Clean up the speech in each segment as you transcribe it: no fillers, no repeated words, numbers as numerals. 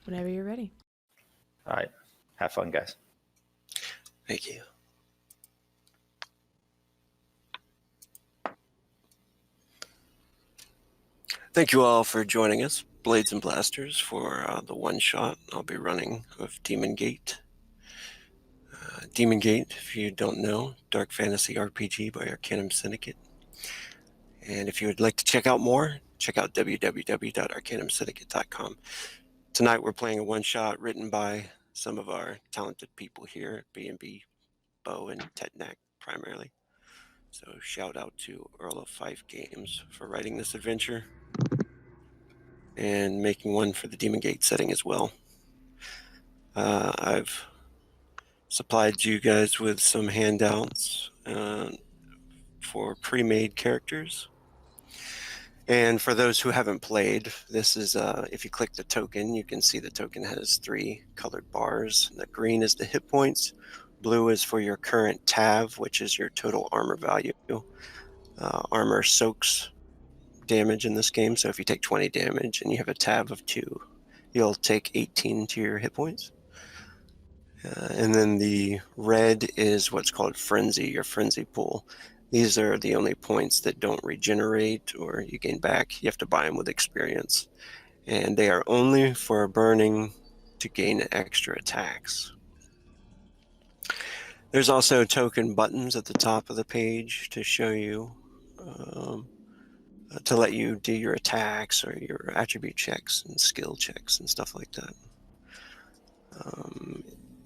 Whenever you're ready. All right. Have fun, guys. Thank you. Thank you all for joining us, Blades and Blasters, for the one-shot I'll be running of Demon Gate. Demon Gate, if you don't know, dark fantasy RPG by Arcanum Syndicate. And if you would like to check out more, check out www.arcanumsyndicate.com. Tonight we're playing a one-shot written by some of our talented people here at B&B, Bo and Tetnac primarily. So shout out to Earl of Fife Games for writing this adventure and making one for the Demon Gate setting as well. I've supplied you guys with some handouts for pre-made characters. And for those who haven't played, this is, if you click the token, you can see the token has 3 colored bars. The green is the hit points. Blue is for your current TAV, which is your total armor value. Armor soaks damage in this game, so if you take 20 damage and you have a TAV of 2, you'll take 18 to your hit points. And then the red is what's called Frenzy, your Frenzy pool. These are the only points that don't regenerate or you gain back. You have to buy them with experience. And they are only for burning to gain extra attacks. There's also token buttons at the top of the page to show you, to let you do your attacks or your attribute checks and skill checks and stuff like that.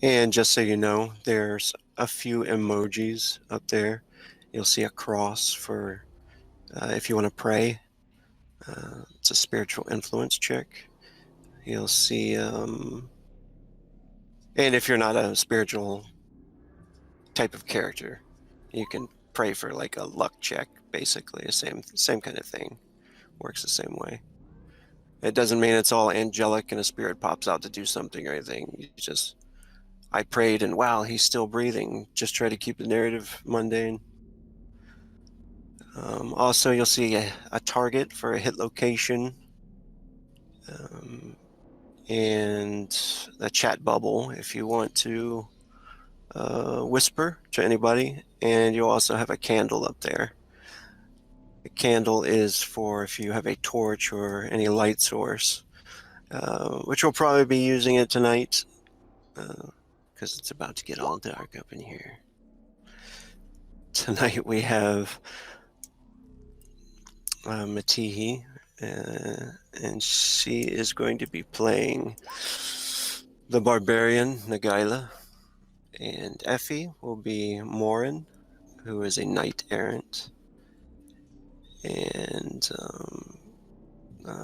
And just so you know, there's a few emojis up there. You'll see a cross for if you want to pray. It's a spiritual influence check. You'll see, and if you're not a spiritual type of character, you can pray for like a luck check, basically. The same kind of thing. Works the same way. It doesn't mean it's all angelic and a spirit pops out to do something or anything. You just, I prayed and wow, he's still breathing. Just try to keep the narrative mundane. Also, you'll see a target for a hit location and a chat bubble if you want to whisper to anybody. And you'll also have a candle up there. The candle is for if you have a torch or any light source, which we'll probably be using it tonight because it's about to get all dark up in here. Tonight we have Matihi, and she is going to be playing the barbarian Nagaila, and Effie will be Morin, who is a knight errant, and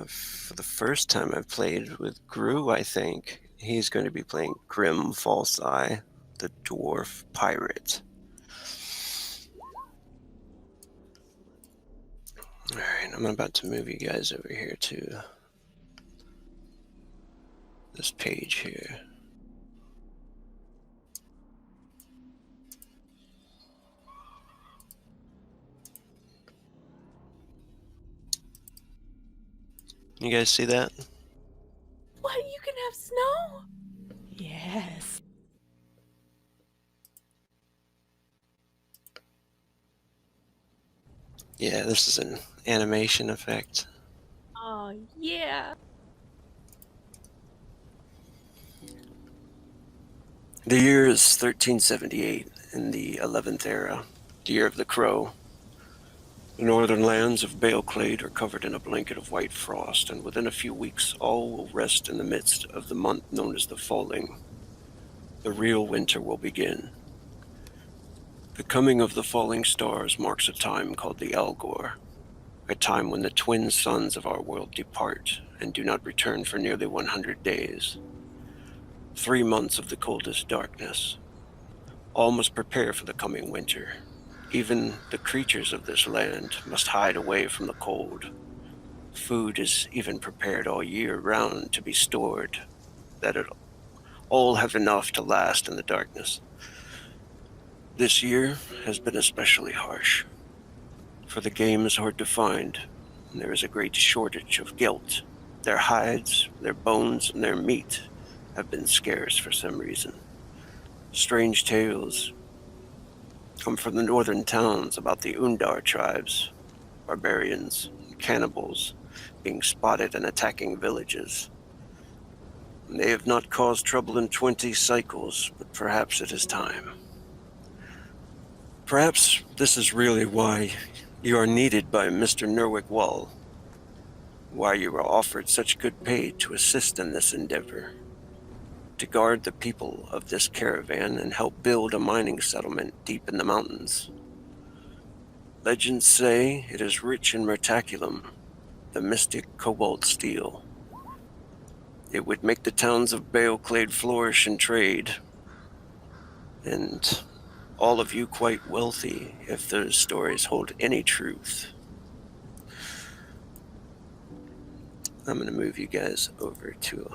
for the first time I've played with Gru, I think he's going to be playing Grim False Eye, the dwarf pirate. Alright, I'm about to move you guys over here to this page here. You guys see that? What? You can have snow? Yes. Yeah, this is an animation effect. Oh, yeah. The year is 1378 in the 11th era, the year of the Crow. The northern lands of Baleclade are covered in a blanket of white frost, and within a few weeks all will rest in the midst of the month known as the Falling. The real winter will begin. The coming of the falling stars marks a time called the Algor, a time when the twin suns of our world depart and do not return for nearly 100 days. 3 months of the coldest darkness. All must prepare for the coming winter. Even the creatures of this land must hide away from the cold. Food is even prepared all year round to be stored, that it all have enough to last in the darkness. This year has been especially harsh, for the game is hard to find, and there is a great shortage of gelt, Their hides, their bones, and their meat have been scarce for some reason. Strange tales come from the northern towns about the Undar tribes, barbarians, and cannibals being spotted and attacking villages. They have not caused trouble in 20 cycles, but perhaps it is time. Perhaps this is really why you are needed by Mr. Nerwick Wall, why you were offered such good pay to assist in this endeavor, to guard the people of this caravan and help build a mining settlement deep in the mountains. Legends say it is rich in mertaculum, the mystic cobalt steel. It would make the towns of Baelclade flourish in trade, and all of you quite wealthy if those stories hold any truth. I'm going to move you guys over to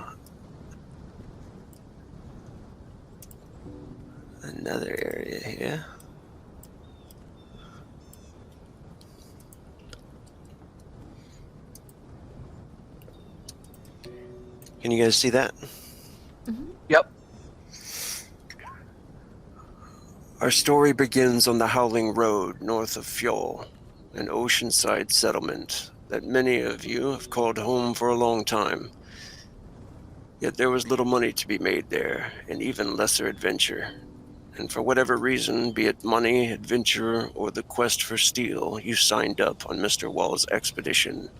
another area here. Can you guys see that? Yep. Our story begins on the Howling Road north of Fjol, an oceanside settlement that many of you have called home for a long time. Yet there was little money to be made there, and even lesser adventure. And for whatever reason, be it money, adventure, or the quest for steel, you signed up on Mr. Wall's expedition.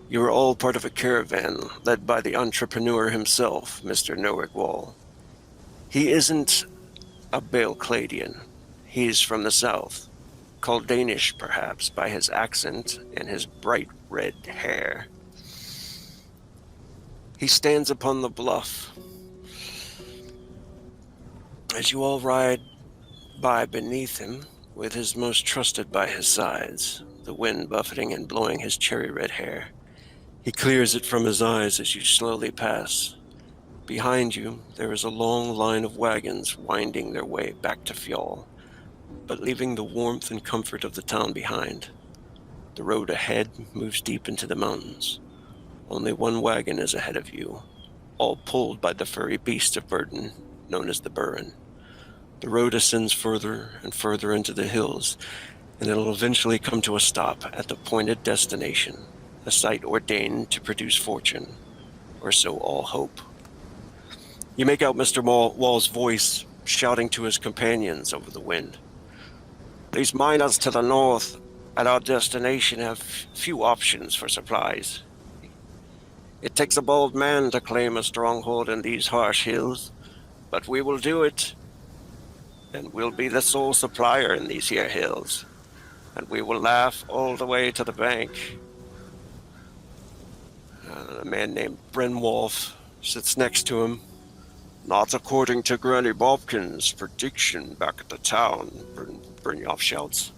You were all part of a caravan led by the entrepreneur himself, Mr. Nerwick Wall. He isn't a Baelcladian. He's from the south, called Danish perhaps by his accent and his bright red hair. He stands upon the bluff. As you all ride by beneath him, with his most trusted by his sides, the wind buffeting and blowing his cherry red hair, he clears it from his eyes as you slowly pass. Behind you, there is a long line of wagons winding their way back to Fjol, but leaving the warmth and comfort of the town behind. The road ahead moves deep into the mountains. Only one wagon is ahead of you, all pulled by the furry beast of burden known as the Burren. The road ascends further and further into the hills, and it'll eventually come to a stop at the appointed destination, a site ordained to produce fortune, or so all hope. You make out Mr. Wall's voice shouting to his companions over the wind. These miners to the north at our destination have few options for supplies. It takes a bold man to claim a stronghold in these harsh hills, but we will do it. And we'll be the sole supplier in these here hills. And we will laugh all the way to the bank. A man named Brenwolf sits next to him. Not according to Granny Bobkin's prediction back at the town, Brynjolf shouts.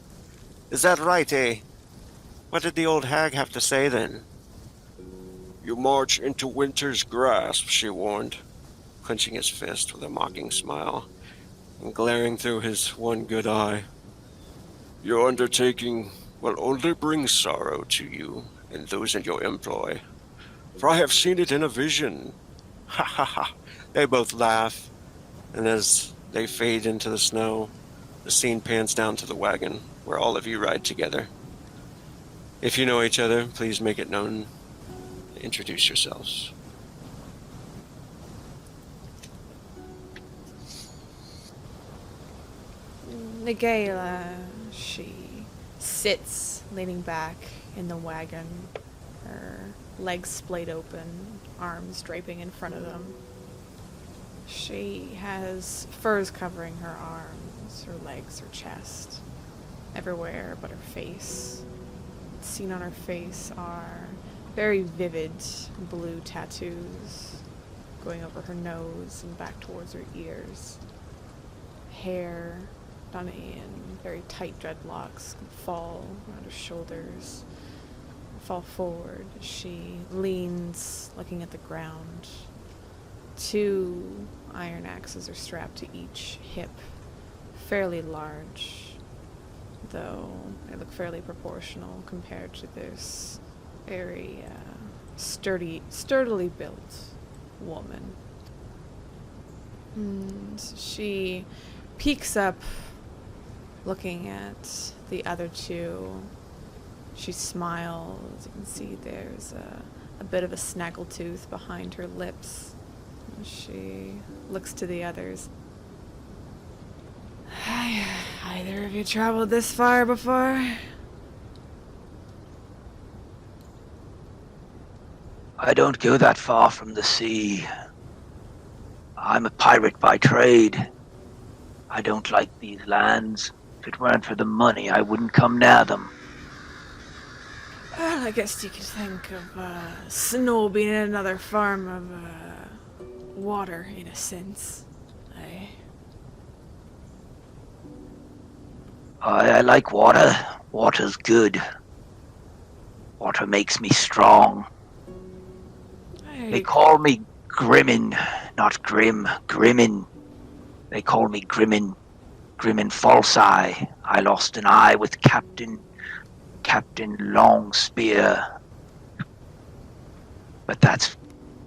Is that right, eh? What did the old hag have to say then? You march into winter's grasp, she warned, clenching his fist with a mocking smile and glaring through his one good eye. Your undertaking will only bring sorrow to you and those in your employ, for I have seen it in a vision. Ha ha ha. They both laugh, and as they fade into the snow, the scene pans down to the wagon, where all of you ride together. If you know each other, please make it known. Introduce yourselves. Nigela, she sits leaning back in the wagon, her legs splayed open, arms draping in front of them. She has furs covering her arms, her legs, her chest, everywhere but her face. Seen on her face are very vivid blue tattoos going over her nose and back towards her ears. Hair done in very tight dreadlocks fall around her shoulders, fall forward as she leans looking at the ground. 2 iron axes are strapped to each hip, fairly large, though they look fairly proportional compared to this very sturdily built woman. And she peeks up, looking at the other two. She smiles. You can see there's a bit of a snaggletooth behind her lips. She looks to the others. Either of you traveled this far before? I don't go that far from the sea. I'm a pirate by trade. I don't like these lands. If it weren't for the money, I wouldn't come near them. Well, I guess you could think of Snow being another form of water, in a sense. I like water. Water's good. Water makes me strong. They call me Grimmin, not Grim. Grimmin. They call me Grimmin. Grimmin False Eye. I lost an eye with Captain Longspear. But that's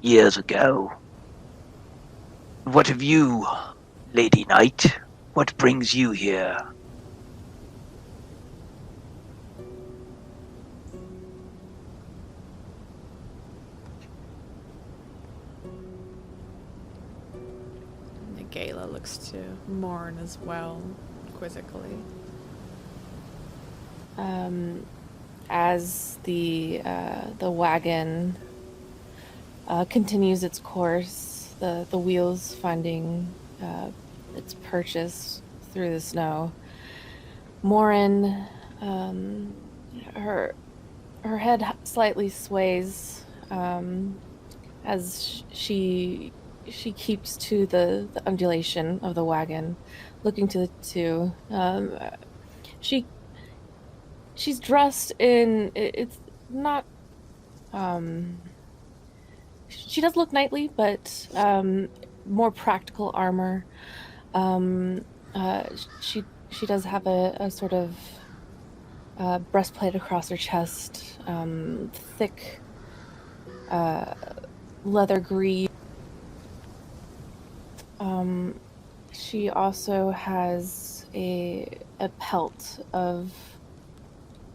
years ago. What of you, Lady Knight? What brings you here? Gala looks to Morn as well, quizzically. As the wagon continues its course, the wheels finding its purchase through the snow, Morin, her head slightly sways as she keeps to the undulation of the wagon, looking to the two. She's dressed in, it's not, she does look knightly, but more practical armor. She does have a sort of breastplate across her chest, thick leather greave. She also has a pelt of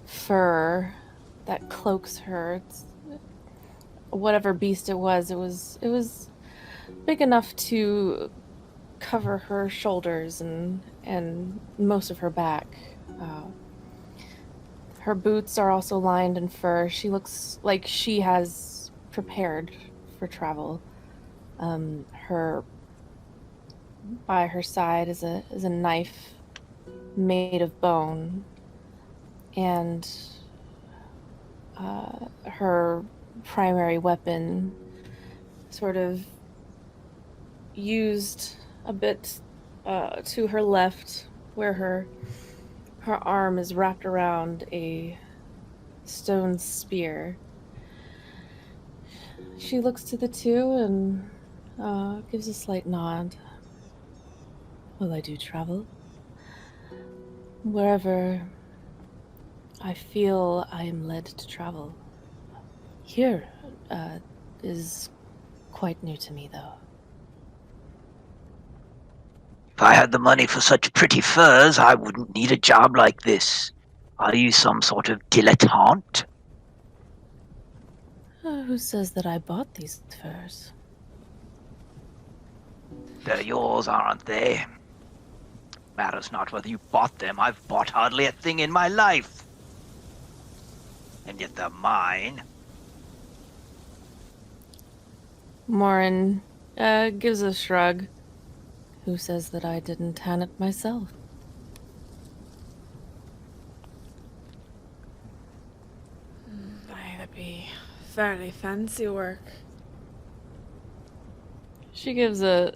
fur that cloaks her. Whatever beast it was big enough to cover her shoulders and most of her back. Her boots are also lined in fur. She looks like she has prepared for travel. By her side is a knife made of bone, and her primary weapon sort of used a bit to her left, where her arm is wrapped around a stone spear. She looks to the two and gives a slight nod. Well, I do travel. Wherever I feel I am led to travel. Here is quite new to me, though. If I had the money for such pretty furs, I wouldn't need a job like this. Are you some sort of dilettante? Who says that I bought these furs? They're yours, aren't they? Matters not whether you bought them. I've bought hardly a thing in my life. And yet they're mine. Morin gives a shrug. Who says that I didn't tan it myself? That'd be fairly fancy work. She gives a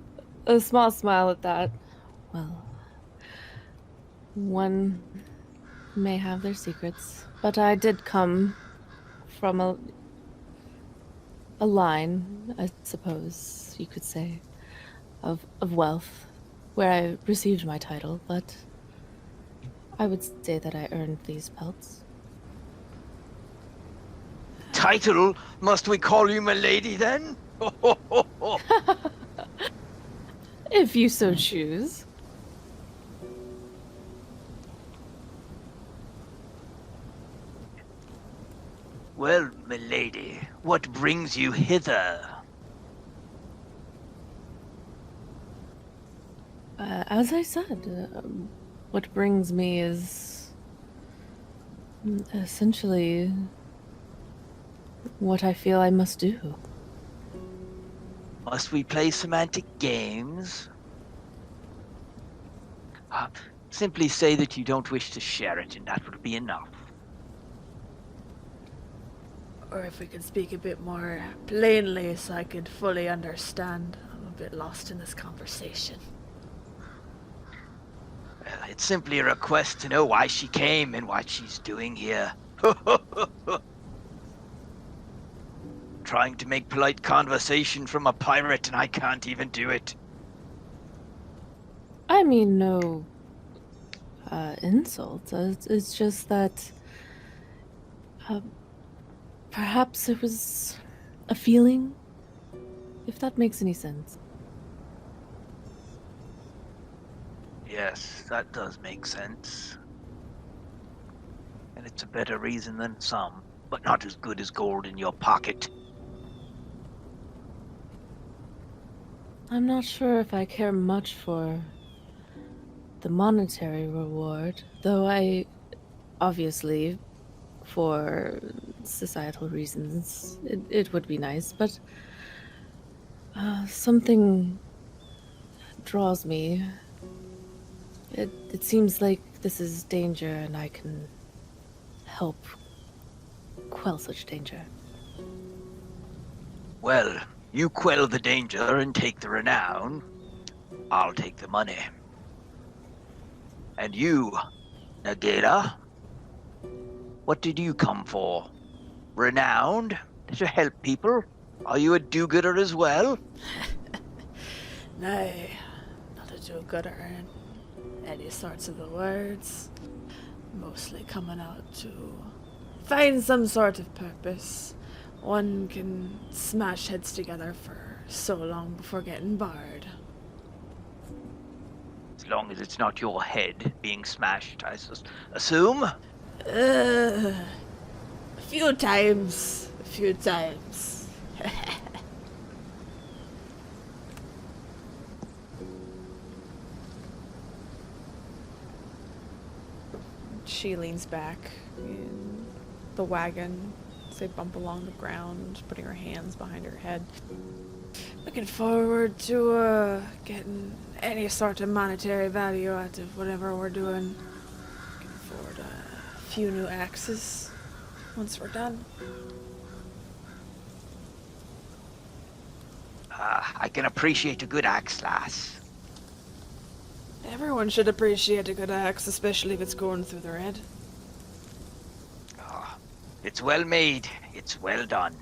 small smile at that. Well, one may have their secrets, but I did come from a line, I suppose you could say, of wealth, where I received my title, but I would say that I earned these pelts. title. Must we call you milady then? If you so choose. Well, milady, what brings you hither? As I said, what brings me is essentially what I feel I must do. Must we play semantic games? Simply say that you don't wish to share it, and that would be enough. Or if we could speak a bit more plainly so I could fully understand. I'm a bit lost in this conversation. Well, it's simply a request to know why she came and what she's doing here. Trying to make polite conversation from a pirate, and I can't even do it. I mean, no insult. It's just that perhaps it was a feeling, if that makes any sense. Yes, that does make sense. And it's a better reason than some, but not as good as gold in your pocket. I'm not sure if I care much for the monetary reward, though I obviously, for societal reasons, it would be nice, but something draws me. It seems like this is danger, and I can help quell such danger. Well, you quell the danger and take the renown. I'll take the money. And you, Nagela, what did you come for? Renowned? To help people? Are you a do-gooder as well? No, not a do-gooder in any sorts of the words. Mostly coming out to find some sort of purpose. One can smash heads together for so long before getting barred. As long as it's not your head being smashed, I assume? A few times. A few times. She leans back in the wagon as they bump along the ground, putting her hands behind her head. Looking forward to getting any sort of monetary value out of whatever we're doing. Looking forward to a few new axes once we're done. I can appreciate a good axe, lass. Everyone should appreciate a good axe, especially if it's going through their head. It's well made. It's well done.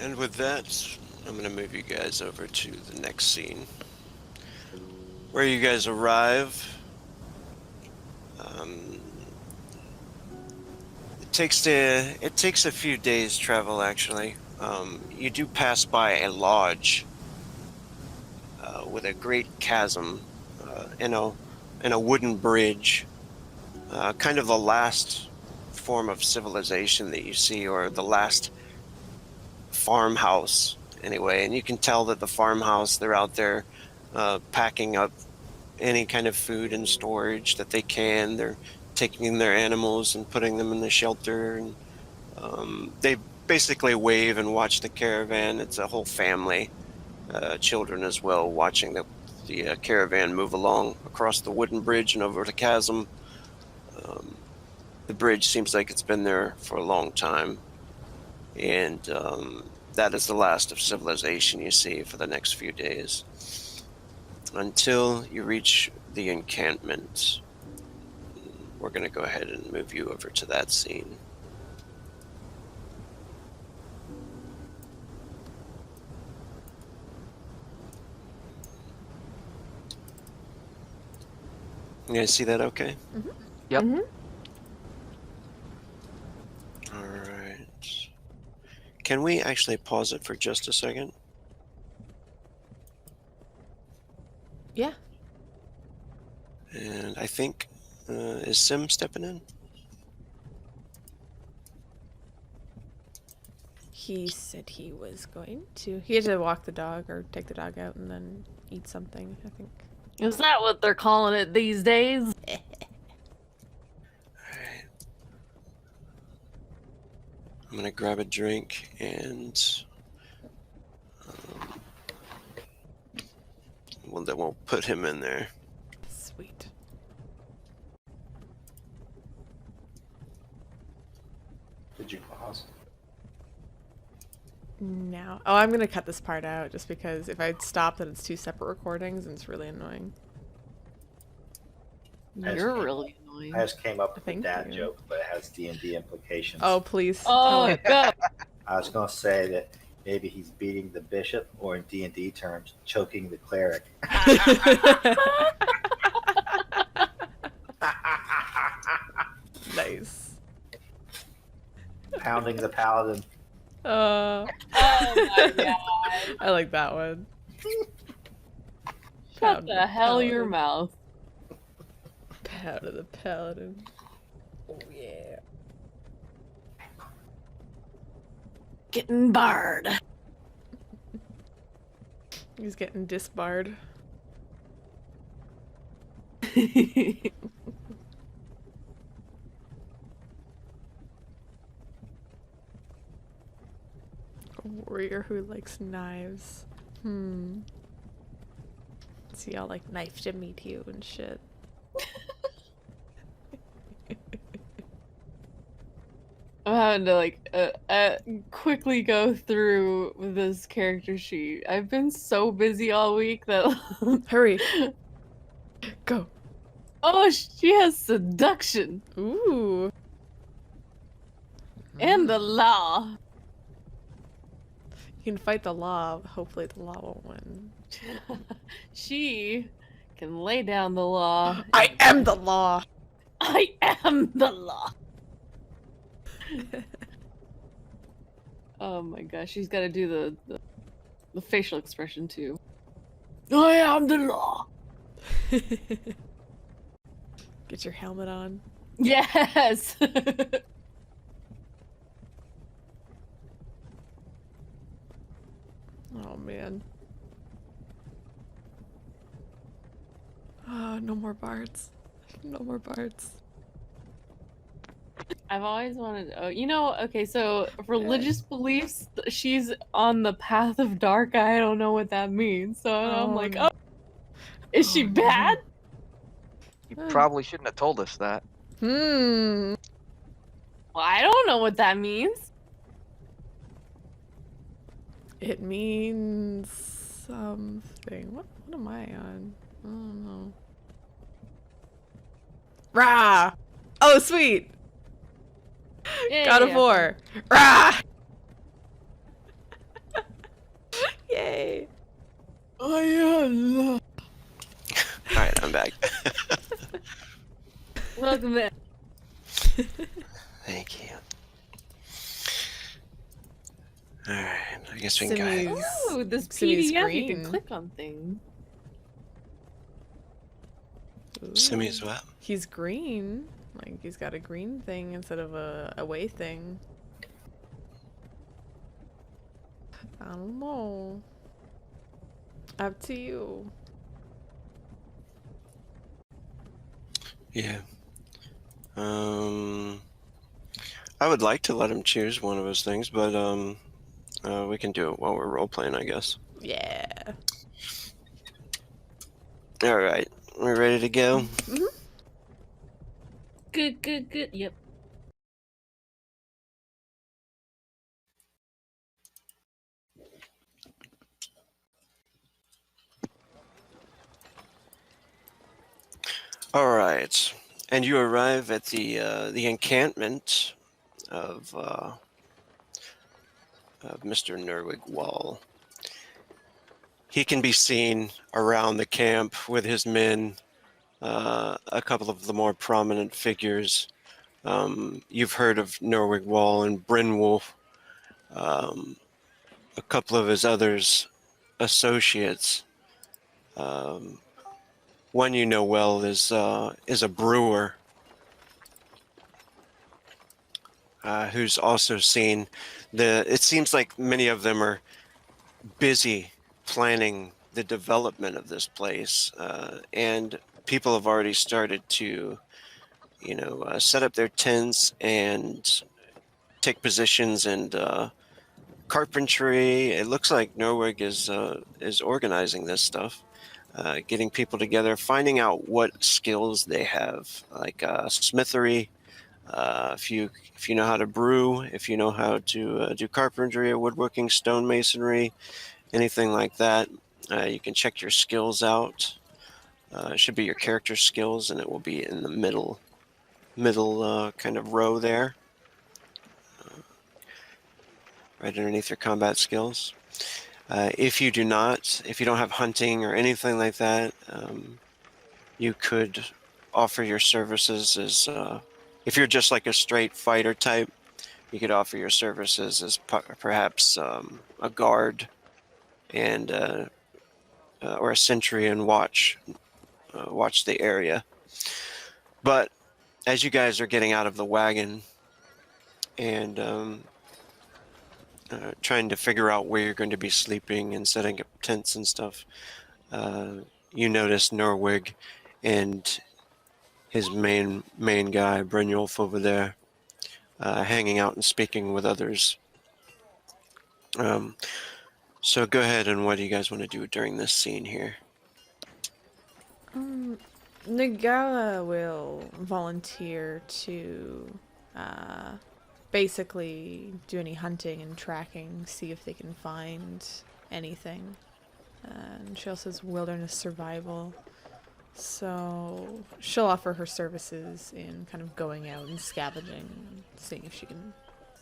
And with that, I'm going to move you guys over to the next scene, where you guys arrive. It takes a few days travel, actually. You do pass by a lodge with a great chasm in a wooden bridge, kind of the last form of civilization that you see, or the last farmhouse anyway. And you can tell that the farmhouse, they're out there packing up any kind of food and storage that they can. They're taking their animals and putting them in the shelter, and they basically wave and watch the caravan. It's a whole family, children as well, watching the caravan move along across the wooden bridge and over the chasm. The bridge seems like it's been there for a long time, and that is the last of civilization you see for the next few days, until you reach the encampment. We're going to go ahead and move you over to that scene. You guys see that okay? Yep. Mhm. All right. Can we actually pause it for just a second? Yeah. And I think, is Sim stepping in? He said he was going to. He had to walk the dog or take the dog out and then eat something, I think. Is that what they're calling it these days? All right. I'm gonna grab a drink and well, that won't put him in there. Sweet. Did you pause? Now. Oh, I'm gonna cut this part out just because if I stop, then it's 2 separate recordings and it's really annoying. You're really annoying. I just came up with a Thank dad you. joke, but it has D&D implications. Oh, please. Oh, Tell it. go. I was going to say that maybe he's beating the bishop, or in D&D terms, choking the cleric. Nice. Pounding the paladin. Oh my god. I like that one. Shut Pound the hell your paladin. mouth. Pound of the paladin. Oh yeah. Getting barred. He's getting disbarred. A warrior who likes knives. See, y'all like knife to meet you and shit. I'm having to like quickly go through this character sheet. I've been so busy all week that Hurry. Go. oh, she has seduction Ooh. and the law. You can fight the law. Hopefully the law won't win. She can lay down the law. I am the law. I am the law. Oh my gosh, she's got to do the facial expression too. I am the law. Get your helmet on. Yes. Oh man. Oh, no more bards. No more bards. I've always wanted. Oh, you know. Okay, so religious beliefs. She's on the path of dark. I don't know what that means. So I'm like, no. oh, is she Oh, bad? You probably shouldn't have told us that. Well, Well, I don't know what that means. it means something. What am I on? I don't know. Rah! Oh, sweet! Yeah, God of yeah. War. Rah! Yay! I am. All right, I'm back. Welcome back. Thank you. All right, I guess we can go ahead. Simi's, Oh, this Simi's PDF you can green. click on things. Ooh. Simi's what? He's green. Like, he's got a green thing instead of a away thing. I don't know. Up to you. Yeah. I would like to let him choose one of his things, but we can do it while we're role playing, I guess. Yeah. All right, we're ready to go. Mm-hmm. Good, good, good. Yep. All right, and you arrive at the encampment of Mr. Nerwig Wall. He can be seen around the camp with his men, a couple of the more prominent figures. You've heard of Norwig Wall and Brynwolf. A couple of his others associates. One you know well is a brewer who's also seen the. It seems like many of them are busy planning the development of this place, and people have already started to, set up their tents and take positions and carpentry. It looks like Norwig is organizing this stuff, getting people together, finding out what skills they have, like smithery. If you know how to brew, if you know how to do carpentry or woodworking, stonemasonry, anything like that, you can check your skills out. It should be your character skills, and it will be in the middle kind of row there, right underneath your combat skills. If you don't have hunting or anything like that, you could offer your services as, if you're just like a straight fighter type, you could offer your services as perhaps a guard and or a sentry and watch the area. But as you guys are getting out of the wagon and trying to figure out where you're going to be sleeping and setting up tents and stuff, you notice Norwig and his main guy, Brynjolf, over there, hanging out and speaking with others. So go ahead, and what do you guys want to do during this scene here? Nagala will volunteer to basically do any hunting and tracking, see if they can find anything. And she also has wilderness survival. So she'll offer her services in kind of going out and scavenging, seeing if she can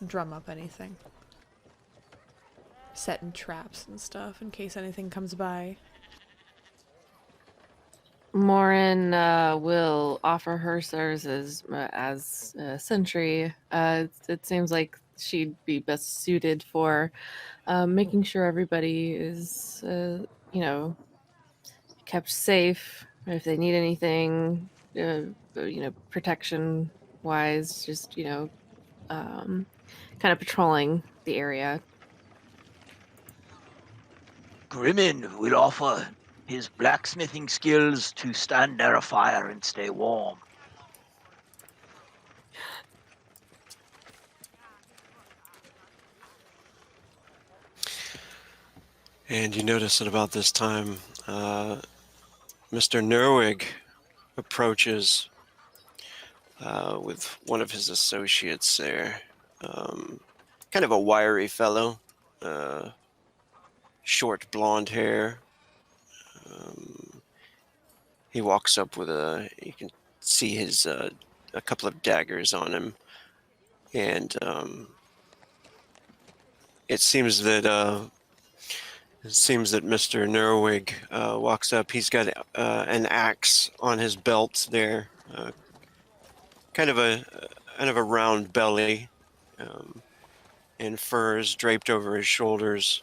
drum up anything. Setting traps and stuff in case anything comes by. Morin will offer her services as a sentry. It seems like she'd be best suited for making sure everybody is, kept safe. If they need anything, protection-wise, just, kind of patrolling the area. Grimmin will offer his blacksmithing skills to stand near a fire and stay warm. And you notice at about this time, Mr. Norwig approaches with one of his associates there. Kind of a wiry fellow, short blonde hair. He walks up with you can see his a couple of daggers on him, and it seems that Mr. Norwig walks up. He's got an axe on his belt there, kind of a round belly, and furs draped over his shoulders.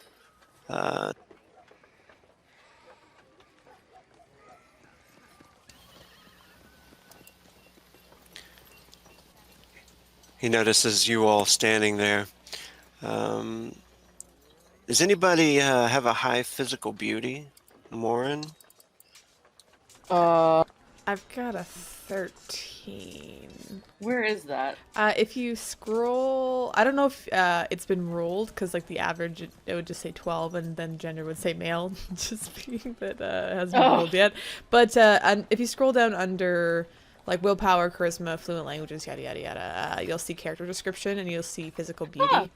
He notices you all standing there. Does anybody have a high physical beauty? Morin? I've got a 13. Where is that? If you scroll, I don't know if it's been rolled, because like the average, it would just say 12, and then gender would say male, just being that it hasn't been rolled yet. But if you scroll down under like willpower, charisma, fluent languages, yada yada yada, you'll see character description, and you'll see physical beauty.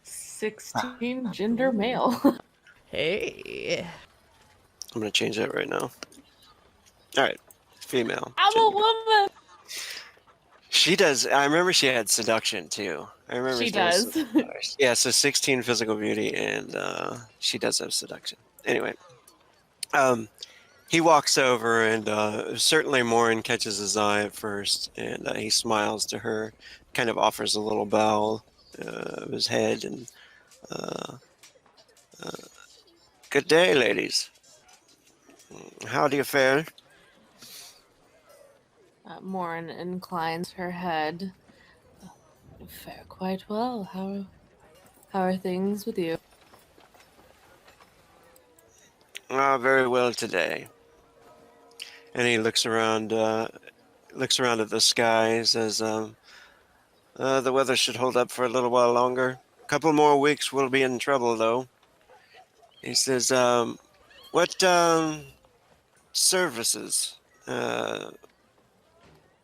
16, gender male. Hey. I'm going to change that right now. All right. Female. I'm a woman! She does. I remember she had seduction, too. I remember She does. Yeah, so 16 physical beauty, and she does have seduction. Anyway. He walks over, and certainly Morin catches his eye at first, and he smiles to her, kind of offers a little bow of his head, and uh, good day, ladies. How do you fare? Morin inclines her head. Fare quite well. How are things with you? Very well today. And he looks around at the sky, says, the weather should hold up for a little while longer. A couple more weeks, we'll be in trouble, though. He says, what services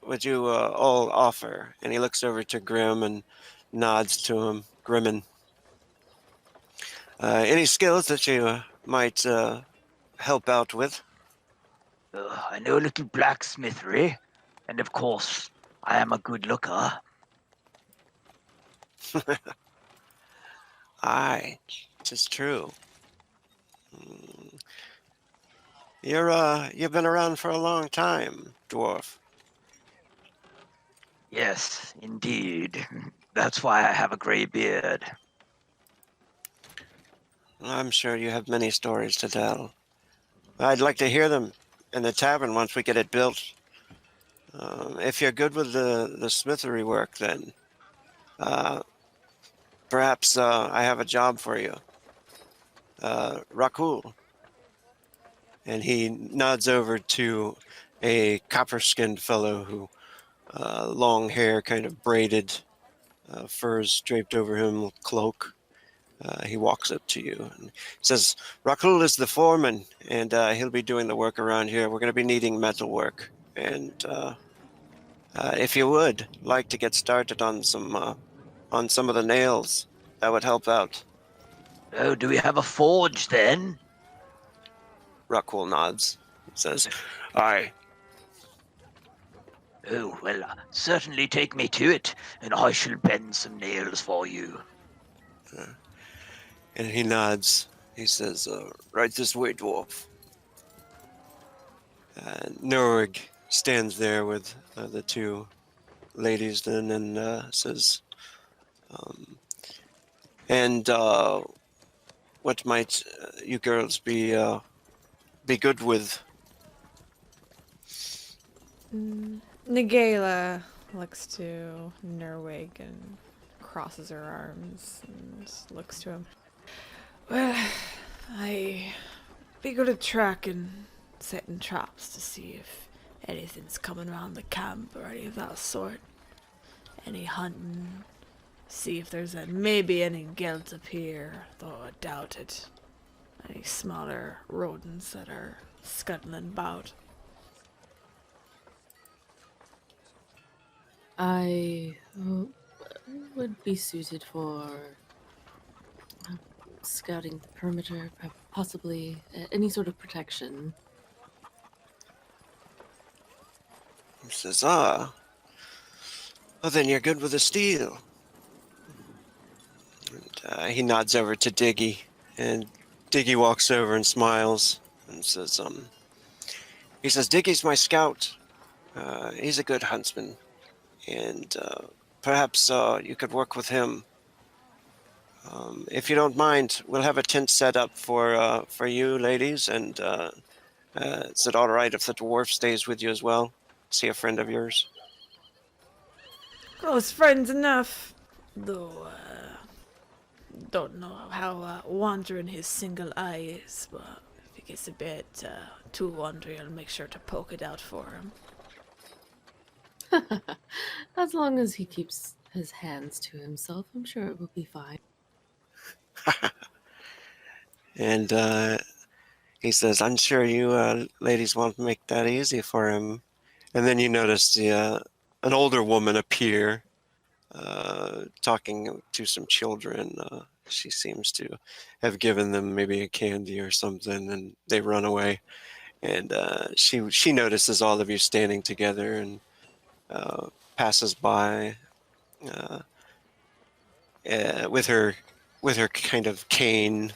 would you all offer? And he looks over to Grim and nods to him. Grimmin. Any skills that you might help out with? I know a little blacksmithery, and of course, I am a good looker. Aye, 'tis true. You've been around for a long time, dwarf. Yes, indeed. That's why I have a gray beard. I'm sure you have many stories to tell. I'd like to hear them in the tavern once we get it built. If you're good with the smithery work, then perhaps I have a job for you. Rakul. And he nods over to a copper-skinned fellow who, long hair, kind of braided, furs draped over him, cloak. He walks up to you and says, Rakul is the foreman, and he'll be doing the work around here. We're going to be needing metal work. And if you would like to get started on some of the nails, that would help out. Oh, do we have a forge then? Rakul nods. He says, aye. Oh, well, certainly take me to it, and I shall bend some nails for you. And he nods. He says, right this way, dwarf. Norwig stands there with the two ladies then and says, and what might you girls be good with? Nagela looks to Nerwig and crosses her arms and looks to him. Well, I be good at tracking, setting traps to see if anything's coming around the camp or any of that sort. Any hunting, see if there's maybe any guilt up here, though I doubt it. Any smaller rodents that are scuttling about. I would be suited for scouting the perimeter, possibly any sort of protection. He says, well, then you're good with the steel. And he nods over to Diggy, and Diggy walks over and smiles and says, he says, Diggy's my scout. He's a good huntsman, and perhaps you could work with him. If you don't mind, we'll have a tent set up for you ladies, and is it all right if the dwarf stays with you as well? See a friend of yours? Close friends enough, though don't know how wandering his single eye is, but if he gets a bit too wandering, I'll make sure to poke it out for him. As long as he keeps his hands to himself, I'm sure it will be fine. And he says, I'm sure you ladies won't make that easy for him. And then you notice an older woman appear, talking to some children. She seems to have given them maybe a candy or something, and they run away. And she notices all of you standing together and passes by with her kind of cane,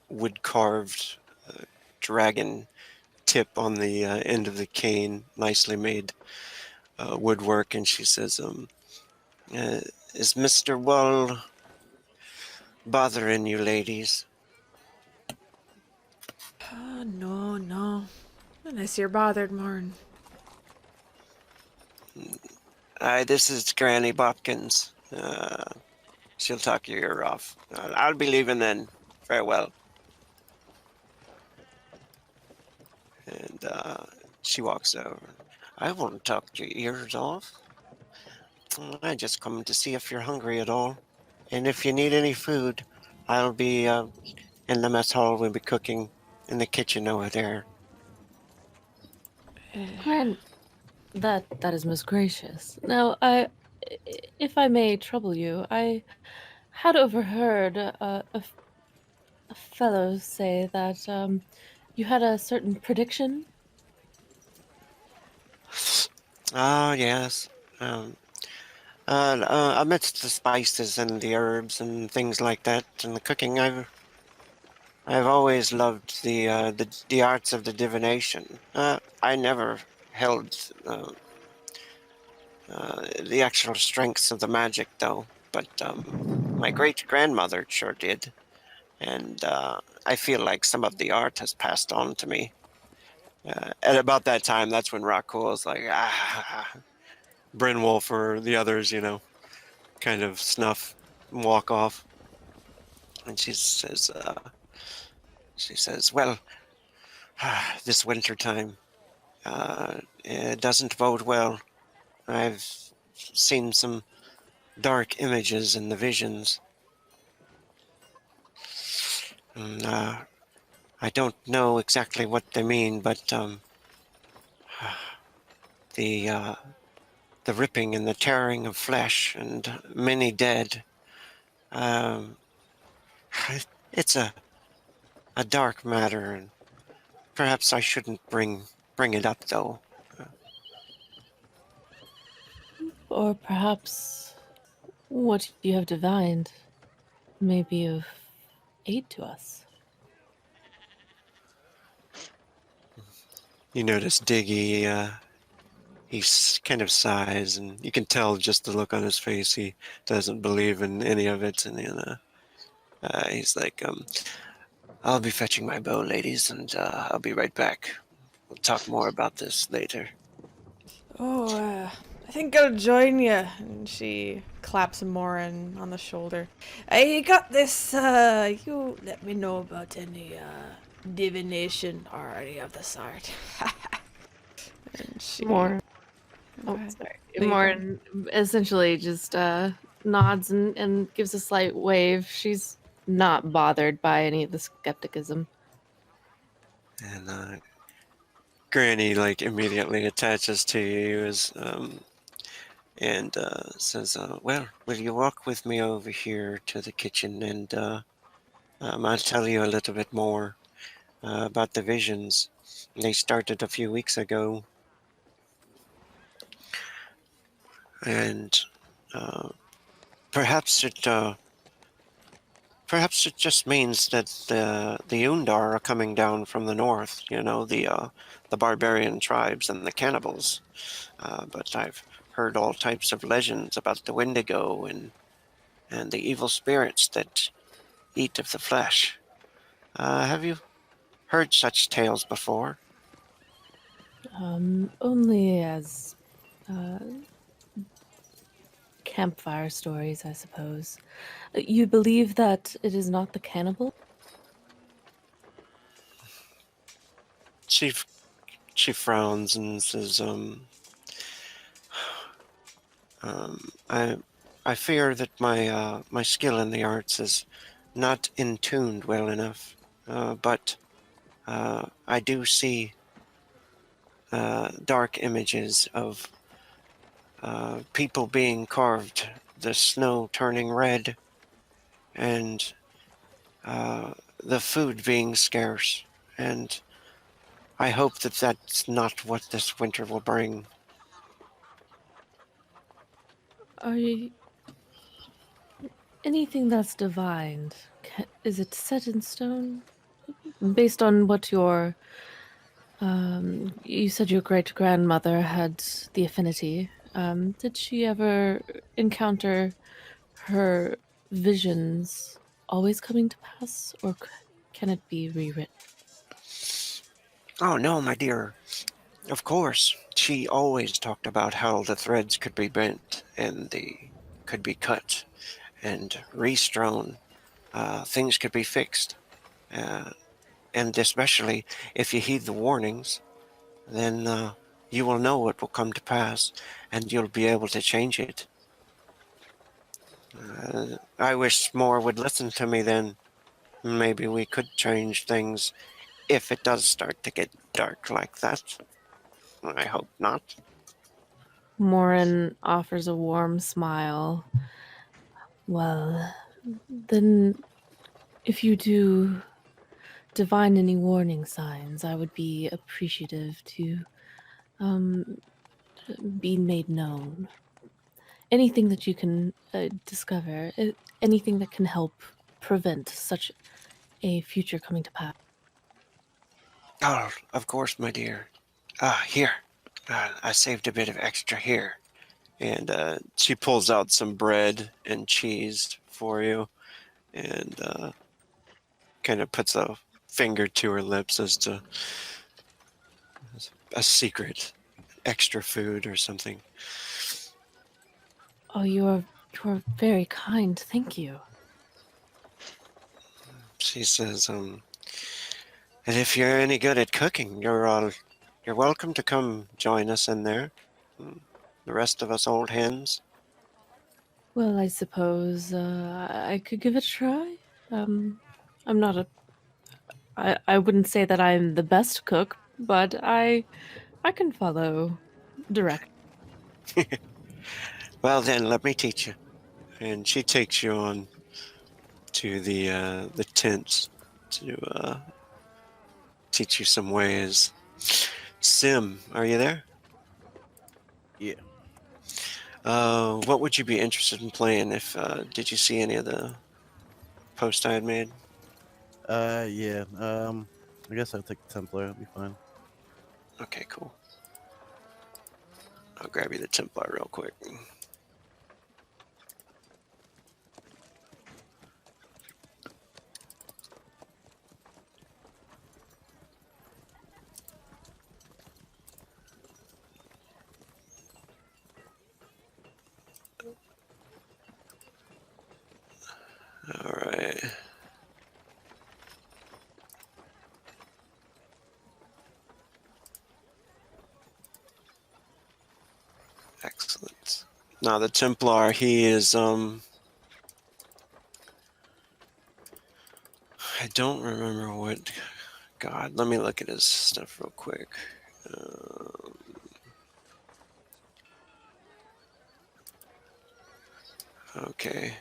wood carved dragon tip on the end of the cane, nicely made woodwork, and she says, is Mr. Wall bothering you ladies? No, no. Unless you're bothered, Marn. This is Granny Bopkins. She'll talk your ear off. I'll be leaving then. Farewell. And she walks over. I won't talk your ears off. I just come to see if you're hungry at all. And if you need any food, I'll be in the mess hall. We'll be cooking in the kitchen over there. Grand, that is most gracious. Now, if I may trouble you, I had overheard a fellow say that you had a certain prediction. Ah, yes. Um, Amidst the spices and the herbs and things like that, and the cooking, I've always loved the arts of the divination. I never held the actual strengths of the magic, though. But my great grandmother sure did, and I feel like some of the art has passed on to me. At about that time, that's when Rockcool is like, Brynwolf or the others, kind of snuff and walk off. And she says, well, this winter time, it doesn't bode well. I've seen some dark images in the visions. And, I don't know exactly what they mean, but the uh, the ripping and the tearing of flesh and many dead. Um, it's a dark matter, and perhaps I shouldn't bring it up, though. Or perhaps what you have divined may be of aid to us. You notice Diggy, he kind of sighs, and you can tell just the look on his face. He doesn't believe in any of it, and he's like, I'll be fetching my bow, ladies, and I'll be right back. We'll talk more about this later. Oh, I think I'll join you. And she claps Morin on the shoulder. I got this. You let me know about any divination or any of the sort. And she. More. Go Oh, ahead. sorry. No, you More go. essentially just nods and gives a slight wave. She's not bothered by any of the skepticism. And Granny like immediately attaches to you and says, "Well, will you walk with me over here to the kitchen and I'll tell you a little bit more about the visions. They started a few weeks ago, and uh, perhaps it." Perhaps it just means that the Undar are coming down from the north. The barbarian tribes and the cannibals. But I've heard all types of legends about the Wendigo and the evil spirits that eat of the flesh. Have you heard such tales before? Only as uh, campfire stories, I suppose. You believe that it is not the cannibal? She she frowns and says, I fear that my skill in the arts is not in tuned well enough, but I do see dark images of people being carved, the snow turning red, and uh, the food being scarce. And I hope that that's not what this winter will bring. Are you anything that's divined? Is it set in stone? based on what you said your great grandmother had the affinity. Did she ever encounter her visions always coming to pass, or can it be rewritten? Oh, no, my dear. Of course. She always talked about how the threads could be bent and they could be cut and restrewn. Things could be fixed. Uh, and especially if you heed the warnings, then you will know what will come to pass and you'll be able to change it. I wish more would listen to me then. Maybe we could change things if it does start to get dark like that. I hope not. Morin offers a warm smile. Well, then, if you do divine any warning signs, I would be appreciative to um, be made known. Anything that you can discover, anything that can help prevent such a future coming to pass. Oh, of course, my dear. Here. I saved a bit of extra here. And she pulls out some bread and cheese for you and kind of puts a finger to her lips as to a secret extra food or something. Oh, you're very kind. Thank you. She says, and if you're any good at cooking, you're welcome to come join us in there. The rest of us old hens. Well, I suppose I could give it a try. I'm not a. I wouldn't say that I'm the best cook, but I can follow direct. Well, then, let me teach you. And she takes you on to the tents to teach you some ways. Sim, are you there? Yeah. What would you be interested in playing? If did you see any of the posts I had made? Yeah. I guess I'll take the Templar. It'll be fine. Okay, cool. I'll grab you the Templar real quick. All right. Excellent. Now the Templar, he is I don't remember what god. Let me look at his stuff real quick. Okay.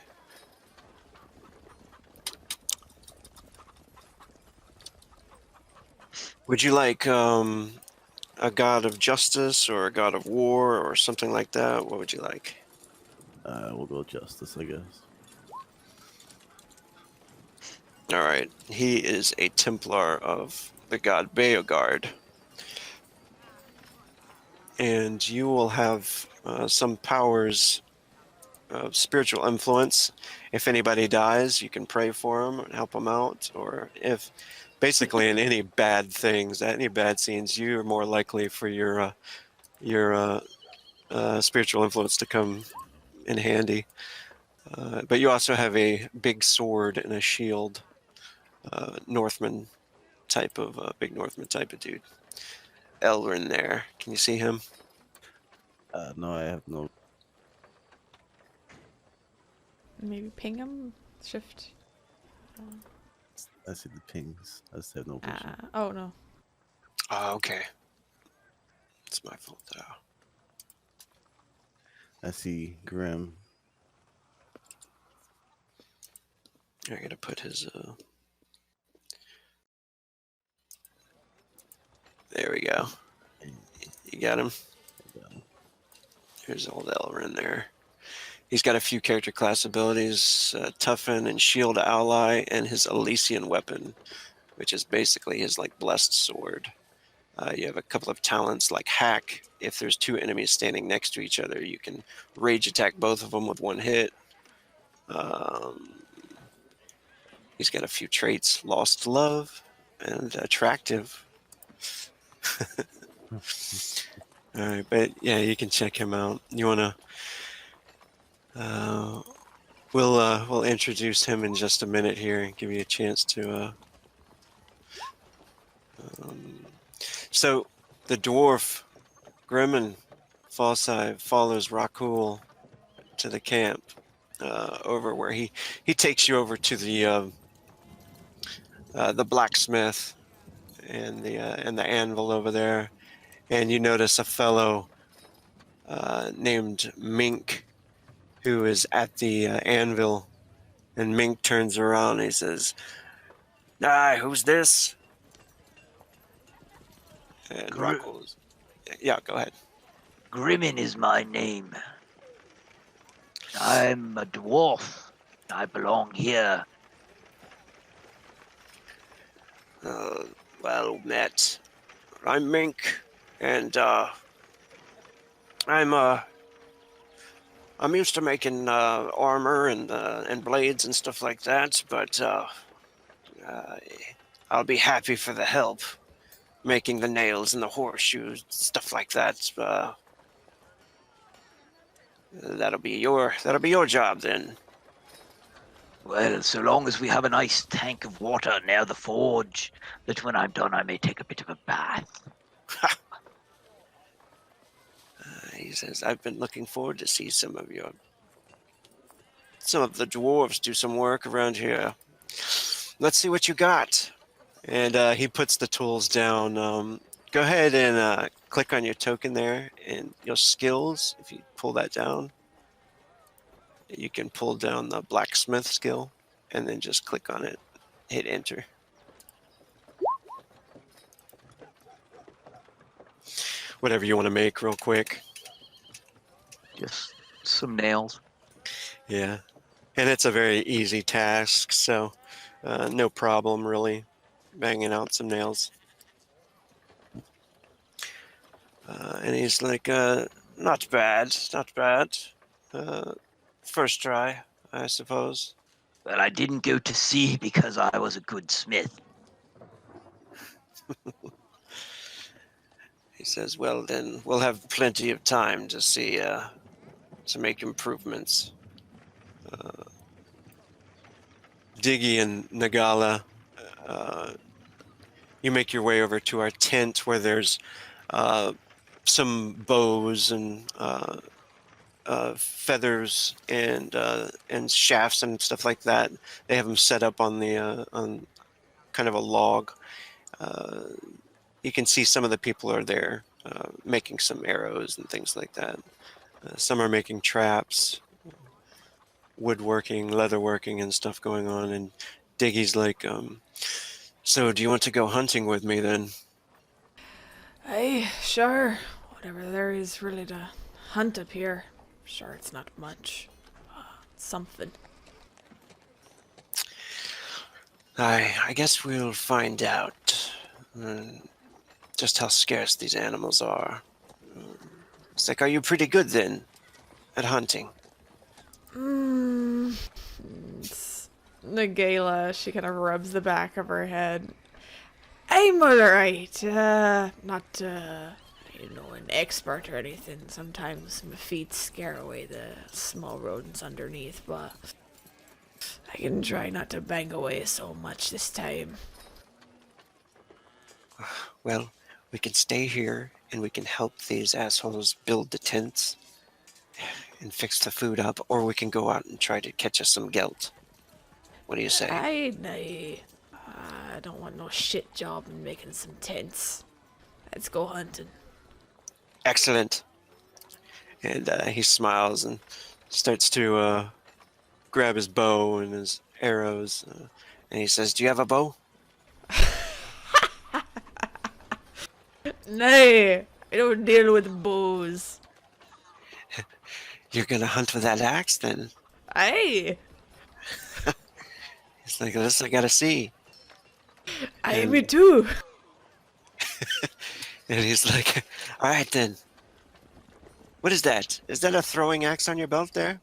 Would you like a god of justice or a god of war or something like that? What would you like? We'll go Justice, I guess. All right. He is a Templar of the god Beogard. And you will have some powers of spiritual influence. If anybody dies, you can pray for them and help them out. Or if basically in any bad things, any bad scenes, you are more likely for your spiritual influence to come in handy. But you also have a big sword and a shield, Northman type of big Northman type of dude. Elrin there. Can you see him? No, I have no. Maybe ping him? Shift. I see the pings. I just have no vision. Oh, no. Oh, okay. It's my fault. I see Grim. I gotta put his. There we go. You got him. Here's old Elrin there. He's got a few character class abilities: Toughen and Shield Ally, and his Elysian weapon, which is basically his like blessed sword. You have a couple of talents like hack. If there's two enemies standing next to each other, you can rage attack both of them with one hit. He's got a few traits: lost love and attractive. All right, but yeah, you can check him out. You wanna? We'll introduce him in just a minute here and give you a chance to. So, the dwarf Grimmin Falsai follows Rakul to the camp, over where he takes you over to the blacksmith and the anvil over there, and you notice a fellow named Mink who is at the anvil, and Mink turns around and he says, "Hi, who's this?" And Gr- Rakul's, yeah, go ahead. Grimmin is my name. I'm a dwarf. I belong here. Well met. I'm Mink, and I'm used to making armor and blades and stuff like that, but I'll be happy for the help making the nails and the horseshoes, stuff like that. That'll be your job then. Well, so long as we have a nice tank of water near the forge, that when I'm done I may take a bit of a bath. He says, "I've been looking forward to see some of the dwarves do some work around here. Let's see what you got." And he puts the tools down. Go ahead and click on your token there and your skills. If you pull that down, you can pull down the blacksmith skill and then just click on it, hit enter. Whatever you want to make real quick. Just some nails. Yeah. And it's a very easy task, so no problem really banging out some nails. And he's like, not bad, not bad. First try, I suppose. Well, I didn't go to sea because I was a good smith. He says, well, then we'll have plenty of time to see, to make improvements. Diggy and Nagala, you make your way over to our tent where there's some bows and feathers and shafts and stuff like that. They have them set up on kind of a log. You can see some of the people are there making some arrows and things like that. Some are making traps, woodworking, leatherworking, and stuff going on. And Diggy's like, so do you want to go hunting with me then? Hey, sure. Whatever there is really to hunt up here. Sure, it's not much. Something. I guess we'll find out just how scarce these animals are. It's like, are you pretty good then at hunting? Nagala, she kind of rubs the back of her head. I'm alright. Not, an expert or anything. Sometimes my feet scare away the small rodents underneath, but I can try not to bang away so much this time. Well, we can stay here and we can help these assholes build the tents and fix the food up, or we can go out and try to catch us some gelt. What do you say? I don't want no shit job in making some tents. Let's go hunting. Excellent. And he smiles and starts to grab his bow and his arrows. And he says, do you have a bow? Nay, I don't deal with bows. You're gonna hunt with that axe then? Aye. It's like, this I gotta see. Me too. And he's like, all right then. What is that? Is that a throwing axe on your belt there?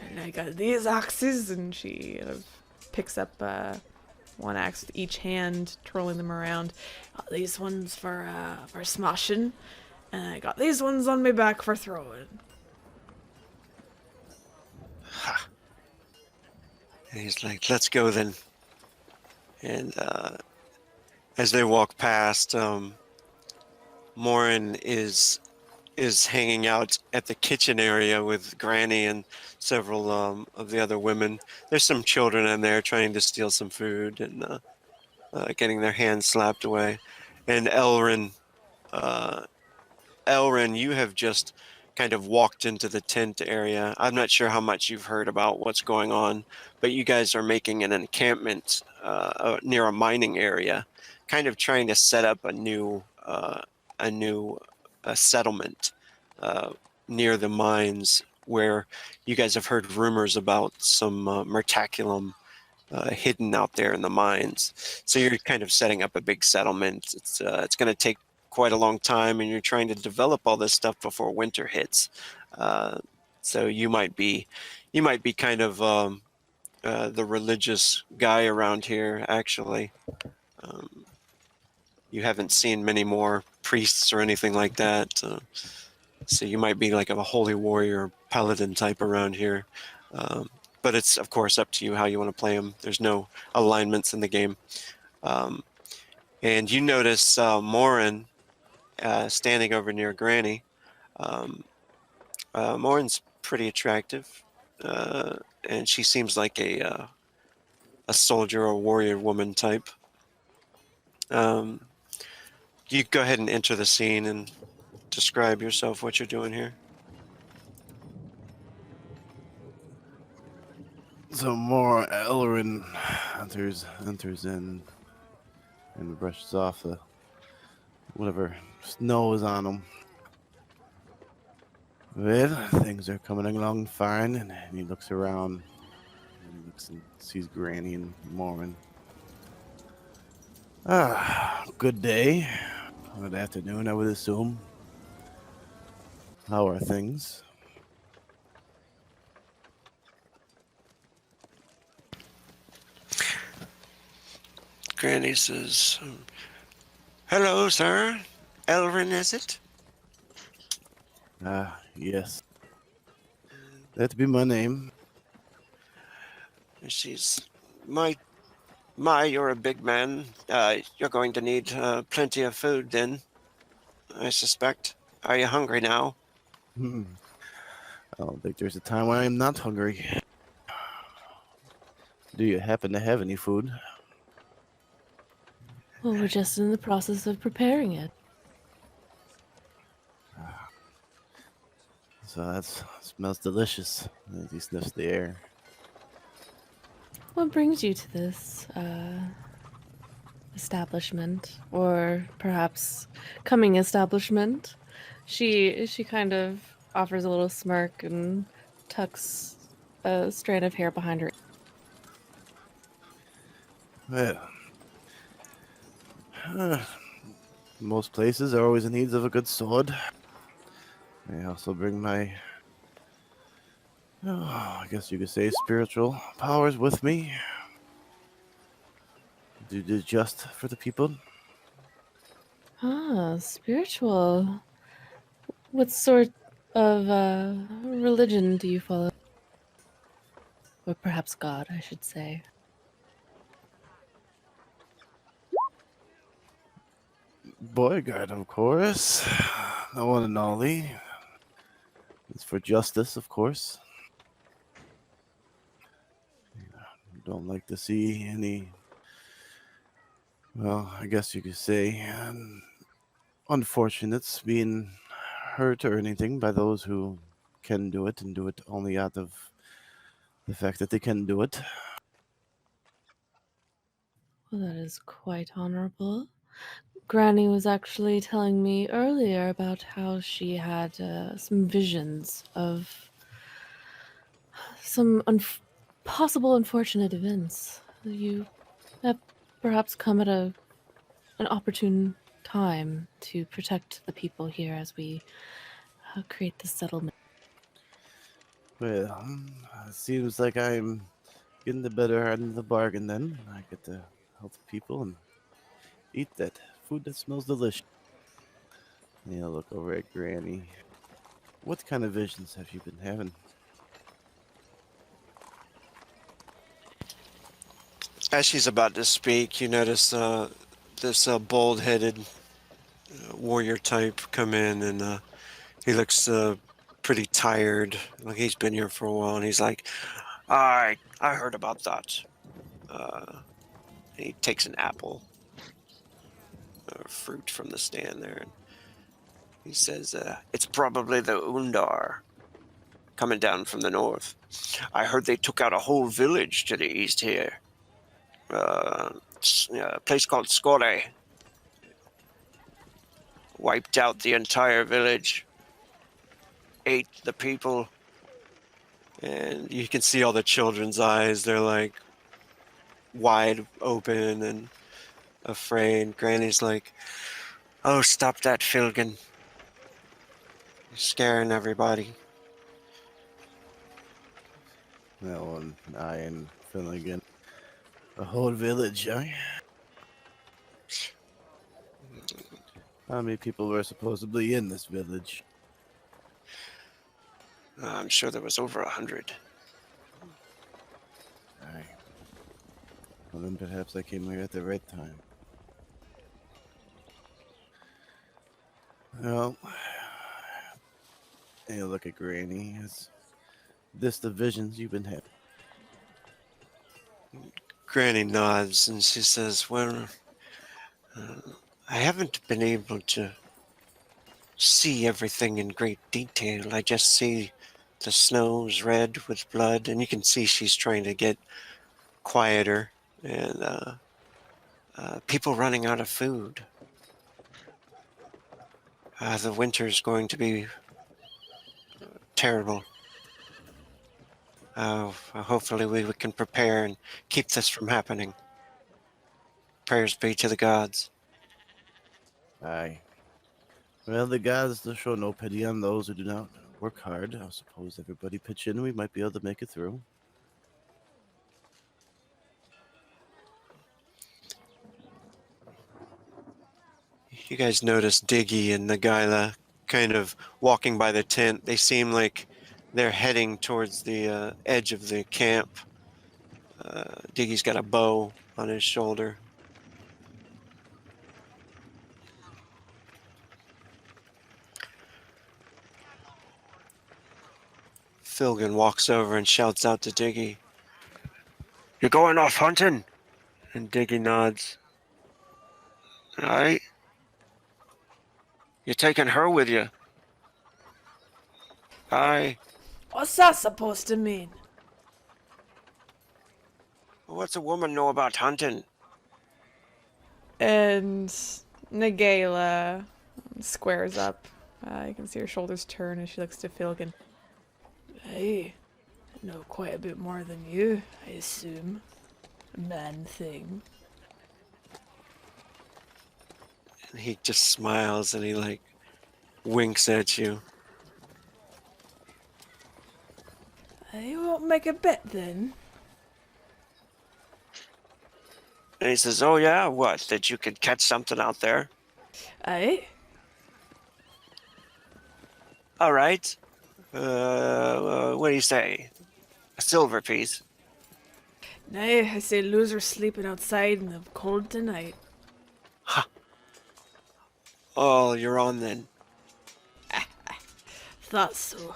And I got these axes, and she picks up one axe with each hand, twirling them around. Got these ones for smashing, and I got these ones on my back for throwing. Ha. And he's like, let's go then. And as they walk past, Morin is hanging out at the kitchen area with Granny and several of the other women. There's some children in there trying to steal some food and getting their hands slapped away. And Elrin, you have just kind of walked into the tent area. I'm not sure how much you've heard about what's going on, but you guys are making an encampment near a mining area, kind of trying to set up a new settlement near the mines, where you guys have heard rumors about some mertaculum hidden out there in the mines. So you're kind of setting up a big settlement. It's going to take quite a long time, and you're trying to develop all this stuff before winter hits. So you might be kind of the religious guy around here. Actually, you haven't seen many more priests or anything like that. So you might be like a holy warrior paladin type around here. But it's, of course, up to you how you want to play them. There's no alignments in the game. And you notice Morin standing over near Granny. Morin's pretty attractive, and she seems like a soldier or warrior woman type. You go ahead and enter the scene and describe yourself, what you're doing here. So more Elrin enters in and brushes off the whatever snow is on him. Well, things are coming along fine, and he looks around and he looks and sees Granny and Mormon. Good day. Good afternoon, I would assume. How are things? Granny says, hello, sir. Elrin, is it? Yes. That'd be my name. She's, my, you're a big man. You're going to need plenty of food then, I suspect. Are you hungry now? I don't think there's a time when I am not hungry. Do you happen to have any food? Well, we're just in the process of preparing it. So that smells delicious as he sniffs the air. What brings you to this establishment, or perhaps coming establishment? She kind of offers a little smirk and tucks a strand of hair behind her. Well, most places are always in need of a good sword. I also bring my, I guess you could say, spiritual powers with me. To do just for the people. Ah, spiritual. What sort of religion do you follow? Or perhaps God, I should say. Boyguard, of course. The one and only. It's for justice, of course. Don't like to see any, well, I guess you could say, unfortunates being hurt or anything by those who can do it and do it only out of the fact that they can do it. Well, that is quite honorable. Granny was actually telling me earlier about how she had some visions of some possible unfortunate events. You have perhaps come at an opportune time to protect the people here as we create this settlement. Well, it seems like I'm getting the better end of the bargain then. I get to help the people and eat that food that smells delicious. Yeah, look over at Granny. What kind of visions have you been having? As she's about to speak, you notice this bald-headed warrior type come in, and he looks pretty tired. Like he's been here for a while, and he's like, I heard about that. He takes an apple, fruit from the stand there, and he says, it's probably the Undar coming down from the north. I heard they took out a whole village to the east here. A place called Skore. Wiped out the entire village. Ate the people. And you can see all the children's eyes. They're like wide open and afraid. Granny's like, oh, stop that, Filgan. You're scaring everybody. That one, I and Finnegan. A whole village, eh? How many people were supposedly in this village? I'm sure there was over 100. Aye. Well, then perhaps I came here at the right time. Well, hey, look at Granny. Is this the visions you've been having? Granny nods and she says, well, I haven't been able to see everything in great detail. I just see the snow's red with blood, and you can see she's trying to get quieter, and people running out of food. The winter's going to be terrible. Hopefully we can prepare and keep this from happening. Prayers be to the gods. Aye. Well, the gods will show no pity on those who do not work hard. I suppose everybody pitch in, we might be able to make it through. You guys notice Diggy and Nagaila kind of walking by the tent. They seem like they're heading towards the edge of the camp. Diggy's got a bow on his shoulder. Filgan walks over and shouts out to Diggy, "You're going off hunting?" And Diggy nods. Aye. You're taking her with you? Aye. What's that supposed to mean? What's a woman know about hunting? And Nagayla squares up. You can see her shoulders turn as she looks to Filgan. Hey, I know quite a bit more than you, I assume. A man thing. And he just smiles and he like winks at you. I won't make a bet then. And he says, oh yeah, what? That you could catch something out there? Aye? All right. What do you say? A silver piece? Nay, I say loser sleeping outside in the cold tonight. Ha! Oh, you're on then. Thought so.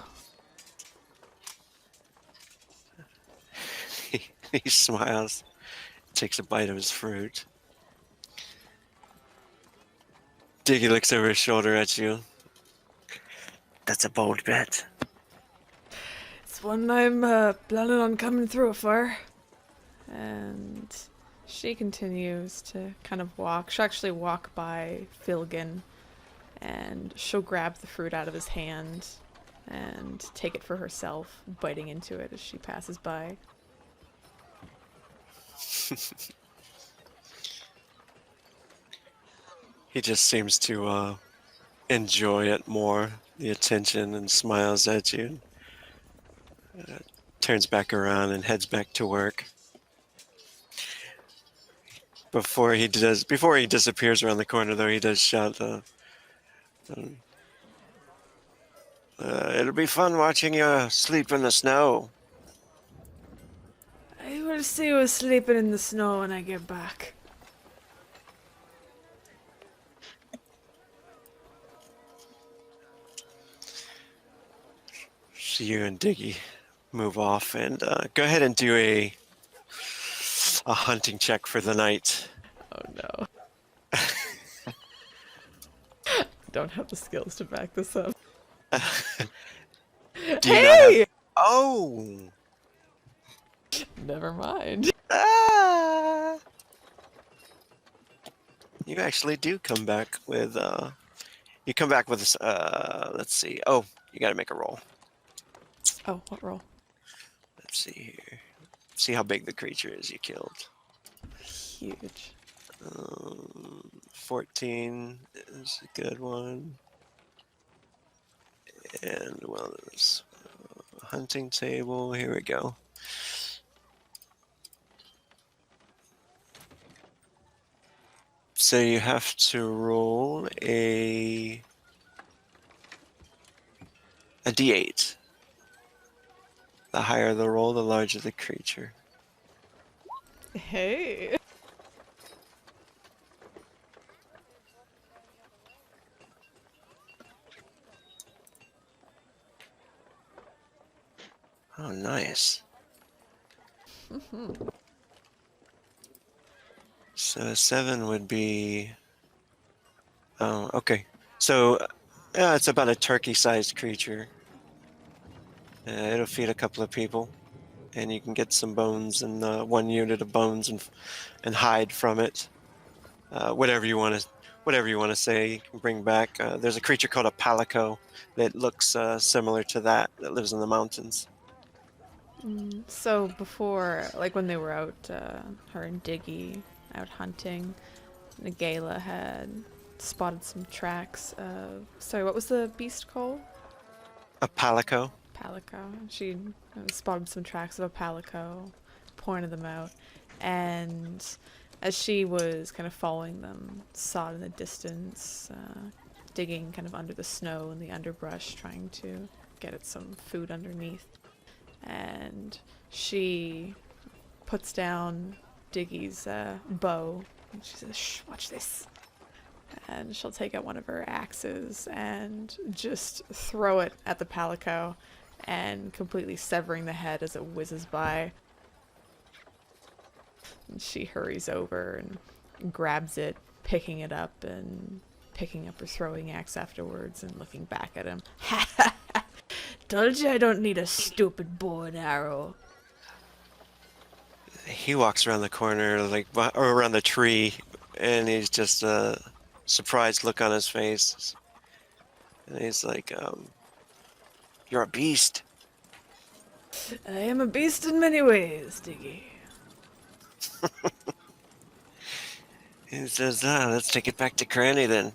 He smiles, takes a bite of his fruit. Diggy looks over his shoulder at you. That's a bold bet. It's one I'm planning on coming through for. And she continues to kind of walk. She'll actually walk by Filgan and she'll grab the fruit out of his hand and take it for herself, biting into it as she passes by. He just seems to enjoy it more, the attention, and smiles at you. Turns back around and heads back to work. Before he disappears around the corner, though, he does shout, "It'll be fun watching you sleep in the snow." I will see you sleeping in the snow when I get back. So you and Diggy move off and go ahead and do a hunting check for the night. Oh no. Don't have the skills to back this up. Do you not have? Hey! Oh! Never mind. Ah! You actually do come back with this. Let's see. Oh, you got to make a roll. Oh, what roll? Let's see here. See how big the creature is you killed. Huge. 14 is a good one. And wellness. Hunting table. Here we go. So you have to roll a d8. The higher the roll, the larger the creature. Hey. Oh, nice. So a 7 would be... Oh, okay. So it's about a turkey-sized creature. It'll feed a couple of people, and you can get some bones and 1 unit of bones and hide from it. Whatever you want to say, you can bring back. There's a creature called a palico that looks similar to that lives in the mountains. So before, like when they were out, her and Diggy out hunting, Nagala had spotted some tracks of... Sorry, what was the beast called? A palico. Palico. She spotted some tracks of a palico, pointed them out, and as she was kind of following them, saw it in the distance, digging kind of under the snow and the underbrush, trying to get at some food underneath. And she puts down Diggy's bow, and she says, "Shh, watch this." And she'll take out one of her axes and just throw it at the palico, and completely severing the head as it whizzes by. And she hurries over and grabs it, picking it up and picking up her throwing axe afterwards and looking back at him. "Ha ha ha! Told you I don't need a stupid bow and arrow." He walks around the corner, or around the tree, and he's just a surprised look on his face. And he's like, "You're a beast." "I am a beast in many ways, Diggy." He says, "Let's take it back to Granny then."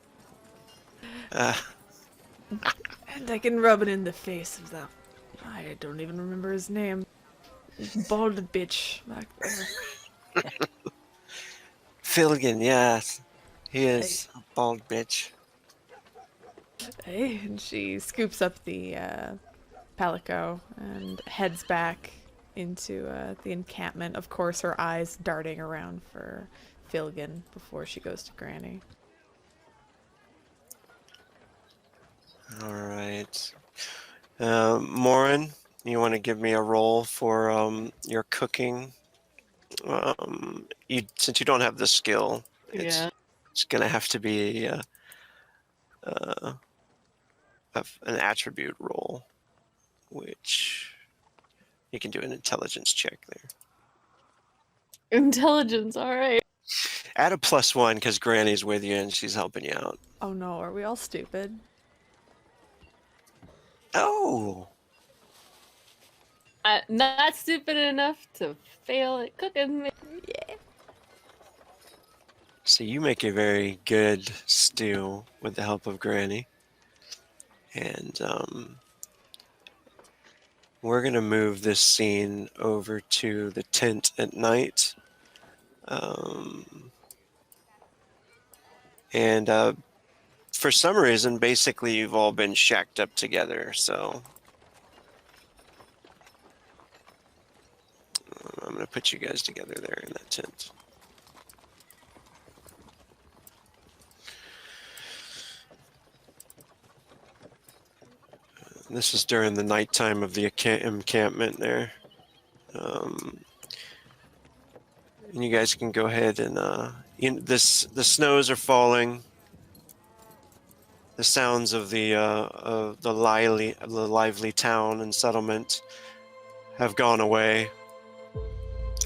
And I can rub it in the face of the... I don't even remember his name. Bald bitch back there. Filligan, yes. He is a bald bitch. Hey, and she scoops up the palico and heads back into the encampment. Of course, her eyes darting around for Filligan before she goes to Granny. All right. Morin, you want to give me a roll for your cooking? Since you don't have the skill, it's going to have to be an attribute roll, which you can do an intelligence check there. Intelligence, all right. Add a +1 because Granny's with you and she's helping you out. Oh no, are we all stupid? Oh! Not stupid enough to fail at cooking. So So you make a very good stew with the help of Granny. And we're going to move this scene over to the tent at night. And for some reason, basically, you've all been shacked up together. So I'm going to put you guys together there in that tent. This is during the nighttime of the encampment there. And you guys can go ahead and the snows are falling. The sounds of the lively town and settlement have gone away,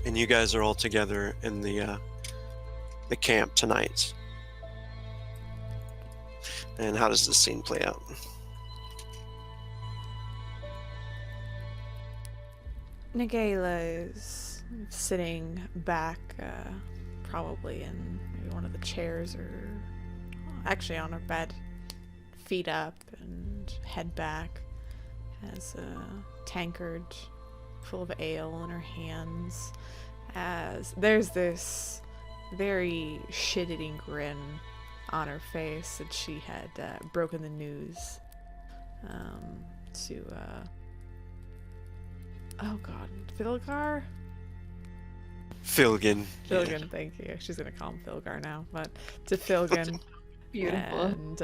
and you guys are all together in the camp tonight. And how does this scene play out? Nagayla is sitting back, probably in maybe one of the chairs, or actually on her bed, feet up and head back, has a tankard full of ale in her hands, as there's this very shit-eating grin on her face that she had broken the news to oh god, Philgar? Filgan. Philgan, yeah. Thank you. She's gonna call him Philgar now, but to Philgan. Beautiful. And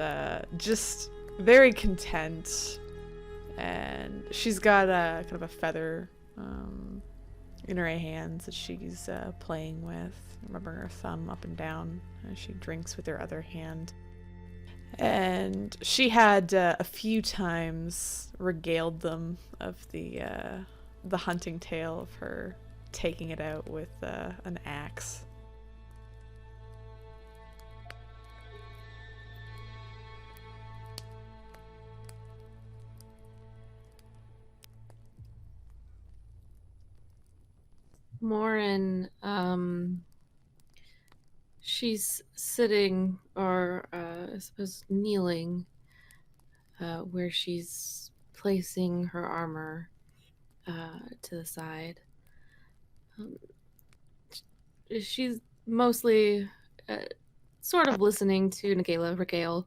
just very content. And she's got a kind of a feather in her hands that she's playing with, rubbing her thumb up and down as she drinks with her other hand. And she had a few times regaled them of the hunting tale of her taking it out with an axe. Morin, she's sitting, or I suppose kneeling, where she's placing her armor to the side. She's mostly sort of listening to Nagayla regale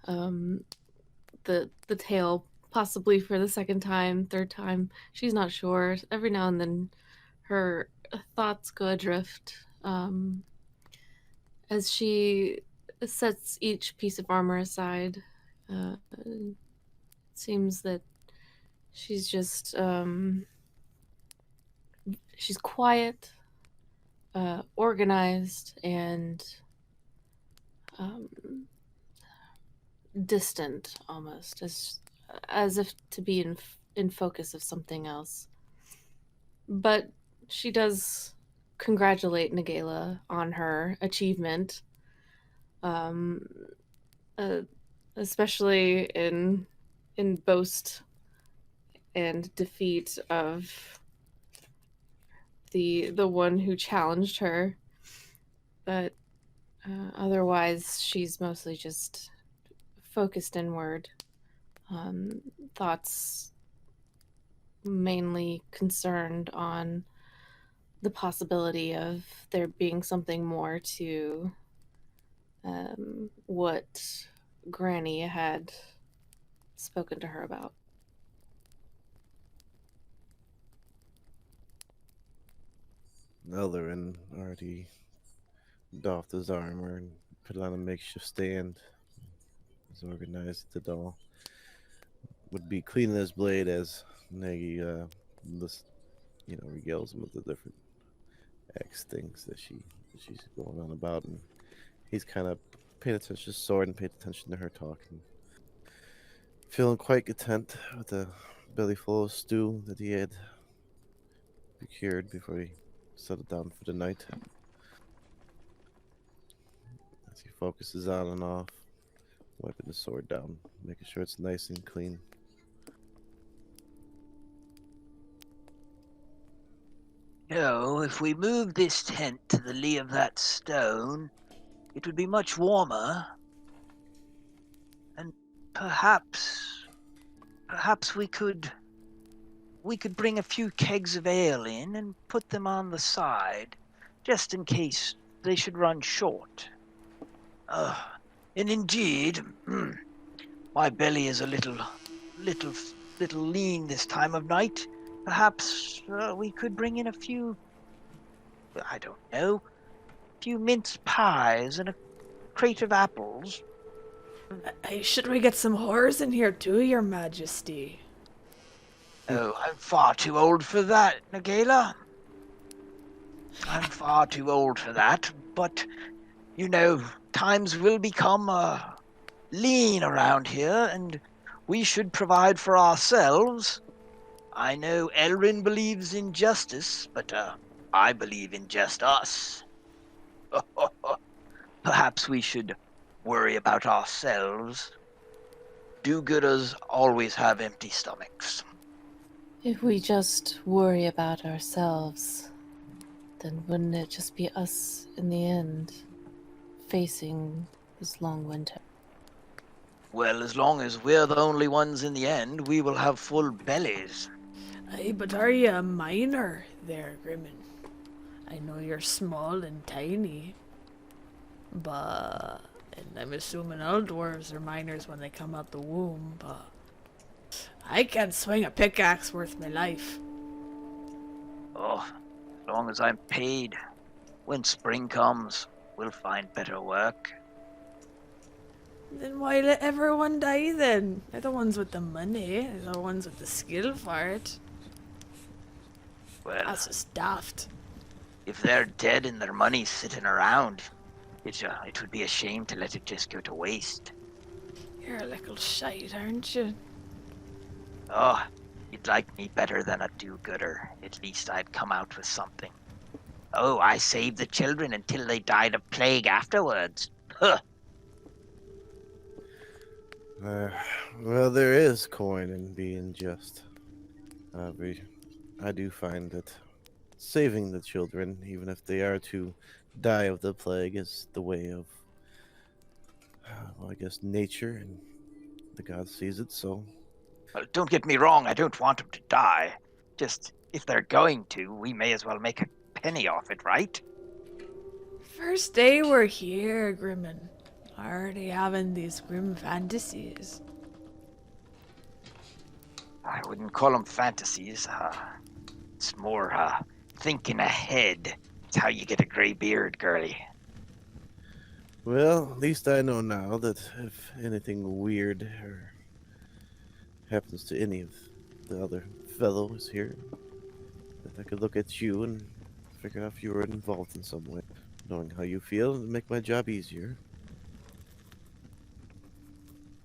the tale, possibly for the second time, third time. She's not sure. Every now and then her thoughts go adrift as she sets each piece of armor aside. It seems that she's just she's quiet, organized, and distant, almost as if to be in focus of something else. But she does congratulate Nagayla on her achievement, especially in boast and defeat of the one who challenged her. But otherwise, she's mostly just focused inward, thoughts mainly concerned on the possibility of there being something more to what Granny had spoken to her about. Ellerin already doffed his armor and put on a makeshift stand. He's organized it all. Would be cleaning his blade as Nagy regales him with the different X things that she's going on about, and he's kind of paid attention to his sword and paid attention to her talking. Feeling quite content with the belly full of stew that he had procured before he settled down for the night. As he focuses on and off, wiping the sword down, making sure it's nice and clean. No, if we move this tent to the lee of that stone, it would be much warmer. And perhaps we could bring a few kegs of ale in and put them on the side, just in case they should run short. And indeed, my belly is a little lean this time of night. Perhaps we could bring in a few, I don't know, a few mince pies and a crate of apples. Hey, should we get some whores in here too, Your Majesty? Oh, I'm far too old for that, Nagala. I'm far too old for that, but, you know, times will become lean around here, and we should provide for ourselves. I know Elrin believes in justice, but I believe in just us. Perhaps we should worry about ourselves. Do-gooders always have empty stomachs. If we just worry about ourselves, then wouldn't it just be us in the end, facing this long winter? Well, as long as we're the only ones in the end, we will have full bellies. Hey, but are you a miner there, Grimmin? I know you're small and tiny, but... And I'm assuming all dwarves are miners when they come out the womb, but... I can't swing a pickaxe worth my life. Oh, as long as I'm paid. When spring comes, we'll find better work. Then why let everyone die then? They're the ones with the money. They're the ones with the skill for it. Well, That's just daft. if they're dead and their money's sitting around, it would be a shame to let it just go to waste. You're a little shite, aren't you? Oh, you'd like me better than a do-gooder. At least I'd come out with something. Oh, I saved the children until they died of plague afterwards. Huh. Well, there is coin in being just. I do find that saving the children, even if they are to die of the plague, is the way of, well, I guess, nature, and the god sees it, so. Well, don't get me wrong, I don't want them to die. Just, if they're going to, we may as well make a penny off it, right? First day we're here, Grimmin. Already having these grim fantasies. I wouldn't call them fantasies. It's more thinking ahead. It's how you get a gray beard, girlie. Well, at least I know now that if anything weird or happens to any of the other fellows here, that I could look at you and figure out if you were involved in some way. Knowing how you feel and make my job easier.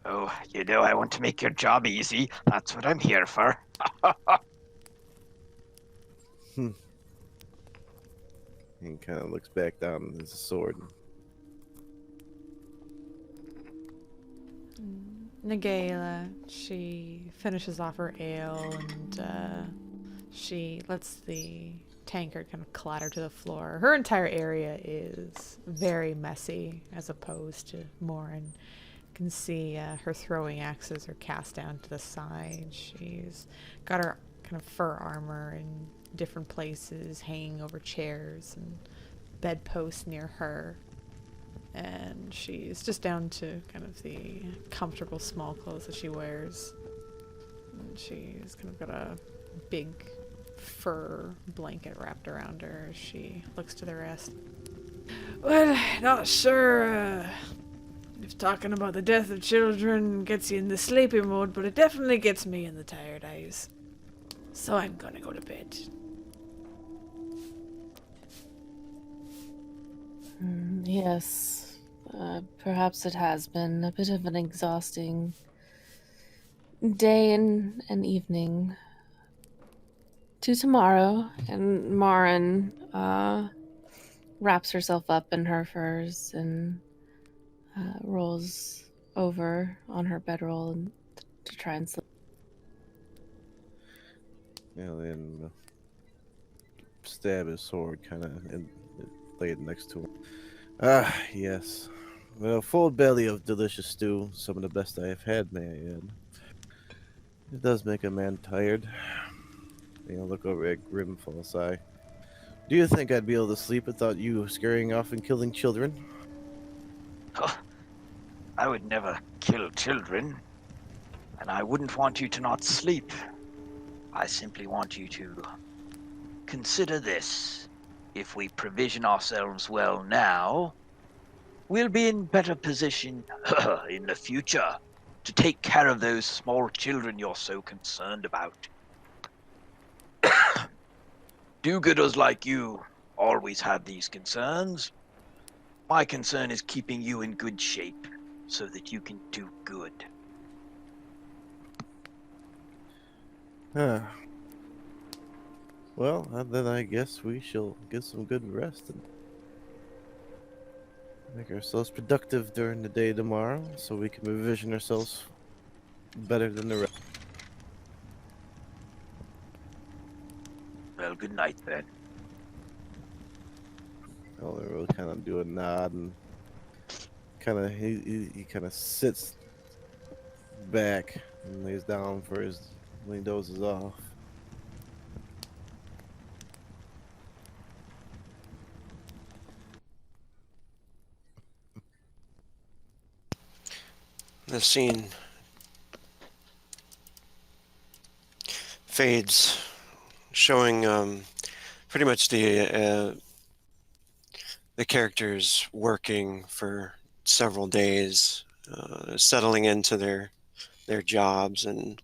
Oh, you know I want to make your job easy. That's what I'm here for. He kind of looks back down at his sword. Nagala, she finishes off her ale and she lets the tankard kind of clatter to the floor. Her entire area is very messy as opposed to Morin. You can see her throwing axes are cast down to the side. She's got her kind of fur armor in different places hanging over chairs and bedposts near her. And she's just down to kind of the comfortable small clothes that she wears. And she's kind of got a big fur blanket wrapped around her as she looks to the rest. Well, not sure if talking about the death of children gets you in the sleepy mode, but it definitely gets me in the tired eyes. So I'm gonna go to bed. Yes. Perhaps it has been a bit of an exhausting day and evening. To tomorrow, and Marin wraps herself up in her furs and rolls over on her bedroll to try and sleep. And stab his sword kind of and lay it next to him. Ah, yes. Well, full belly of delicious stew, some of the best I have had, may I add. It does make a man tired. Look over at Grim, full sigh. Do you think I'd be able to sleep without you scurrying off and killing children? I would never kill children, and I wouldn't want you to not sleep. I simply want you to consider this. If we provision ourselves well now, we'll be in better position in the future to take care of those small children you're so concerned about. Do-gooders like you always have these concerns. My concern is keeping you in good shape so that you can do good. Huh. Well, then I guess we shall get some good rest and make ourselves productive during the day tomorrow so we can revision ourselves better than the rest. Well, good night then. Elder will kind of do a nod and he kind of sits back and lays down for his when he dozes off. The scene fades, showing pretty much the characters working for several days, settling into their jobs and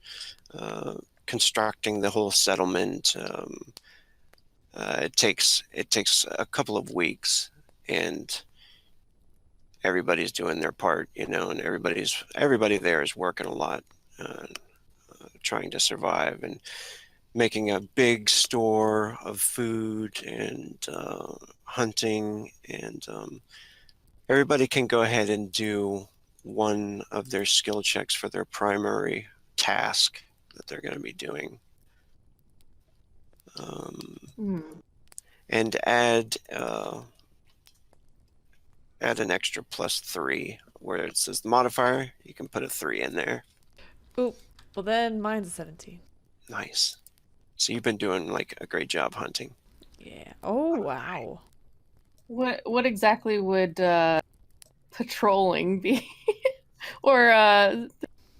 constructing the whole settlement. It takes a couple of weeks, and everybody's doing their part, and everybody there is working a lot, trying to survive and making a big store of food and hunting, and everybody can go ahead and do one of their skill checks for their primary task that they're going to be doing. And add an extra +3 where it says the modifier. You can put a 3 in there. Oop. Well, then mine's a 17. Nice. So you've been doing like a great job hunting. Yeah. Oh, wow. What exactly would patrolling be? Or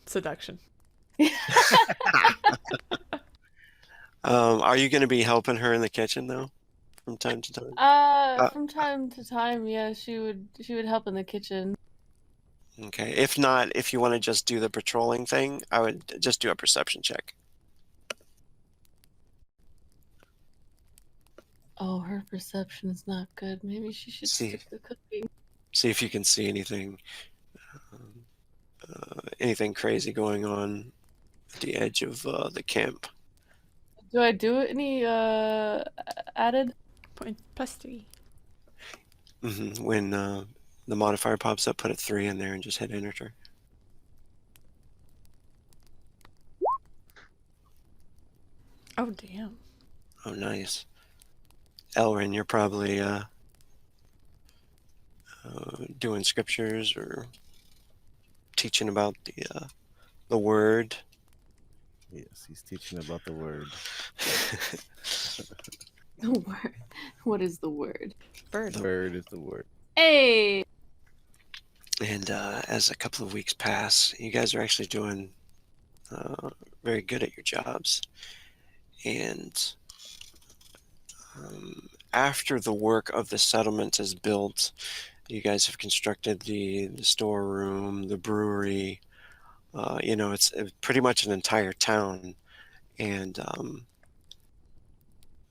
Seduction. Are you going to be helping her in the kitchen though, from time to time? From time to time, yeah, she would help in the kitchen. Okay. If not, if you want to just do the patrolling thing, I would just do a perception check. Oh, her perception is not good. Maybe she should stick to cooking. See if you can see anything, anything crazy going on at the edge of the camp. Do I do any added? +3. When the modifier pops up, put a 3 in there and just hit enter. Oh, damn. Oh, nice. Elrin, you're probably doing scriptures or teaching about the word. Yes, he's teaching about the word. The word. What is the word? Bird. The word is the word. Hey! And as a couple of weeks pass, you guys are actually doing very good at your jobs. And after the work of the settlement is built, you guys have constructed the storeroom, the brewery. It's pretty much an entire town. And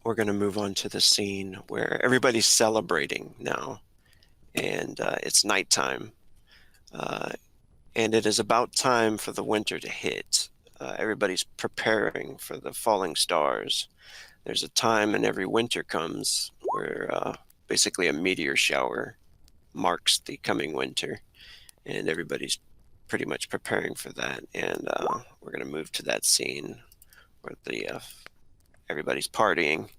we're going to move on to the scene where everybody's celebrating now. And it's nighttime. And it is about time for the winter to hit. Everybody's preparing for the falling stars. There's a time in every winter comes where basically a meteor shower marks the coming winter, and everybody's pretty much preparing for that. And we're going to move to that scene where everybody's partying.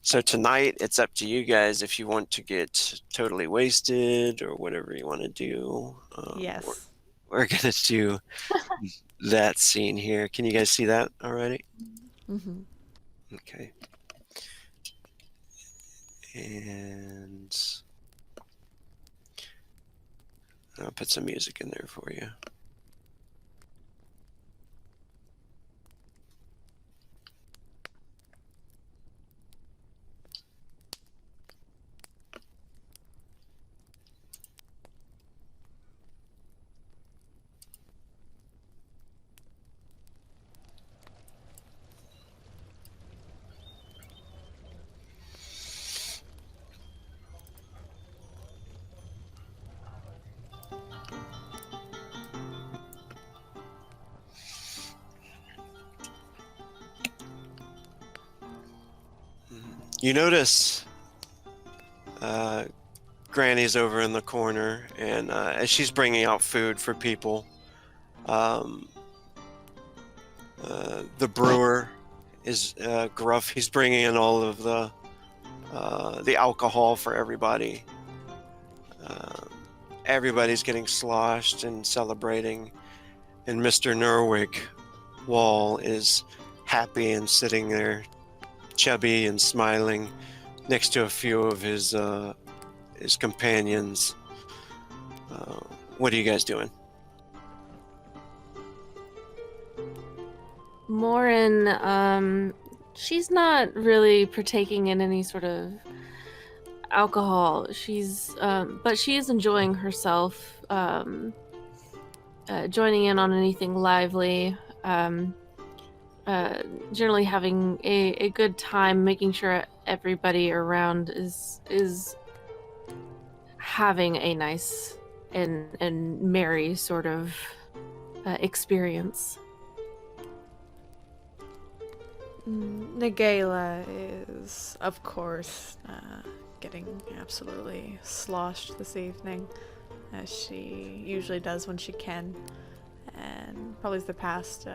So tonight, it's up to you guys if you want to get totally wasted or whatever you want to do. Yes. We're going to do that scene here. Can you guys see that already? Mm-hmm. Okay. And I'll put some music in there for you. You notice Granny's over in the corner, and as she's bringing out food for people, um, the brewer is gruff. He's bringing in all of the alcohol for everybody. Everybody's getting sloshed and celebrating, and Mr. Nerwig Wall is happy and sitting there, chubby and smiling, next to a few of his companions. What are you guys doing? Morin, she's not really partaking in any sort of alcohol. But she is enjoying herself, joining in on anything lively, generally having a good time, making sure everybody around is having a nice and merry sort of experience. Nagala is, of course, getting absolutely sloshed this evening, as she usually does when she can. And probably the past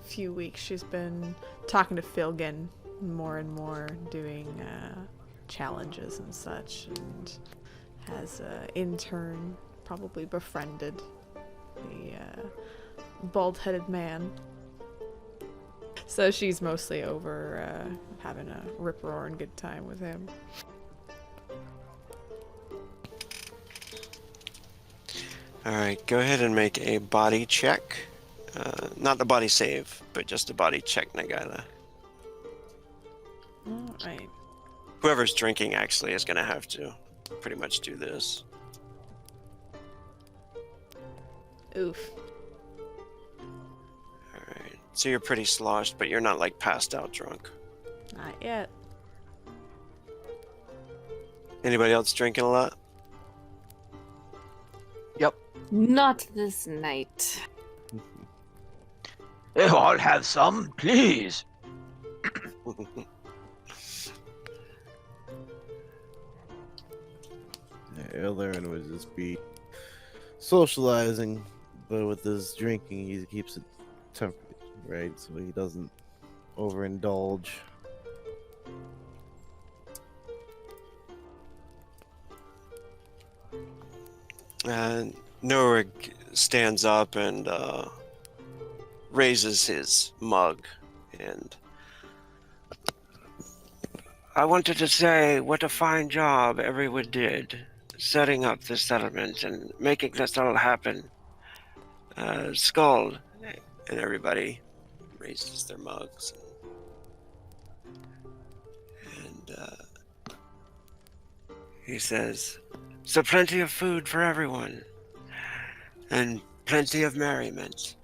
few weeks, she's been talking to Filgin more and more, doing challenges and such, and has in turn probably befriended the bald-headed man. So she's mostly over having a rip-roaring good time with him. Alright, go ahead and make a body check. Not the body save, but just a body check, Nagila. Alright. Whoever's drinking actually is going to have to pretty much do this. Oof. Alright, so you're pretty sloshed, but you're not like passed out drunk. Not yet. Anybody else drinking a lot? Yep. Not this night. I'll have some, please. Aaron would just be socializing, but with his drinking, he keeps it tempered, right? So he doesn't overindulge. Norig stands up and raises his mug, and I wanted to say what a fine job everyone did setting up this settlement and making this all happen. Skull, and everybody raises their mugs. And he says, so plenty of food for everyone, and plenty of merriment.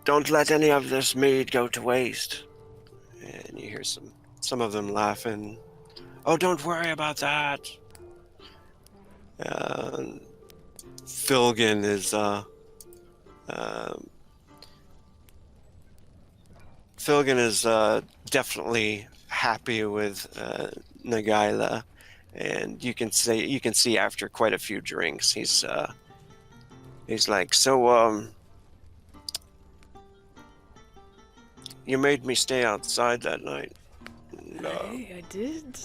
Don't let any of this mead go to waste. And you hear some of them laughing. Oh, don't worry about that. Filgin is definitely happy with Nagila, and you can see after quite a few drinks, he's like, so you made me stay outside that night. And, I did.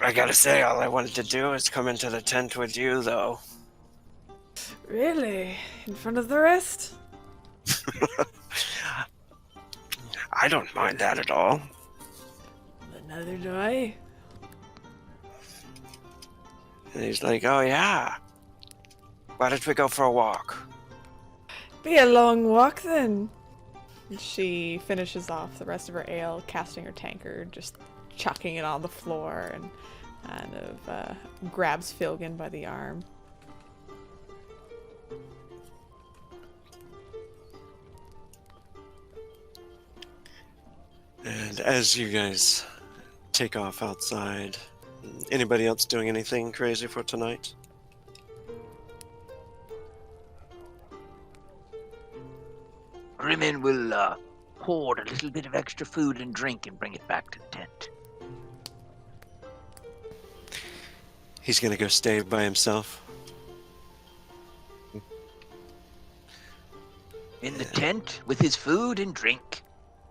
I gotta say, all I wanted to do is come into the tent with you, though. Really? In front of the rest? I don't mind that at all. But neither do I. And he's like, oh yeah. Why don't we go for a walk? Be a long walk then. She finishes off the rest of her ale, casting her tankard, just chucking it on the floor, and kind of grabs Filgan by the arm. And as you guys take off outside, anybody else doing anything crazy for tonight? Grimmin will hoard a little bit of extra food and drink and bring it back to the tent. He's gonna go stay by himself. In the tent with his food and drink.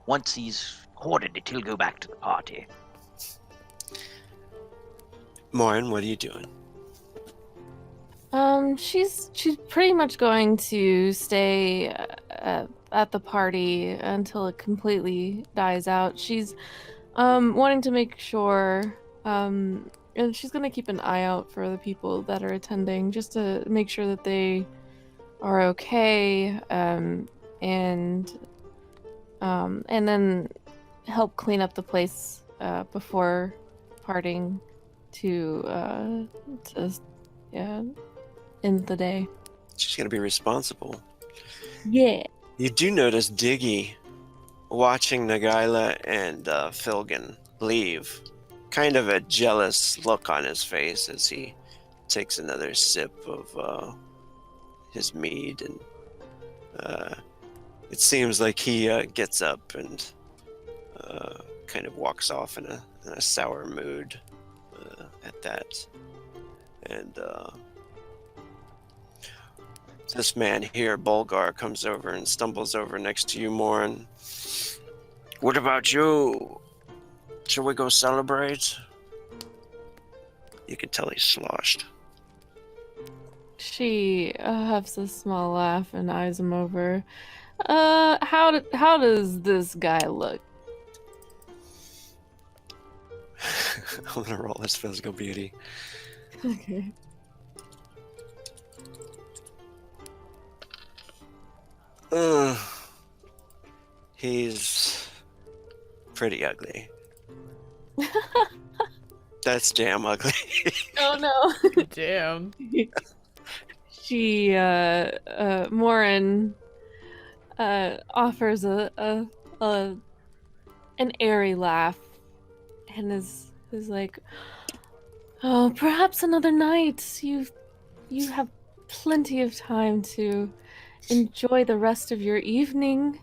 Once he's hoarded it, he'll go back to the party. Morin, what are you doing? She's pretty much going to stay at the party until it completely dies out. She's wanting to make sure, and she's gonna keep an eye out for the people that are attending, just to make sure that they are okay, and then help clean up the place before parting to end the day. She's gonna be responsible. Yeah. You do notice Diggy watching Nagaila and Filgan leave. Kind of a jealous look on his face as he takes another sip of his mead, and it seems like he gets up and kind of walks off in a sour mood at that. And this man here, Bulgar, comes over and stumbles over next to you, Morin. What about you? Shall we go celebrate? You can tell he's sloshed. She huffs a small laugh and eyes him over. How does this guy look? I'm gonna roll his physical beauty. Okay. He's pretty ugly. That's damn ugly. Oh no. Damn. She Morin offers an airy laugh and is like, oh, perhaps another night. You have plenty of time to enjoy the rest of your evening.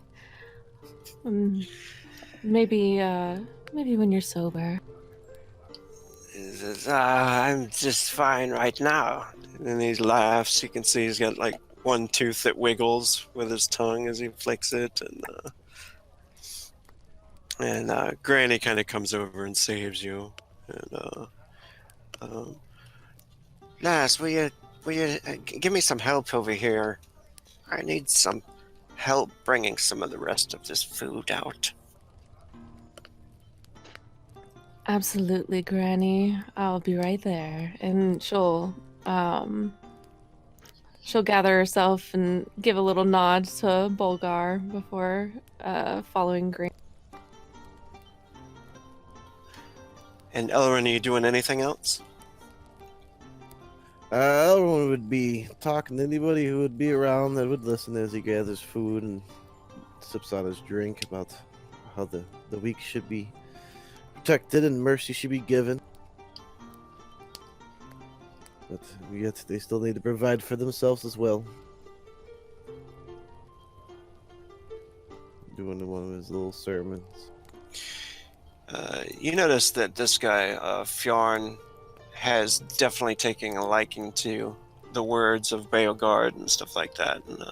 Maybe when you're sober. He says, I'm just fine right now. And then he laughs. You can see he's got like one tooth that wiggles with his tongue as he flicks it. And Granny kind of comes over and saves you. And Lass, will you give me some help over here? I need some help bringing some of the rest of this food out. Absolutely, Granny. I'll be right there. And she'll gather herself and give a little nod to Bulgar before following Granny. And Elrond, are you doing anything else? Elrond would be talking to anybody who would be around that would listen as he gathers food and sips on his drink about how the weak should be protected and mercy should be given. But yet they still need to provide for themselves as well. Doing one of his little sermons. You notice that this guy, Fjarn, has definitely taken a liking to the words of Beogard and stuff like that. And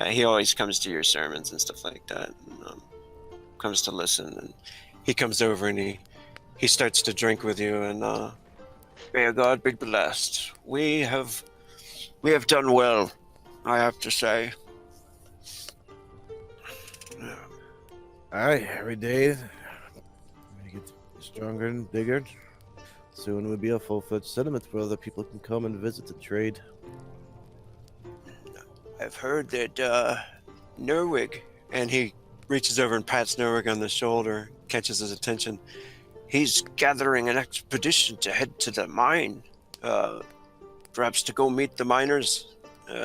He always comes to your sermons and stuff like that, and comes to listen. And he comes over and he starts to drink with you. And may God be blessed. We have done well, I have to say. Aye, every day we get stronger and bigger. Soon we'll be a full-fledged settlement where other people can come and visit and trade. I've heard that Nerwig, and he reaches over and pats Nerwig on the shoulder, catches his attention. He's gathering an expedition to head to the mine, perhaps to go meet the miners,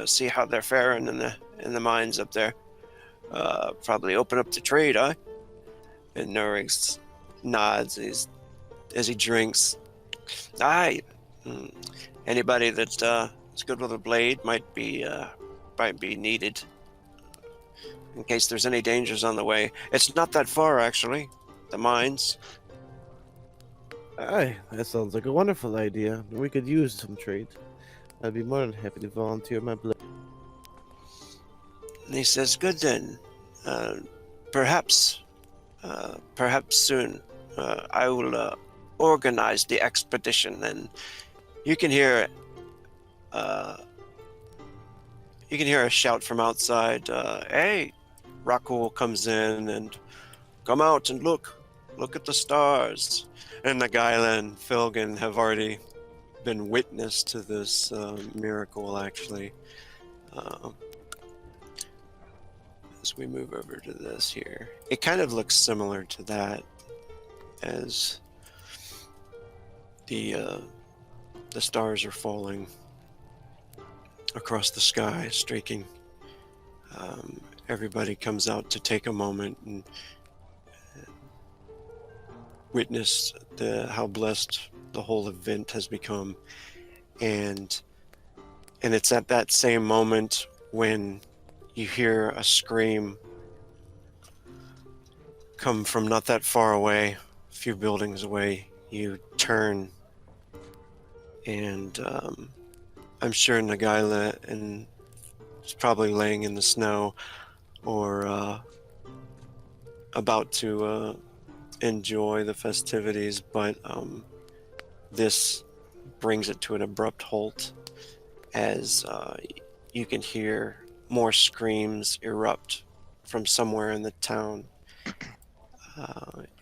see how they're faring in the mines up there. Probably open up the trade, huh? And Nerwig nods as he drinks. Aye, anybody that's good with a blade might be needed in case there's any dangers on the way. It's not that far, actually. The mines. Aye, that sounds like a wonderful idea. We could use some trade. I'd be more than happy to volunteer my blood. And he says, "Good then. Perhaps soon. I will organize the expedition, and you can hear a shout from outside. Hey!" Rakul comes in and come out and look at the stars. And Nagaila and Filgan have already been witness to this miracle, actually. As we move over to this here, it kind of looks similar to that, as the stars are falling across the sky, streaking. Everybody comes out to take a moment and witness how blessed the whole event has become, and it's at that same moment when you hear a scream come from not that far away, a few buildings away. You turn, and I'm sure Nagaila is probably laying in the snow or about to enjoy the festivities, but this brings it to an abrupt halt as you can hear more screams erupt from somewhere in the town,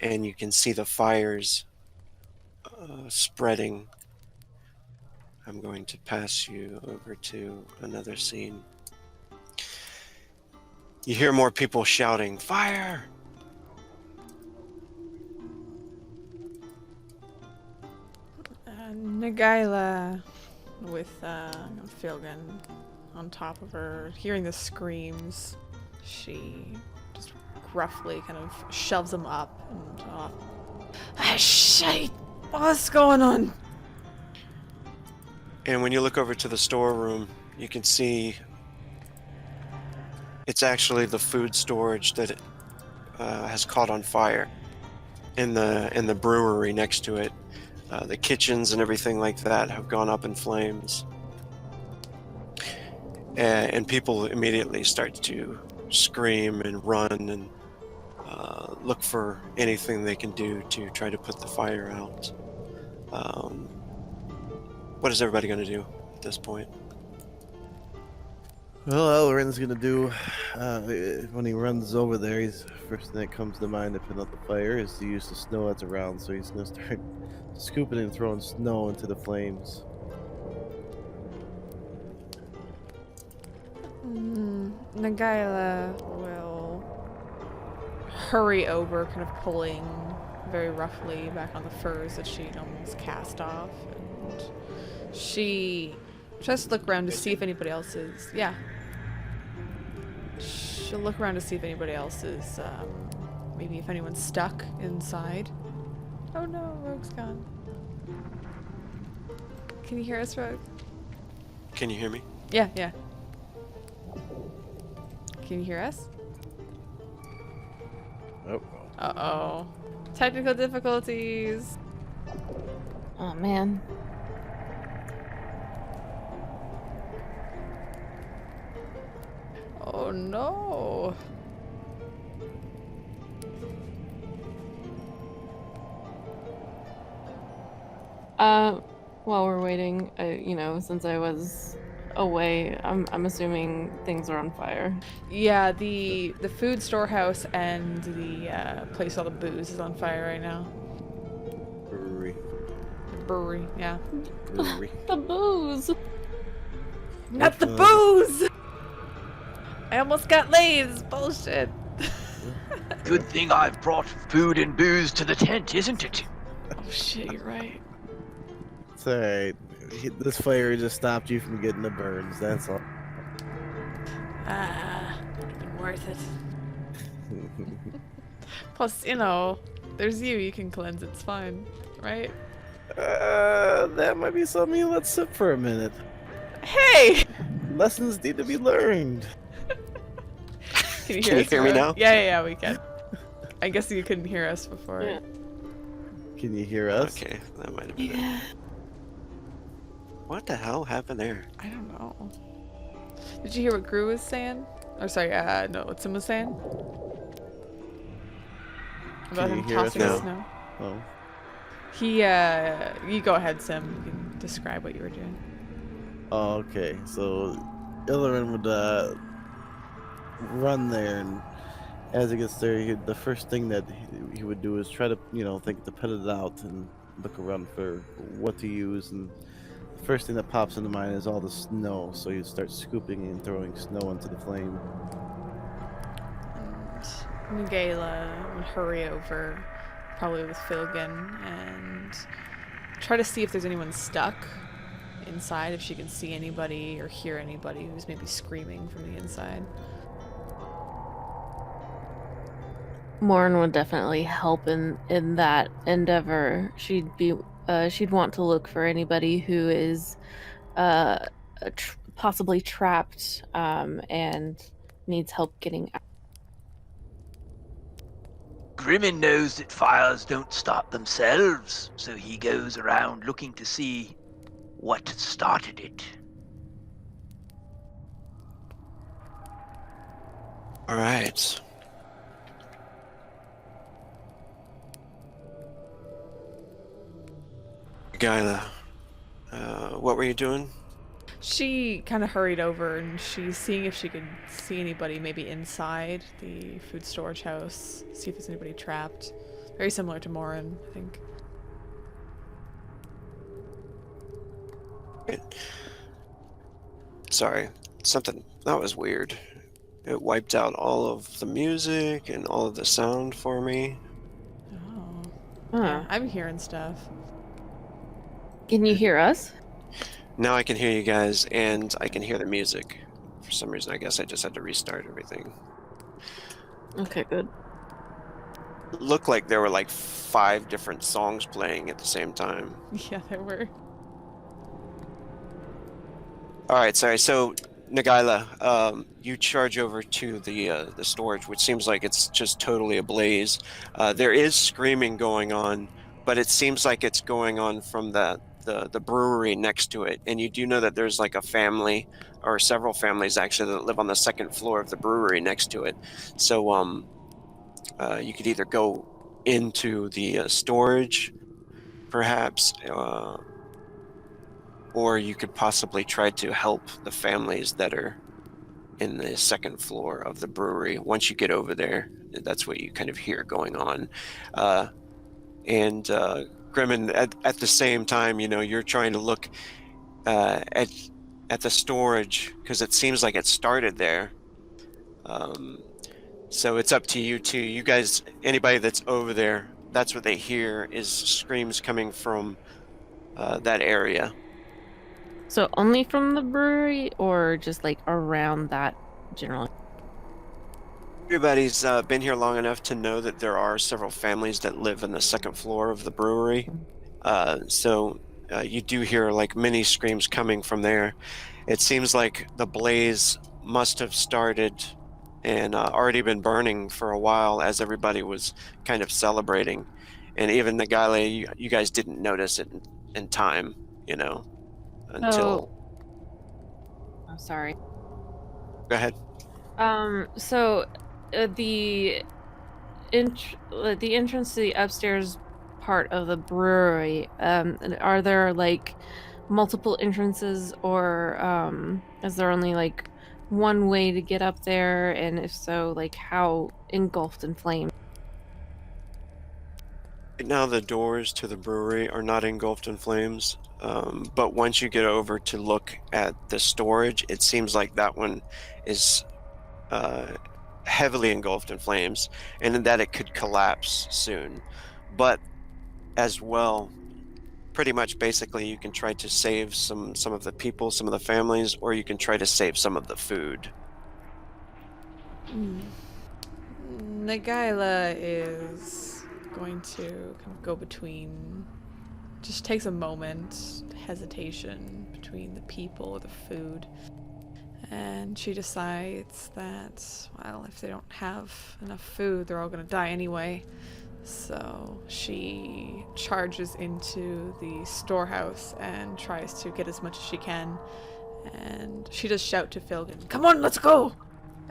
and you can see the fires spreading. I'm going to pass you over to another scene. You hear more people shouting, "Fire!" Nagaila with Filgan on top of her, hearing the screams, she just gruffly kind of shoves them up and ah, shit! What's going on? And when you look over to the storeroom, you can see it's actually the food storage that has caught on fire in the brewery next to it. The kitchens and everything like that have gone up in flames. And people immediately start to scream and run and look for anything they can do to try to put the fire out. What is everybody going to do at this point? Well, Elren's gonna do, when he runs over there, first thing that comes to mind to put out the fire is to use the snow that's around, so he's gonna start scooping and throwing snow into the flames. Nagaila will hurry over, kind of pulling very roughly back on the furs that she'd almost cast off, and she tries to look around to see if anybody else is. Yeah. She'll look around to see if anybody else is. Maybe if anyone's stuck inside. Oh no, Rogue's gone. Can you hear us, Rogue? Can you hear me? Yeah, yeah. Can you hear us? Oh. Uh-oh. Technical difficulties. Oh man. Oh no. While we're waiting, since I was away, I'm assuming things are on fire. Yeah, the food storehouse and the place all the booze is on fire right now. Brewery. The brewery, yeah. Brewery. The booze. Not the Which one? booze! I almost got laid. This is bullshit. Good thing I've brought food and booze to the tent, isn't it? Oh shit, you're right. It's alright. This fire just stopped you from getting the burns, that's all. Ah, would have been worth it. Plus, you know, there's you. You can cleanse. It's fine, right? That might be something. Let's sit for a minute. Hey! Lessons need to be learned. Can you Can you us, hear me Bro? now? Yeah, we can. I guess you couldn't hear us before. Yeah. Can you hear us? Okay, that might have been it. Yeah. What the hell happened there? I don't know. Did you hear what Gru was saying? Or sorry, no, what Sim was saying? About Can you him hear us tossing now? snow. Oh. You go ahead, Sim. You can describe what you were doing. Oh, okay. So, Illarin would run there, and as he gets there, the first thing that he would do is try to, think to put it out and look around for what to use. And the first thing that pops into mind is all the snow. So he'd start scooping and throwing snow into the flame. And Miguela would hurry over, probably with Filgan, and try to see if there's anyone stuck inside, if she can see anybody or hear anybody who's maybe screaming from the inside. Morin would definitely help in that endeavor. She'd want to look for anybody who is possibly trapped and needs help getting out. Grimmin knows that fires don't start themselves, so he goes around looking to see what started it. All right. Gyla, what were you doing? She kind of hurried over and she's seeing if she could see anybody maybe inside the food storage house, see if there's anybody trapped. Very similar to Morin, I think. Sorry, something that was weird. It wiped out all of the music and all of the sound for me. Oh. Huh. Yeah, I'm hearing stuff. Can you hear us? Now I can hear you guys and I can hear the music. For some reason, I guess I just had to restart everything. Okay, good. It looked like there were like 5 different songs playing at the same time. Yeah, there were. All right, sorry. So, Nagaila, you charge over to the storage, which seems like it's just totally ablaze. There is screaming going on, but it seems like it's going on from the brewery next to it. And you do know that there's like a family, or several families actually, that live on the second floor of the brewery next to it. So, you could either go into the storage, perhaps. Or you could possibly try to help the families that are in the second floor of the brewery. Once you get over there, that's what you kind of hear going on. And Grimmin, at the same time, you're trying to look at the storage because it seems like it started there. So it's up to you two. You guys, anybody that's over there, that's what they hear is screams coming from that area. So only from the brewery or just like around that generally? Everybody's been here long enough to know that there are several families that live in the second floor of the brewery. So you do hear like many screams coming from there. It seems like the blaze must have started and already been burning for a while as everybody was kind of celebrating. And even the guy, you guys didn't notice it in time, until... I'm sorry. Go ahead. So the the entrance to the upstairs part of the brewery, are there like multiple entrances, or is there only like one way to get up there? And if so, like how engulfed in flames? Right now, the doors to the brewery are not engulfed in flames, but once you get over to look at the storage, it seems like that one is uh, heavily engulfed in flames, and that it could collapse soon. But as well, pretty much basically, you can try to save some of the people, some of the families, or you can try to save some of the food. Nagaila is going to kind of go between, just takes a moment, hesitation between the people, the food, and she decides that, well, if they don't have enough food, they're all going to die anyway. So she charges into the storehouse and tries to get as much as she can. And she does shout to Filgan, "Come on, let's go!"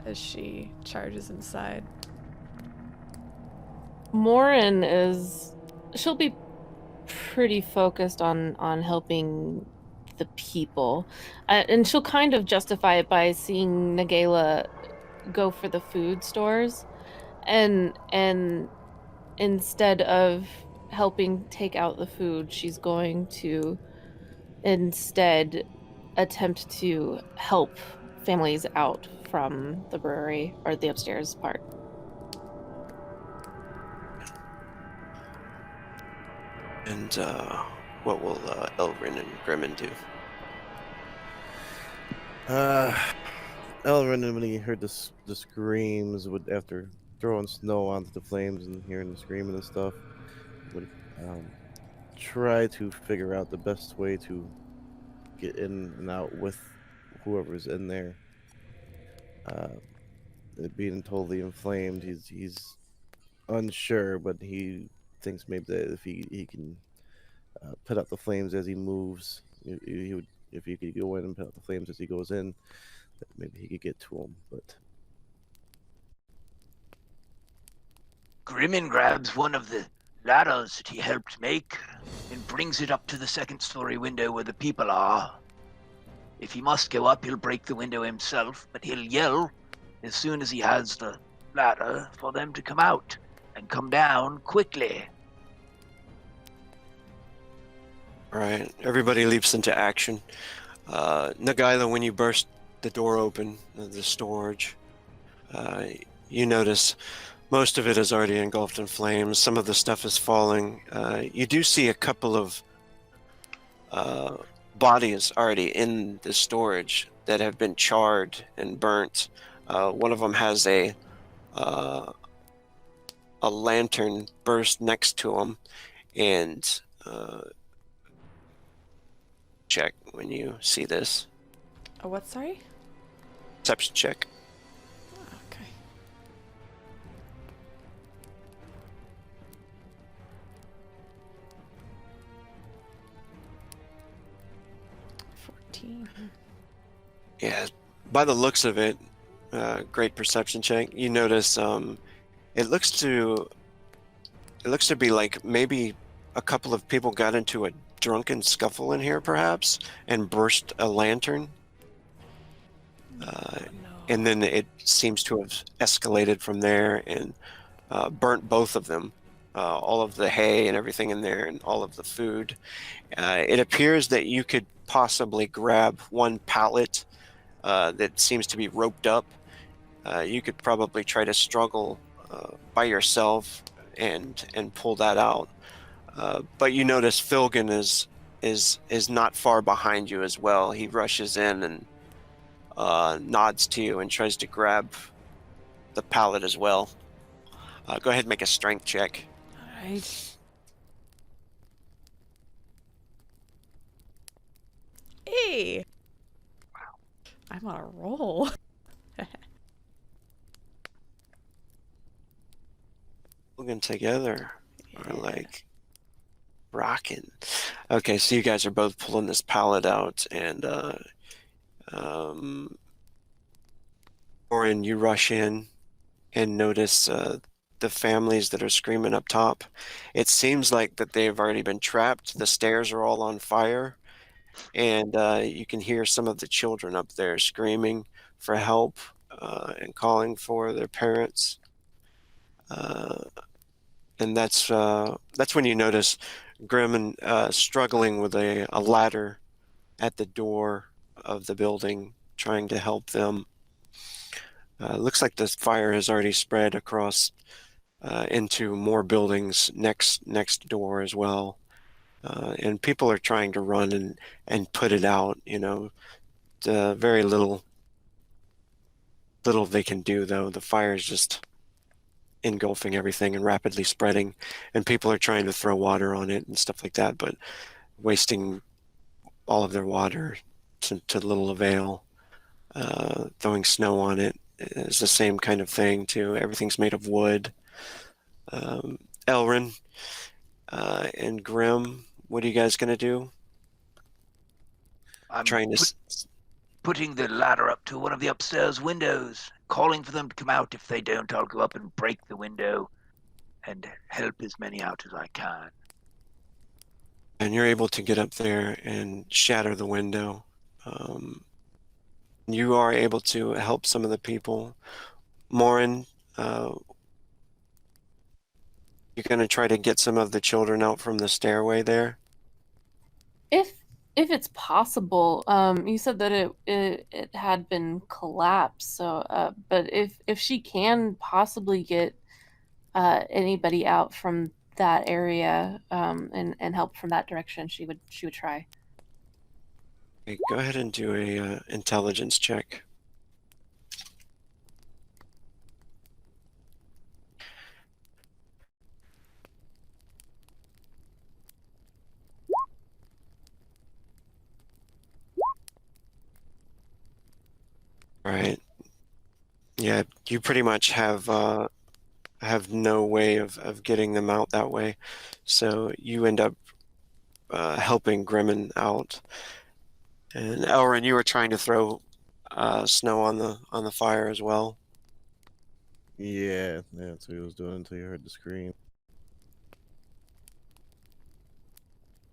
as she charges inside. Morin she'll be pretty focused on helping the people, and she'll kind of justify it by seeing Nagala go for the food stores, and instead of helping take out the food, she's going to instead attempt to help families out from the brewery or the upstairs part. And what will Elrin and Grimmin do? Elrin, when he heard the screams, would after throwing snow onto the flames and hearing the screaming and stuff, would try to figure out the best way to get in and out with whoever's in there. It being totally inflamed, he's unsure, but he thinks maybe that if he can put out the flames as he moves, he would, if he could go in and put out the flames as he goes in, that maybe he could get to him. But Grimmin grabs one of the ladders that he helped make and brings it up to the second-story window where the people are. If he must go up, he'll break the window himself, but he'll yell as soon as he has the ladder for them to come out and come down quickly. All right, everybody leaps into action. Nagaila, when you burst the door open, the storage, you notice most of it is already engulfed in flames. Some of the stuff is falling. You do see a couple of bodies already in the storage that have been charred and burnt. One of them has a lantern burst next to him, and check when you see this. Oh, what, sorry? Perception check. Okay. 14. Yeah, by the looks of it, great perception check. You notice it looks to be like maybe a couple of people got into a drunken scuffle in here, perhaps, and burst a lantern. And then it seems to have escalated from there and burnt both of them, all of the hay and everything in there, and all of the food. It appears that you could possibly grab one pallet that seems to be roped up. You could probably try to struggle by yourself and pull that out. But you notice Filgan is not far behind you as well. He rushes in and nods to you and tries to grab the pallet as well. Go ahead and make a strength check. All right. Hey! Wow. I'm on a roll. Filgan together are like rocking. Okay, so you guys are both pulling this pallet out, and Orin, you rush in and notice the families that are screaming up top. It seems like that they've already been trapped. The stairs are all on fire, and you can hear some of the children up there screaming for help and calling for their parents. And that's when you notice Grim struggling with a ladder at the door of the building, trying to help them. Looks like the fire has already spread across into more buildings next door as well, and people are trying to run and put it out. You know, very little they can do though. The fire is just engulfing everything and rapidly spreading, and people are trying to throw water on it and stuff like that, but wasting all of their water to little avail. Throwing snow on it is the same kind of thing too. Everything's made of wood. Elrin and Grim, what are you guys gonna do? I'm Trying to putting the ladder up to one of the upstairs windows, calling for them to come out. If they don't, I'll go up and break the window and help as many out as I can. and you're able to get up there and shatter the window. You are able to help some of the people. Morin, you're going to try to get some of the children out from the stairway there? If it's possible, you said that it had been collapsed. So, but if she can possibly get anybody out from that area, and help from that direction, she would try. Okay, go ahead and do a intelligence check. Right. Yeah, you pretty much have no way of getting them out that way, so you end up helping Grimmin out. And Elrin, you were trying to throw snow on the fire as well. Yeah, that's what he was doing until you heard the scream.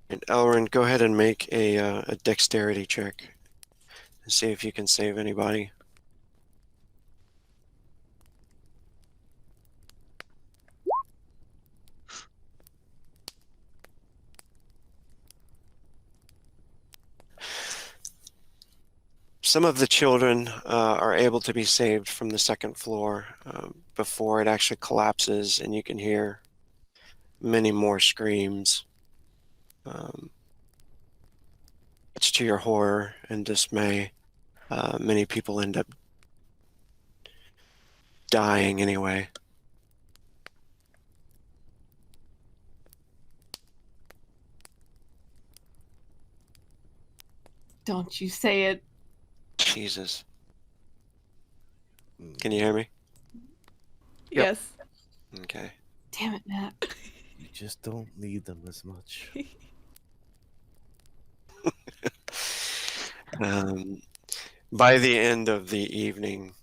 And Elrin, go ahead and make a dexterity check and see if you can save anybody. Some of the children are able to be saved from the second floor before it actually collapses, and you can hear many more screams. Much to your horror and dismay, many people end up dying anyway. Don't you say it. Jesus. Can you hear me? Yes. Okay. Damn it, Matt. You just don't need them as much. By the end of the evening,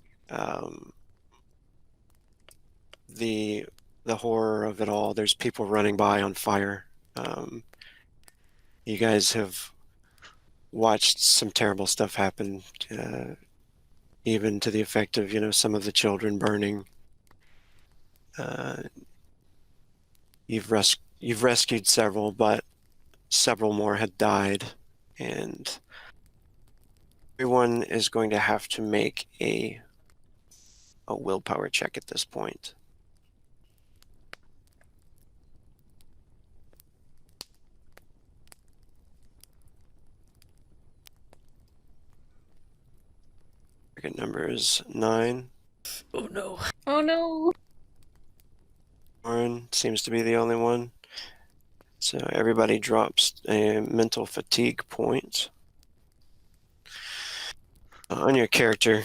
the horror of it all, there's people running by on fire. You guys have watched some terrible stuff happen, even to the effect of, some of the children burning. You've rescued several, but several more had died, and everyone is going to have to make a willpower check at this point. Target number is 9. Oh no. Oh no. Warren seems to be the only one. So everybody drops a mental fatigue point. On your character,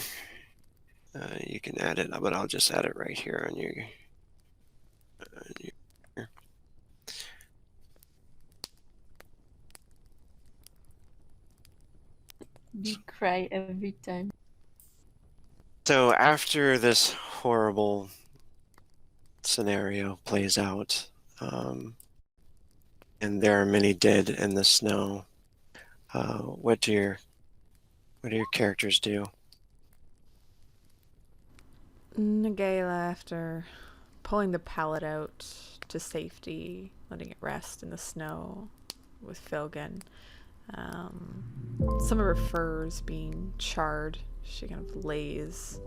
you can add it, but I'll just add it right here on your You cry every time. So after this horrible scenario plays out, and there are many dead in the snow, what do your characters do? Nagayla, after pulling the pallet out to safety, letting it rest in the snow with Filgan, some of her furs being charred, she kind of lays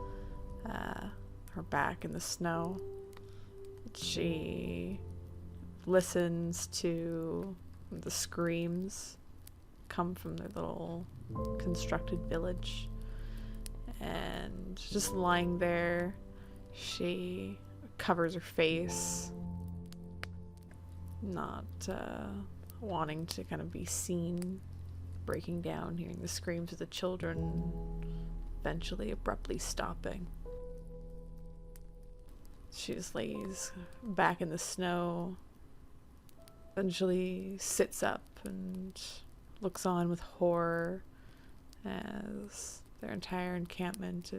her back in the snow. She listens to the screams come from their little constructed village, and just lying there, she covers her face, not wanting to kind of be seen breaking down, hearing the screams of the children, eventually abruptly stopping. She just lays back in the snow, eventually sits up and looks on with horror as their entire encampment,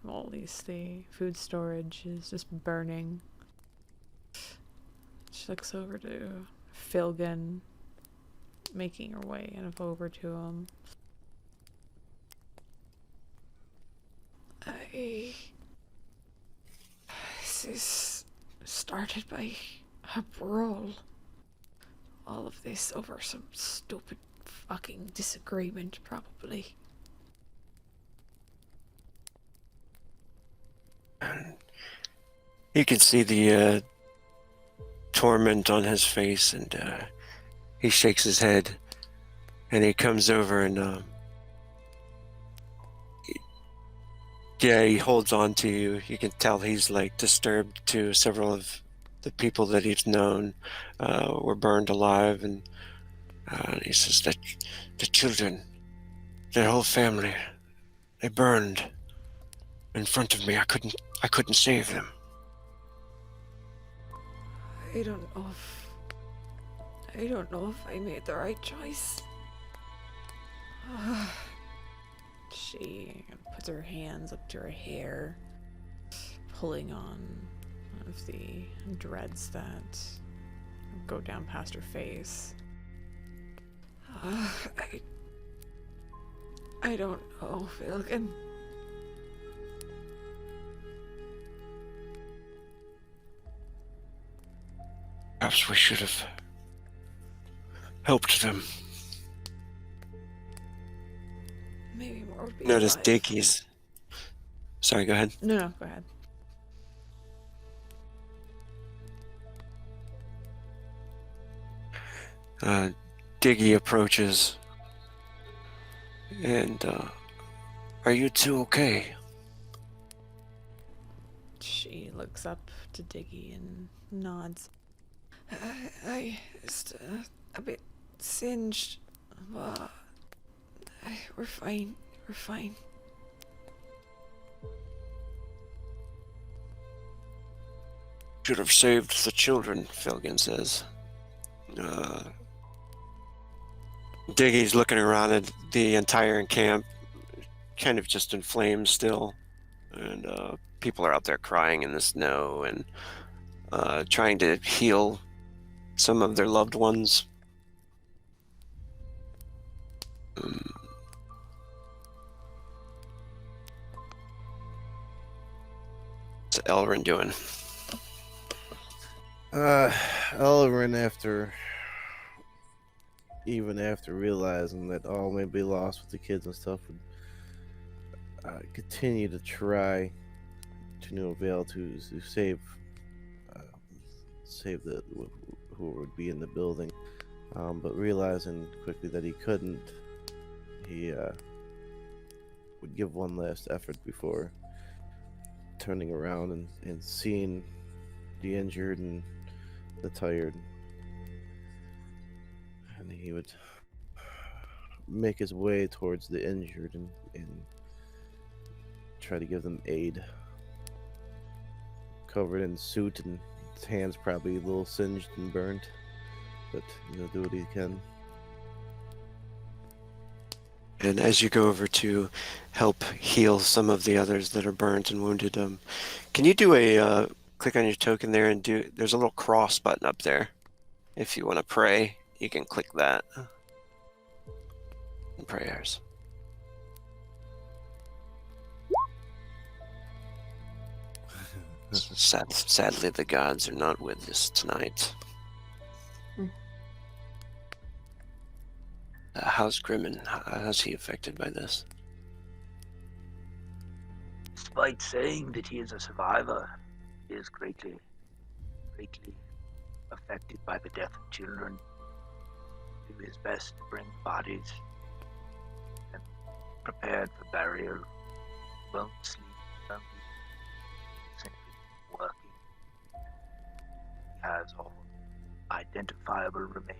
well, at least the food storage, is just burning. She looks over to Filgan, making her way kind of over to him. This is started by a brawl. All of this over some stupid fucking disagreement, probably. You can see the torment on his face, and he shakes his head, and he comes over and he holds on to you. You can tell he's like disturbed too. Several of the people that he's known were burned alive, and he says that the children, their whole family, they burned in front of me. I couldn't save them. I don't know if I made the right choice. She puts her hands up to her hair, pulling on one of the dreads that go down past her face. I don't know, Filgan. Perhaps we should have helped them. Maybe more would be Notice advised. Diggy's. Sorry, go ahead. No, go ahead. Diggy approaches, and are you two okay? She looks up to Diggy and nods. I just a bit singed, but we're fine. We're fine. Should have saved the children, Filgan says. Diggy's looking around at the entire camp, kind of just in flames still, and people are out there crying in the snow and trying to heal some of their loved ones. What's Elrin doing? Elrin, even after realizing that all may be lost with the kids and stuff, would continue to try to no avail to save the who would be in the building, but realizing quickly that he couldn't, he would give one last effort before turning around and seeing the injured and the tired, and he would make his way towards the injured and try to give them aid. Covered in soot and his hands probably a little singed and burnt, but he'll do what he can. And as you go over to help heal some of the others that are burnt and wounded, can you do a click on your token there and do? There's a little cross button up there. If you want to pray, you can click that. And prayers. Sadly, the gods are not with us tonight. How's Grimmin? How's he affected by this? Despite saying that he is a survivor, he is greatly affected by the death of children. Do his best to bring bodies and prepared for burial. Won't sleep, won't eat, simply working. He has all identifiable remains.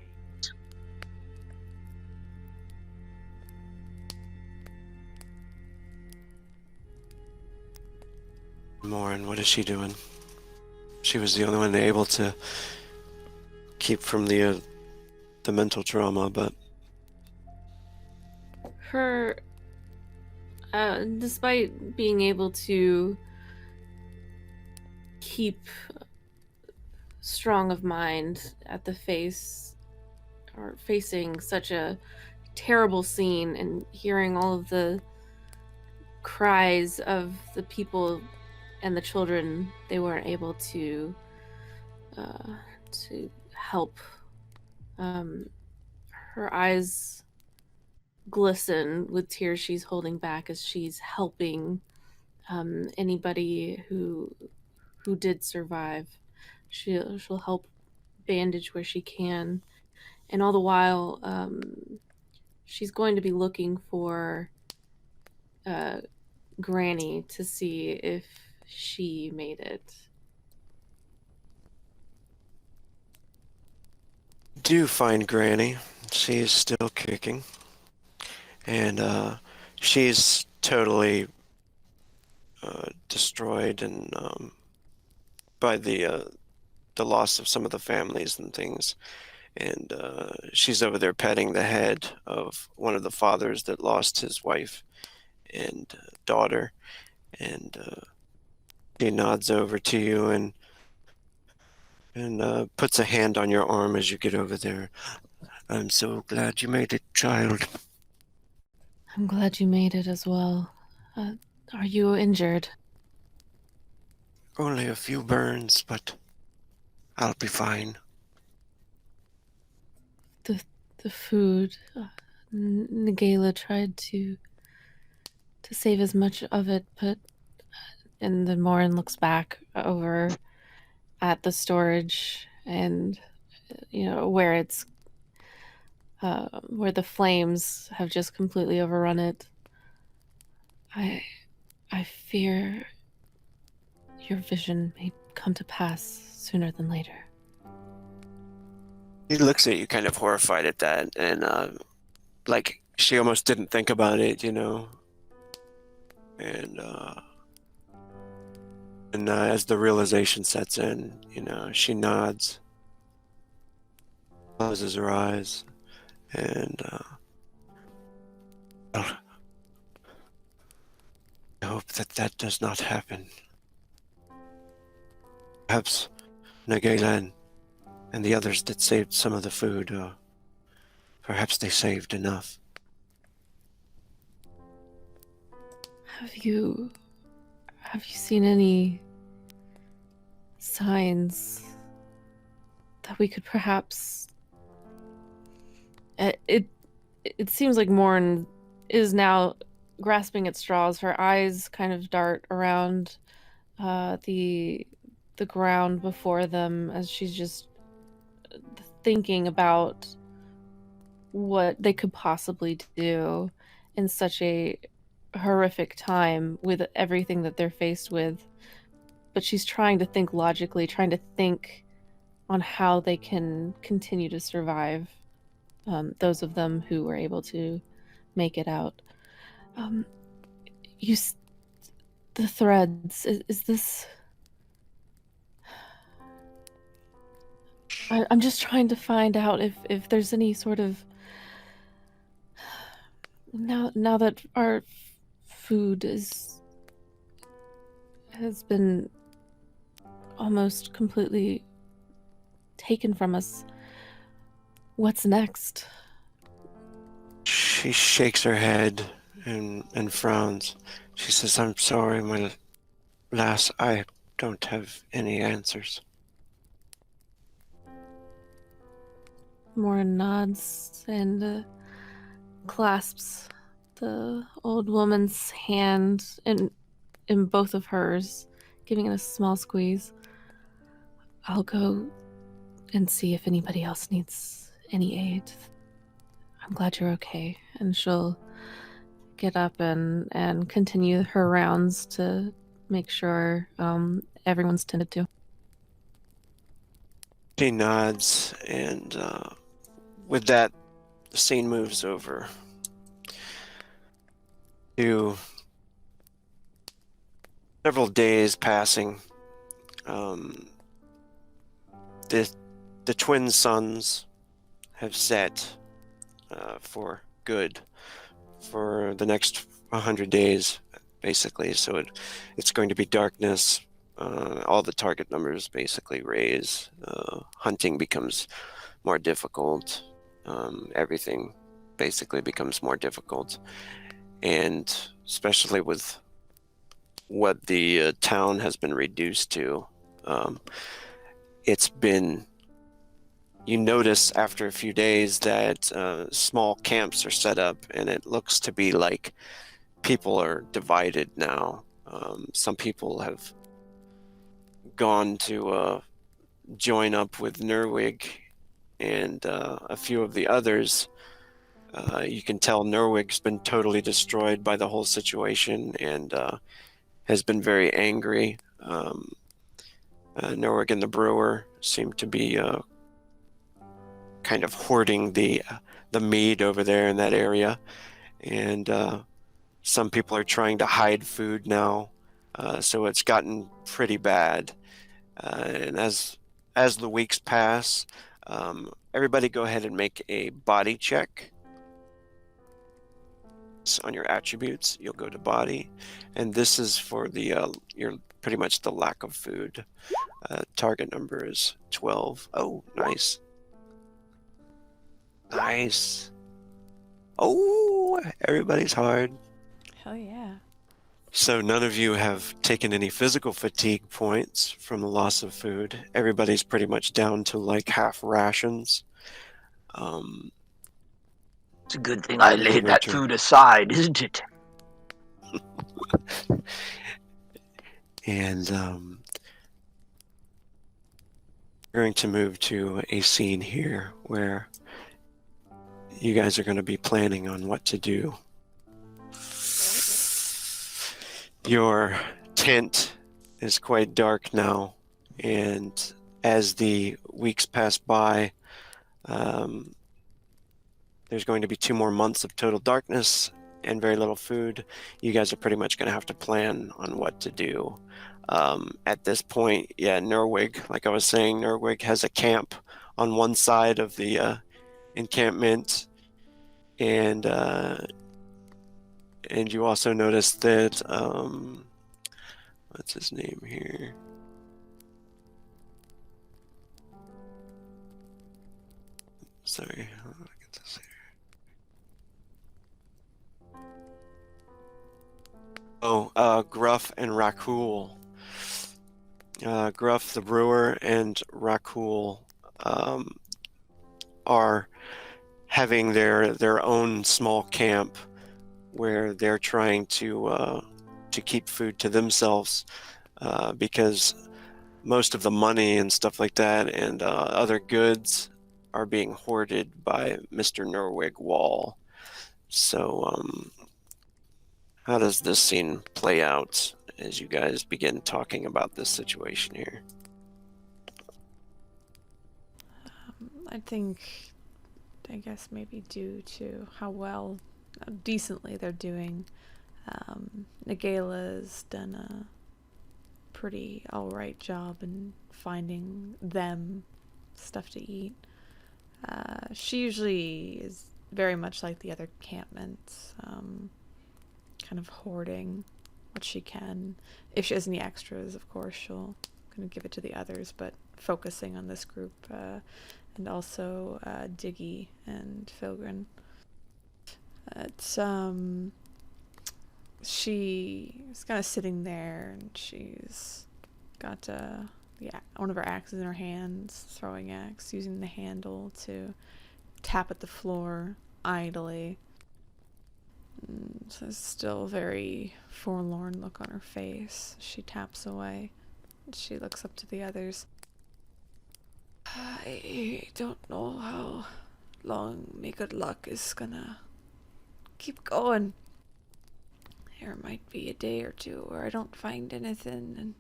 Morin, what is she doing? She was the only one able to keep from the mental trauma, but Her, despite being able to keep strong of mind at the face, or facing such a terrible scene and hearing all of the cries of the people and the children, they weren't able to help. Her eyes glisten with tears she's holding back as she's helping anybody who did survive. She'll help bandage where she can, and all the while she's going to be looking for Granny to see if she made it. do find Granny. She's still kicking, and she's totally destroyed and by the loss of some of the families and things. And she's over there petting the head of one of the fathers that lost his wife and daughter, and she nods over to you and puts a hand on your arm as you get over there. I'm so glad you made it, child. I'm glad you made it as well. Are you injured? Only a few burns, but I'll be fine. The food. Nagala tried to save as much of it, but and then Morin looks back over at the storage and where it's where the flames have just completely overrun it. I fear your vision may come to pass sooner than later. He looks at you kind of horrified at that, and like she almost didn't think about it, and as the realization sets in, she nods, closes her eyes, and I hope that does not happen. Perhaps Nagalen and the others that saved some of the food, perhaps they saved enough. Have you seen any signs that we could perhaps... It seems like Morin is now grasping at straws. Her eyes kind of dart around the ground before them as she's just thinking about what they could possibly do in such a horrific time with everything that they're faced with. But she's trying to think logically, trying to think on how they can continue to survive, those of them who were able to make it out. The threads, is this... I'm just trying to find out if there's any sort of Now that our food has been almost completely taken from us, what's next? She shakes her head and frowns. She says, "I'm sorry, my lass. I don't have any answers." Morin nods and clasps the old woman's hand in both of hers, giving it a small squeeze. I'll go and see if anybody else needs any aid. I'm glad you're okay. And she'll get up and continue her rounds to make sure everyone's tended to. She nods, and with that, the scene moves over to several days passing. The twin suns have set for good for the next 100 days, basically. So it's going to be darkness. All the target numbers basically raise. Hunting becomes more difficult. Everything basically becomes more difficult. And especially with what the town has been reduced to, it's been... You notice after a few days that small camps are set up, and it looks to be like people are divided now. Some people have gone to join up with Nerwig, and a few of the others, you can tell Nerwig's been totally destroyed by the whole situation and has been very angry. Nerwig and the brewer seem to be kind of hoarding the mead over there in that area, and some people are trying to hide food now, so it's gotten pretty bad. And as the weeks pass, everybody go ahead and make a body check. On your attributes, you'll go to body, and this is for the your pretty much the lack of food. Target number is 12. Oh, nice. Nice. Oh, everybody's hard. Hell yeah. So none of you have taken any physical fatigue points from the loss of food. Everybody's pretty much down to like half rations. It's a good thing I laid that winter. food aside, isn't it? And we're going to move to a scene here where you guys are going to be planning on what to do. Your tent is quite dark now, and as the weeks pass by, there's going to be 2 more months of total darkness and very little food. You guys are pretty much going to have to plan on what to do. At this point, yeah, Nerwig, like I was saying, Nerwig has a camp on one side of the encampment, and you also notice that what's his name here? Sorry, how do I get this here? Oh, Gruff and Rakul. Gruff the brewer and Rakul are having their own small camp where they're trying to keep food to themselves, because most of the money and stuff like that and other goods are being hoarded by Mr. Nerwig Wall. So how does this scene play out as you guys begin talking about this situation here? I guess maybe due to how decently they're doing, Nagala's done a pretty alright job in finding them stuff to eat. She usually is very much like the other encampments, kind of hoarding what she can. If she has any extras, of course, she'll kind of give it to the others, but focusing on this group, and also Diggy and Filgrin. It's she's kind of sitting there, and she's got one of her axes in her hands, throwing axe, using the handle to tap at the floor idly. So still a very forlorn look on her face. She taps away. She looks up to the others. I don't know how long Me Good Luck is gonna keep going. There might be a day or two where I don't find anything, and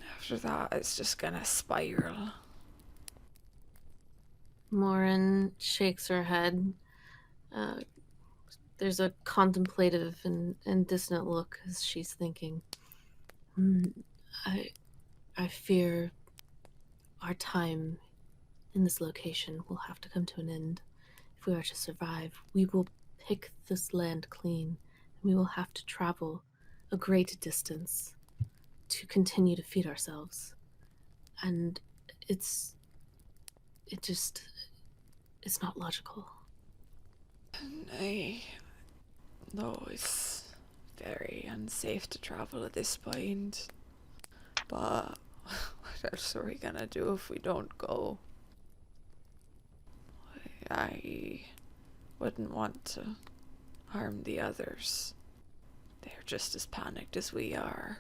after that it's just gonna spiral. Morin shakes her head. There's a contemplative and distant look as she's thinking. I fear our time in this location will have to come to an end. If we are to survive, we will pick this land clean, and we will have to travel a great distance to continue to feed ourselves. And it's not logical. I know it's very unsafe to travel at this point, but what else are we gonna do if we don't go? I wouldn't want to harm the others. They're just as panicked as we are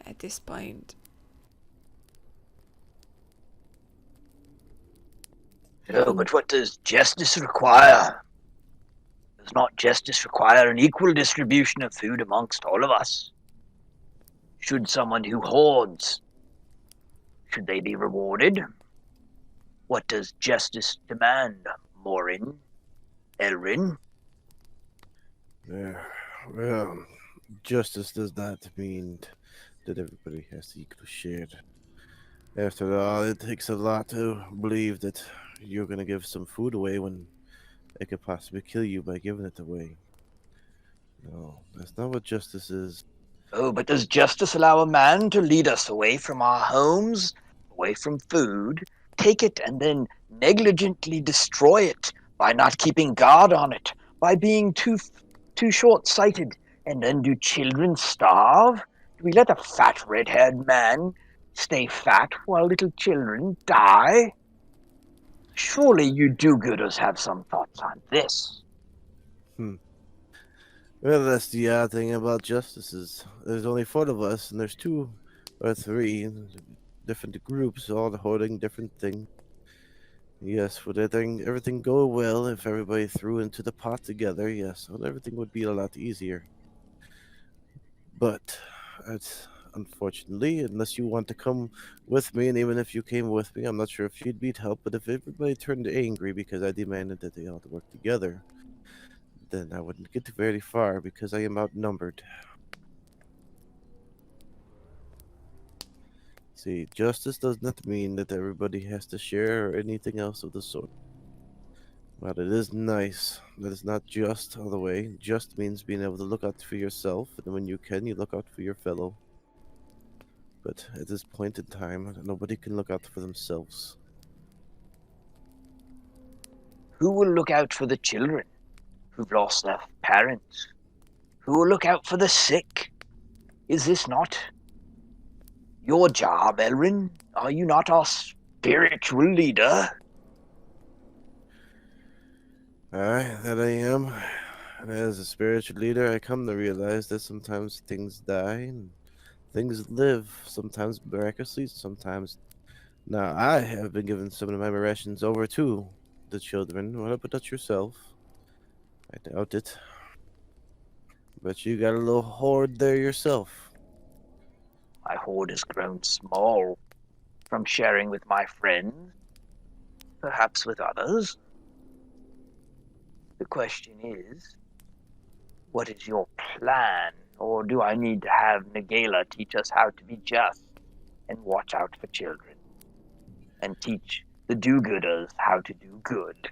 at this point. Oh, but what does justice require? Does not justice require an equal distribution of food amongst all of us? Should someone who hoards, should they be rewarded? What does justice demand, Morin? Elrin? Well, justice does not mean that everybody has to equally share. After all, it takes a lot to believe that you're going to give some food away when it could possibly kill you by giving it away. No, that's not what justice is. Oh, but does justice allow a man to lead us away from our homes, away from food, take it and then negligently destroy it by not keeping guard on it, by being too short-sighted? And then do children starve? Do we let a fat red-haired man stay fat while little children die? Surely you do-gooders have some thoughts on this. Well, that's the odd thing about justice is there's only 4 of us, and there's 2 or 3 different groups, all holding different things. Yes, would everything go well if everybody threw into the pot together? Yes, well, everything would be a lot easier. But it's unfortunately, unless you want to come with me, and even if you came with me, I'm not sure if you'd need help. But if everybody turned angry because I demanded that they all work together, then I wouldn't get very far because I am outnumbered. See, justice does not mean that everybody has to share or anything else of the sort. But it is nice. That is not just all the way. Just means being able to look out for yourself, and when you can, you look out for your fellow. But at this point in time, nobody can look out for themselves. Who will look out for the children who've lost their parents? Who will look out for the sick? Is this not your job, Elrin? Are you not our spiritual leader? Aye, that I am. And as a spiritual leader, I come to realize that sometimes things die and things live, sometimes miraculously, sometimes. Now, I have been giving some of my rations over to the children. What about yourself? I doubt it. But you got a little hoard there yourself. My hoard has grown small from sharing with my friends, perhaps with others. The question is, what is your plan? Or do I need to have Nagala teach us how to be just and watch out for children? And teach the do-gooders how to do good.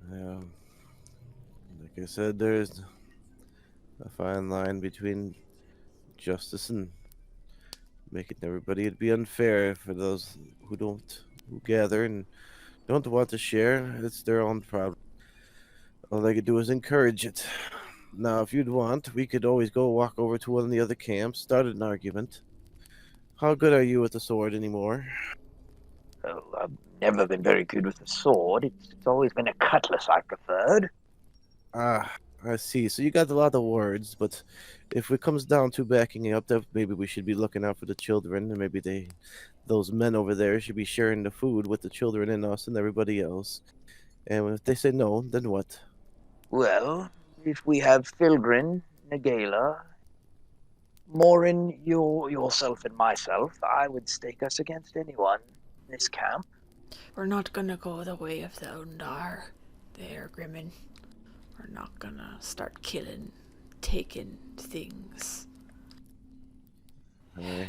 Yeah. Like I said, there's a fine line between justice and making everybody. It'd be unfair for those who gather and don't want to share. It's their own problem. All they could do is encourage it. Now, if you'd want, we could always go walk over to one of the other camps, start an argument. How good are you with the sword anymore? Oh, I've never been very good with the sword. It's always been a cutlass I preferred. Ah, I see. So you got a lot of words, but if it comes down to backing up, then maybe we should be looking out for the children, and maybe those men over there should be sharing the food with the children and us and everybody else. And if they say no, then what? Well, if we have Filgrin, Nagala, Morin, yourself, and myself, I would stake us against anyone in this camp. We're not gonna go the way of the Undar there, Grimmin. We're not gonna start killing, taking things. Aye.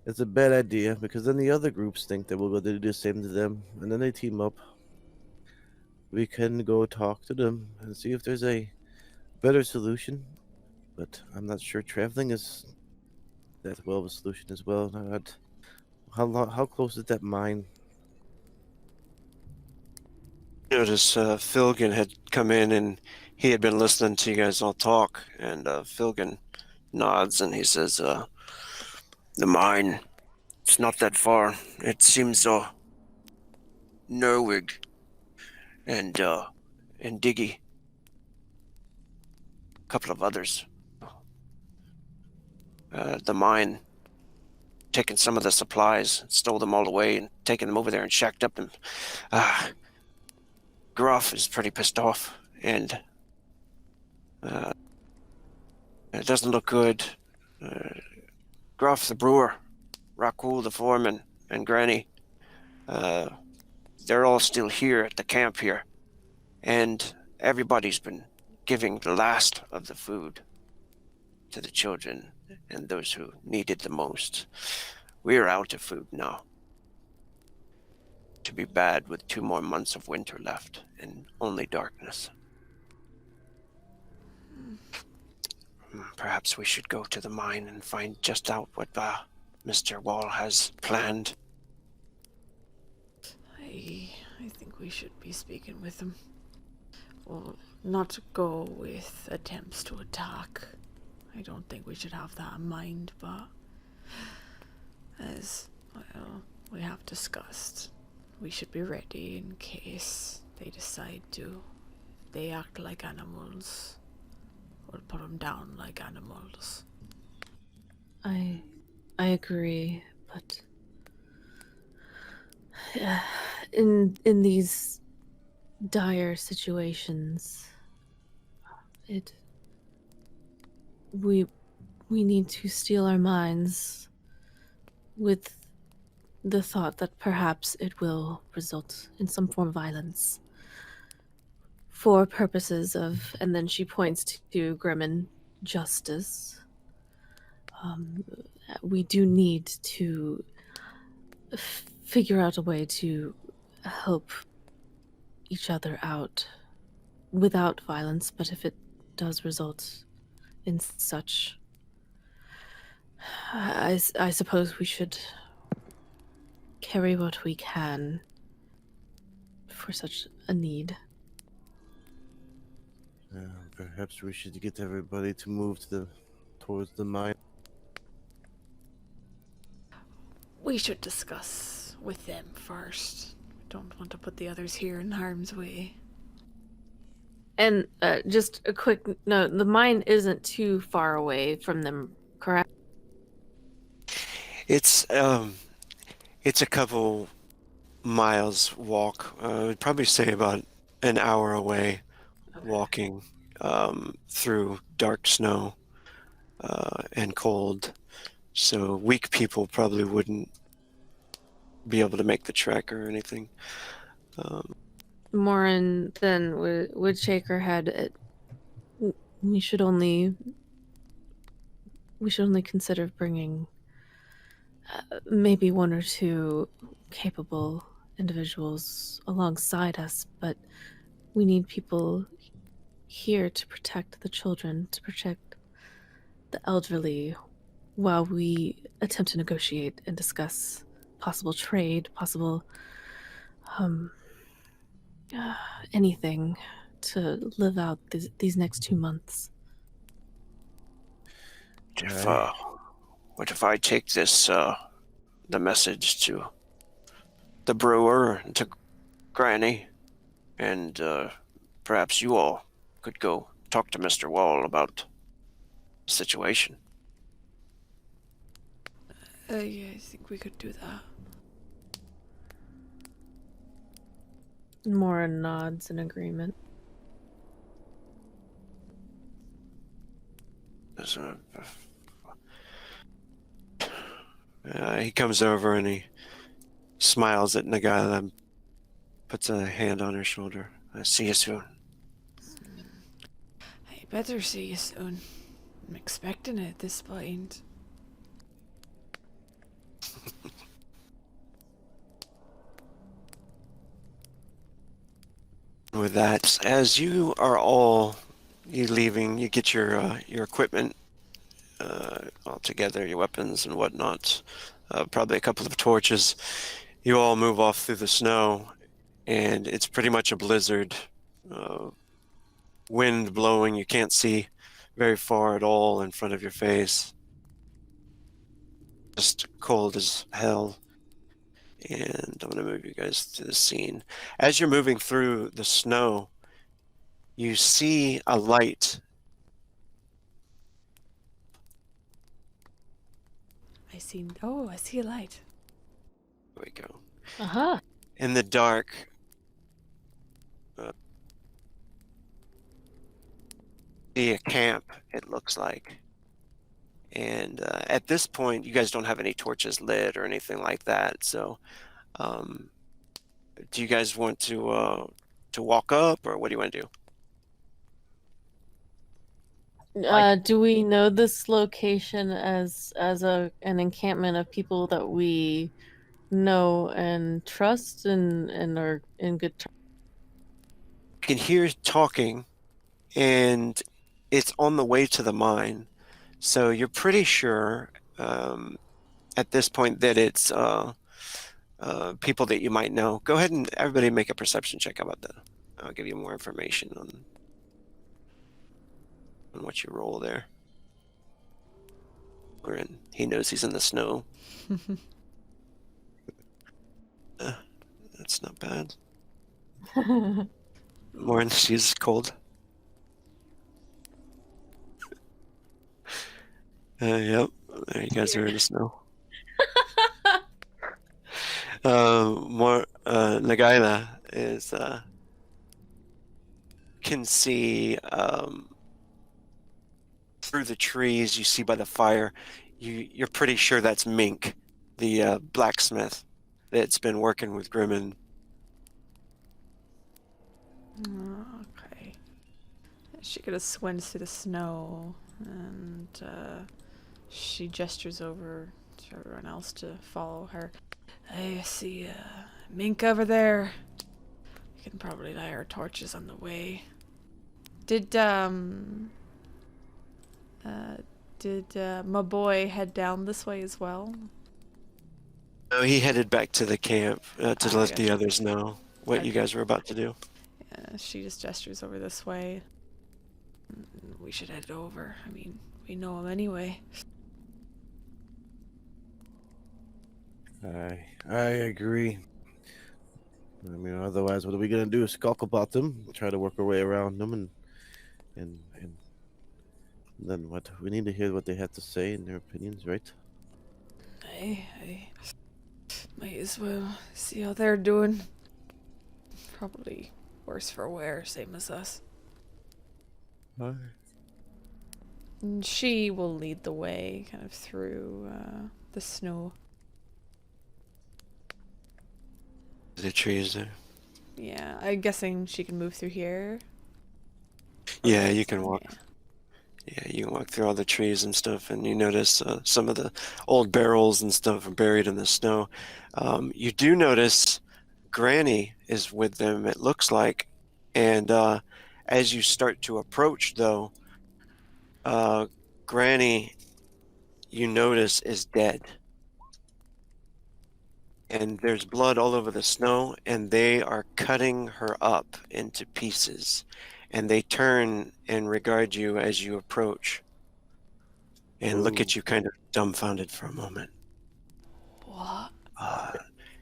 It's a bad idea because then the other groups think that we'll go do the same to them, and then they team up. We can go talk to them and see if there's a better solution, but I'm not sure traveling is that well of a solution as well. How close is that mine? Notice Filgan had come in and he had been listening to you guys all talk, and Filgan nods and he says, the mine, it's not that far. It seems Nerwig and Diggy, a couple of others. The mine, taking some of the supplies, stole them all away and taken them over there and shacked up them. Gruff is pretty pissed off, and it doesn't look good. Gruff the brewer, Rakul the foreman, and Granny, they're all still here at the camp here, and everybody's been giving the last of the food to the children and those who need it the most. We're out of food now. To be bad with 2 more months of winter left and only darkness. Perhaps we should go to the mine and find just out what Mr. Wall has planned. I think we should be speaking with him. Well, not go with attempts to attack. I don't think we should have that in mind, but as well, we have discussed, we should be ready in case they decide to. If they act like animals, we'll put them down like animals. I agree, but in these dire situations, we need to steel our minds with the thought that perhaps it will result in some form of violence for purposes of, and then she points to Grimmin, justice. We do need to figure out a way to help each other out without violence, but if it does result in such, I suppose we should carry what we can for such a need. Perhaps we should get everybody to move towards the mine. We should discuss with them first. We don't want to put the others here in harm's way. And just a quick note, the mine isn't too far away from them, correct? It's a couple miles walk. I'd probably say about an hour away, walking through dark snow and cold. So weak people probably wouldn't be able to make the trek or anything. Morin then would shake her head. We should only consider bringing maybe one or two capable individuals alongside us, but we need people here to protect the children, to protect the elderly, while we attempt to negotiate and discuss possible trade, possible um, anything to live out these next 2 months. Aye. What if I take this, the message to the brewer and to Granny, and perhaps you all could go talk to Mr. Wall about the situation? Yeah, I think we could do that. More nods in agreement. He comes over and he smiles at Nagala and puts a hand on her shoulder. See you soon. I better see you soon. I'm expecting it at this point. With that, as you are all leaving, you get your equipment all together, your weapons and whatnot, probably a couple of torches. You all move off through the snow, and it's pretty much a blizzard. Wind blowing, you can't see very far at all in front of your face. Just cold as hell. And I'm going to move you guys to the scene. As you're moving through the snow, you see a light. I see a light. There we go. Aha. In the dark, see a camp, it looks like. And at this point, you guys don't have any torches lit or anything like that. So, do you guys want to walk up, or what do you want to do? Do we know this location as an encampment of people that we know and trust and are in good terms? You can hear talking, and it's on the way to the mine. So you're pretty sure at this point that it's people that you might know. Go ahead and everybody make a perception check. How about that? I'll give you more information on what you roll there. He knows he's in the snow. That's not bad. Lauren, she's cold. Yep. There you guys are in the snow. Nagaila is can see through the trees. You see by the fire. You're pretty sure that's Mink, the blacksmith that's been working with Grimmin. Okay. She could have swims through the snow, and she gestures over to everyone else to follow her. I see Mink over there. We can probably light our torches on the way. Did my boy head down this way as well? No, he headed back to the camp to let the others know what you guys were about to do. Yeah, she just gestures over this way. We should head over. I mean, we know him anyway. I agree. I mean, otherwise, what are we gonna do? Skulk about them, try to work our way around them, and then what? We need to hear what they have to say and their opinions, right? I might as well see how they're doing. Probably worse for wear, same as us. Aye. And she will lead the way, kind of through the snow. The trees there. Yeah, I'm guessing she can move through here. Yeah, you can walk. Yeah. Yeah, you walk through all the trees and stuff, and you notice some of the old barrels and stuff are buried in the snow. You do notice Granny is with them, it looks like. And as you start to approach, though, Granny, you notice, is dead. And there's blood all over the snow, and they are cutting her up into pieces. And they turn and regard you as you approach and look at you kind of dumbfounded for a moment. What?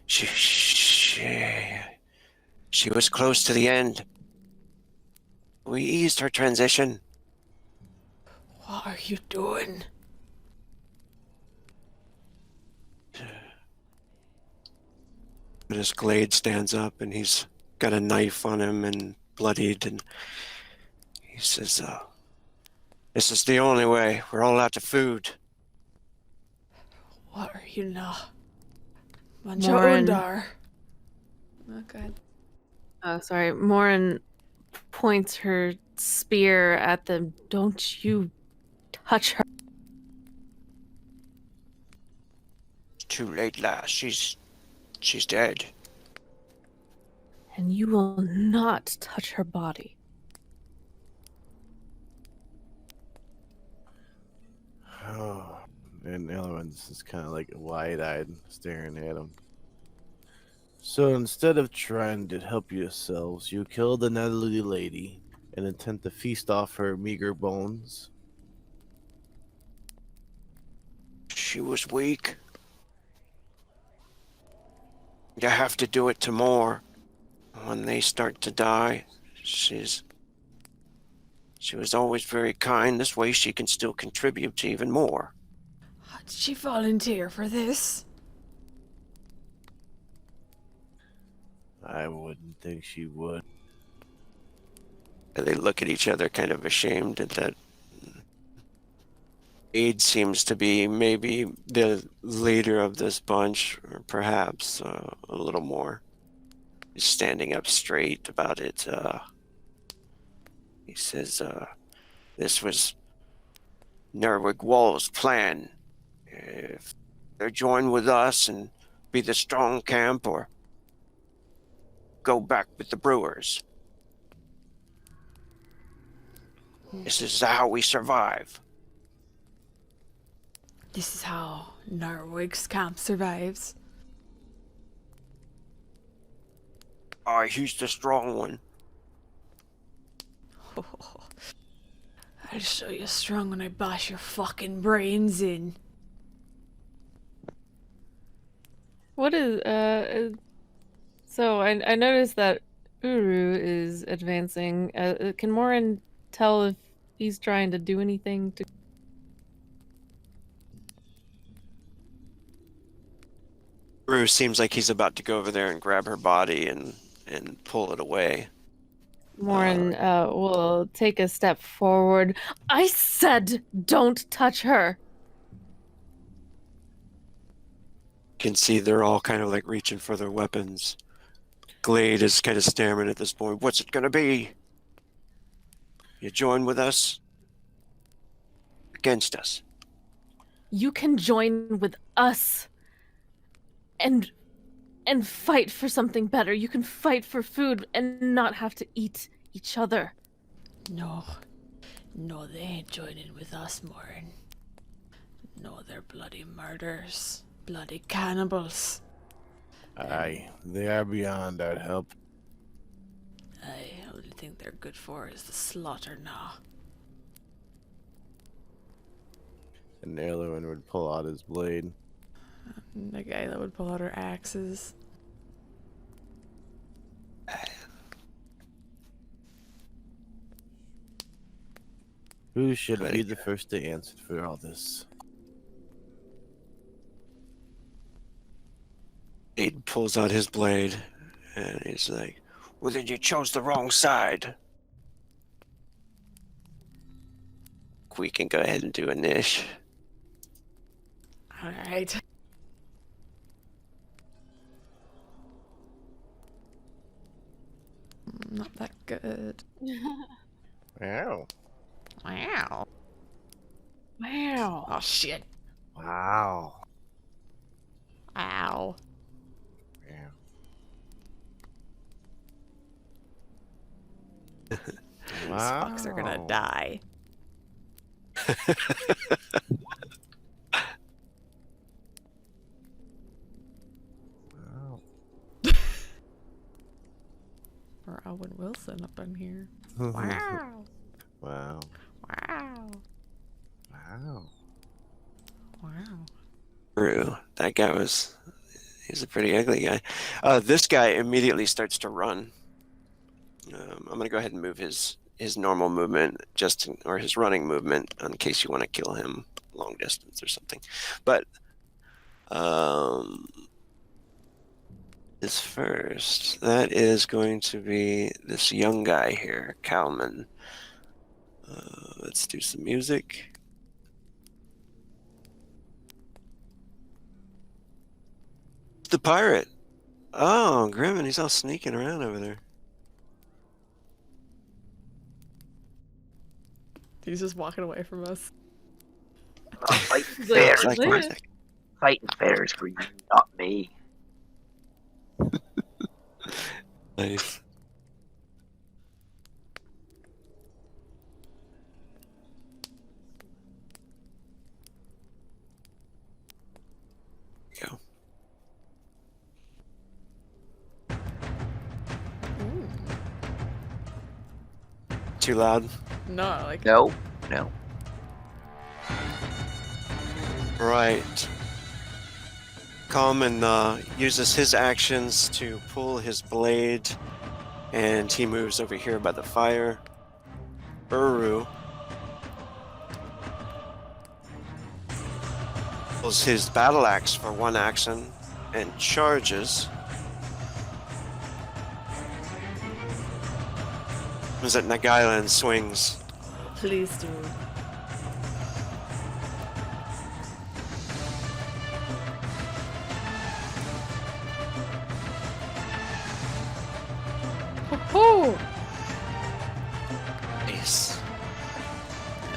She was close to the end. We eased her transition. What are you doing? This Glade stands up, and he's got a knife on him and bloodied, and he says, this is the only way. We're all out of food. What are you now? Mancha Morin. Undar. Oh, God. Oh, sorry. Morin points her spear at them. Don't you touch her. Too late, lass. She's dead. And you will not touch her body. Oh, and the other one's just kind of like wide-eyed, staring at him. So instead of trying to help yourselves, you killed an elderly lady and intend to feast off her meager bones. She was weak. You have to do it to more. When they start to die, she was always very kind. This way she can still contribute to even more. Did she volunteer for this? I wouldn't think she would. They look at each other kind of ashamed at that. Aid seems to be maybe the leader of this bunch, or perhaps a little more. He's standing up straight about it. He says, this was Nerwig Wall's plan. If they join with us and be the strong camp, or go back with the brewers. This is how we survive. This is how Narwig's camp survives. He's the strong one. I'll show you strong when I bash your fucking brains in. What is so I noticed that Uru is advancing. Can Morin tell if he's trying to do anything to Bruce seems like he's about to go over there and grab her body and pull it away. Morin will take a step forward. I said don't touch her. You can see they're all kind of like reaching for their weapons. Glade is kind of staring at this point. What's it gonna be? You join with us? Against us? You can join with us and fight for something better. You can fight for food and not have to eat each other. No, they ain't joining with us, Morin. No, they're bloody murderers. Bloody cannibals. Aye, they are beyond our help. I only think they're good for is the slaughter now. And the other one would pull out his blade. The guy that would pull out her axes. Who should be the first to answer for all this? He pulls out his blade and he's like, well, then you chose the wrong side. We can go ahead and do a niche. Alright. Not that good. Wow. Wow. Wow. Oh shit. Wow. Ow. Yeah. These fucks are gonna die. Wow. Or Owen Wilson up in here. Wow. Wow. Wow. Wow. Wow. True. That guy he's a pretty ugly guy. This guy immediately starts to run. I'm going to go ahead and move his normal movement, or his running movement, in case you want to kill him long distance or something. But his first, that is going to be this young guy here, Kalman. Let's do some music. The pirate. Oh, Grim, and he's all sneaking around over there. He's just walking away from us. I'm fighting He's bears. like, Like, "Liz." Fighting bears for you, not me. nice. Go. Ooh. Too loud? No, I like it. No. Right. Kalman uses his actions to pull his blade, and he moves over here by the fire. Uru pulls his battle axe for one action and charges. Was it Nagaila and swings? Please, dude. Ho-ho! Nice.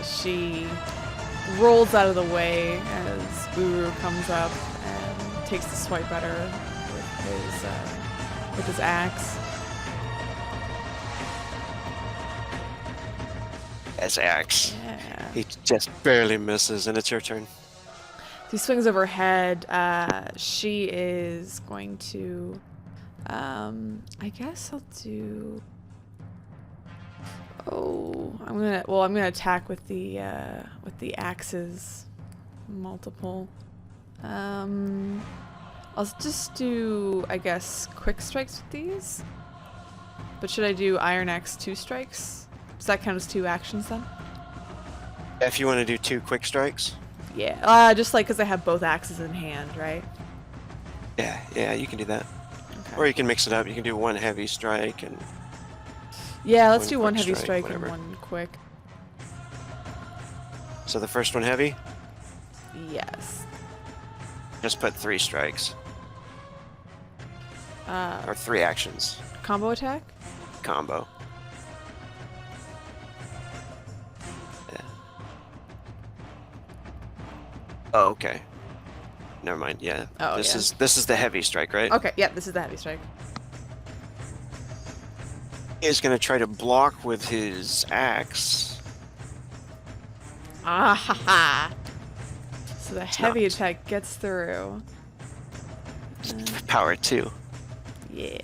She rolls out of the way as Uru comes up and takes the swipe at her with his axe. As axe. Yeah. He just barely misses, and it's your turn. He swings over her head. She is going to. I guess I'll do. Oh, I'm gonna attack with the axes, multiple. I'll just do, I guess, quick strikes with these. But should I do Iron Axe 2 strikes? Does that count as 2 actions then? If you want to do 2 quick strikes. Yeah, just like because I have both axes in hand, right? Yeah, you can do that. Okay. Or you can mix it up. You can do 1 heavy strike and Yeah, let's one do 1 quick heavy strike, strike and whatever. 1 quick. so the first one heavy. Yes. Just put 3 strikes or 3 actions Combo attack? combo. Yeah. Oh, okay. Never mind. Yeah. Oh, this yeah. is the heavy strike, right? Okay, yeah, this is the heavy strike. He's gonna try to block with his axe. Ah ha ha! So the heavy not. attack gets through. Power 2. Yeah.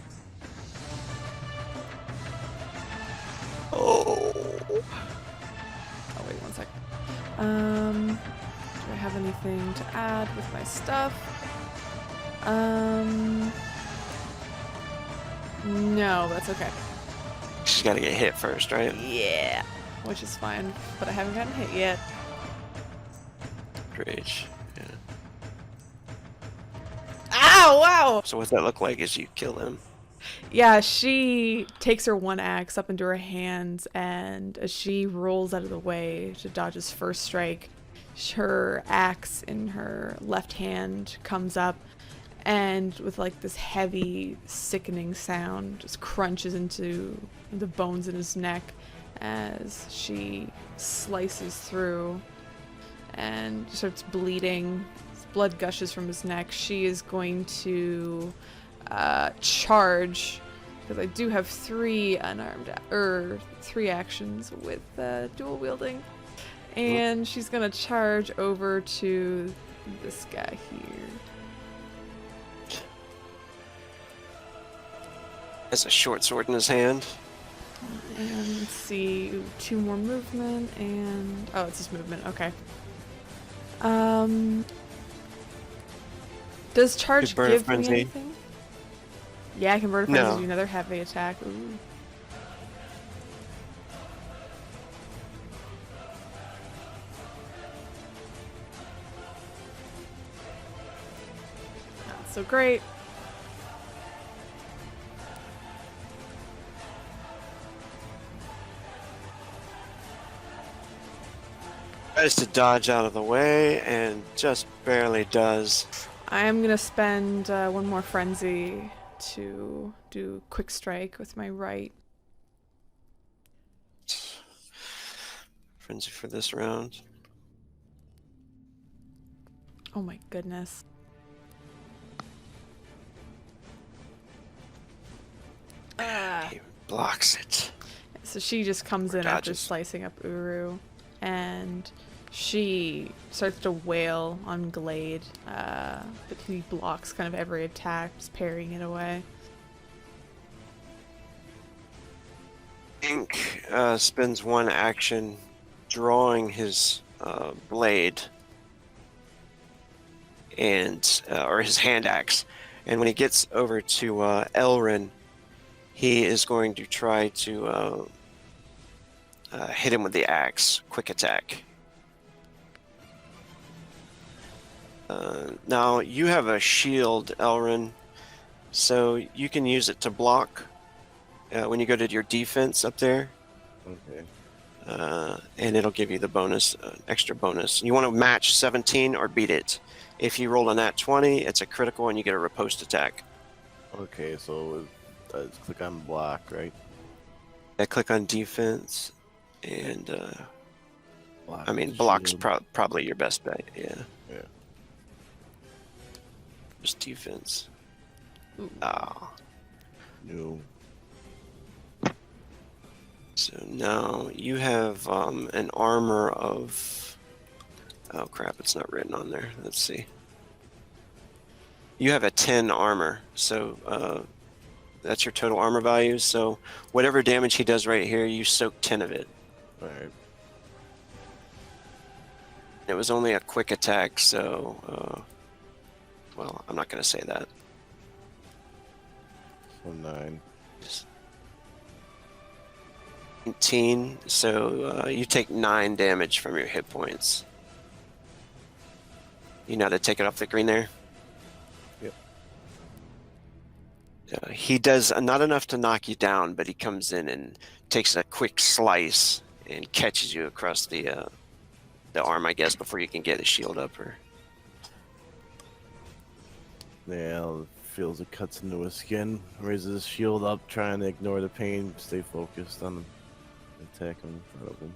Oh. Oh wait, 1 sec. Do I have anything to add with my stuff? No, that's okay. She's got to get hit first, right? Yeah, which is fine, but I haven't gotten hit yet. Rage. Yeah. Ow! Wow! So what that look like is you kill him. Yeah, she takes her 1 axe up into her hands, and as she rolls out of the way to dodge his first strike, her axe in her left hand comes up, and with like this heavy, sickening sound, just crunches into the bones in his neck as she slices through. and starts bleeding. Blood gushes from his neck. She is going to charge, because I do have 3 3 actions with dual wielding. And she's gonna charge over to this guy here. Has a short sword in his hand. And let's see, 2 more movement, and oh, it's just movement. Okay. Does charge Burn of give me Frenzy. anything? Yeah, I can burn a frenzy No. to do another heavy attack. Ooh. Not so great. Tries to dodge out of the way and just barely does. I am gonna spend 1 more frenzy to do quick strike with my right. Frenzy for this round. Oh my goodness. He blocks it. So she just comes in after dodges. slicing up Uru, and she starts to wail on Glade, but he blocks kind of every attack, just parrying it away. Ink spends 1 action drawing his blade and or his hand axe, and when he gets over to Elrin, he is going to try to hit him with the axe. Quick attack. Now you have a shield, Elrin, so you can use it to block when you go to your defense up there. Okay. And it'll give you the bonus, extra bonus. You want to match 17 or beat it. If you roll a nat 20, it's a critical and you get a riposte attack. Okay, so let's click on block, right? I click on defense, and Block I mean with block's shield. probably your best bet. Yeah, Yeah. just defense. Ooh. Ah, No. so now you have an armor of. Oh crap! It's not written on there. Let's see. You have a 10 armor, so that's your total armor value. So whatever damage he does right here, you soak 10 of it. All right. It was only a quick attack, so well, I'm not going to say that. So 9. 19, so you take 9 damage from your hit points. You know how to take it off the green there? Yep. He does not enough to knock you down, but he comes in and takes a quick slice and catches you across the arm, I guess, before you can get his shield up. Or Yeah, feels it cuts into his skin, raises his shield up, trying to ignore the pain, stay focused on the attack in front of him.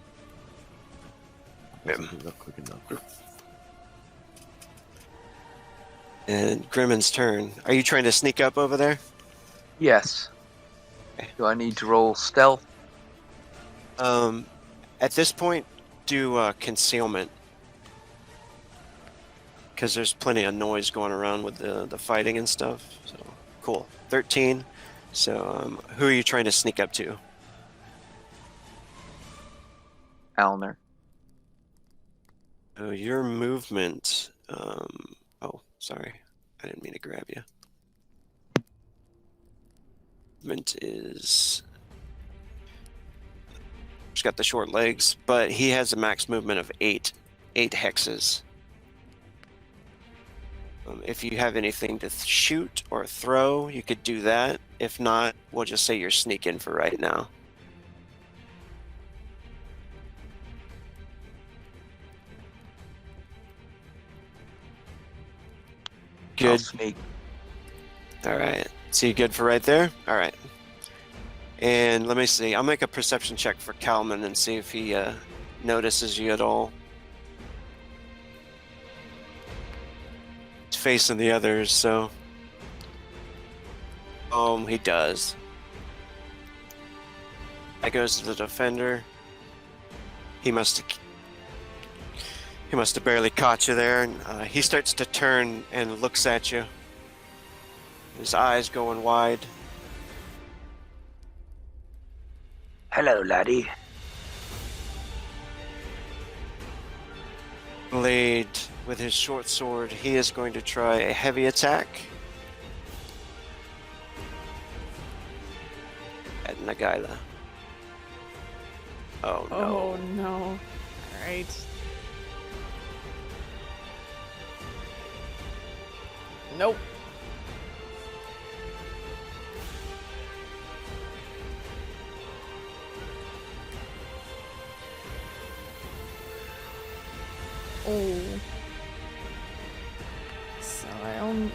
Doesn't think that's quick enough. And Grimmon's turn. Are you trying to sneak up over there? Yes. Okay. Do I need to roll stealth? At this point, do concealment, because there's plenty of noise going around with the fighting and stuff. So cool. 13. So who are you trying to sneak up to? Alner. Oh, your movement. Oh, sorry, I didn't mean to grab you. Movement is. He's got the short legs, but he has a max movement of 8 hexes. If you have anything to shoot or throw, you could do that. If not, we'll just say you're sneaking for right now. I'll Good. sneak. All right. So you good for right there? All right. And let me see. I'll make a perception check for Kalman and see if he notices you at all. facing the others, so... he does. That goes to the defender. He must have barely caught you there, and he starts to turn and looks at you. His eyes going wide. Hello, laddie. Blade with his short sword, he is going to try a heavy attack at Nagaila. Oh no. Oh no. Alright. Nope. Oh. So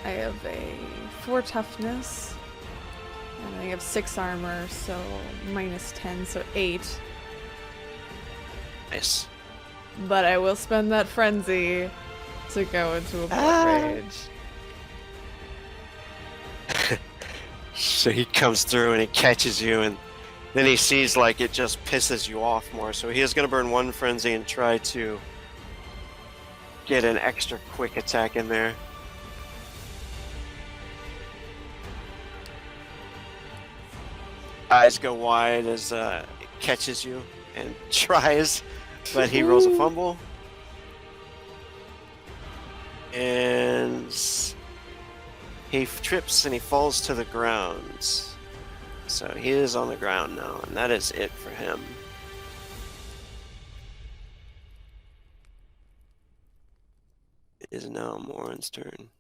I have a 4 toughness. And I have 6 armor, so -10, so 8. Nice. But I will spend that frenzy to go into a blood rage. So he comes through and he catches you, and then he sees like it just pisses you off more. So he is going to burn 1 frenzy and try to get an extra quick attack in there. Eyes go wide as it catches you and tries, but he rolls a fumble. And he trips and he falls to the ground. So he is on the ground now, and that is it for him. It is now Morin's turn.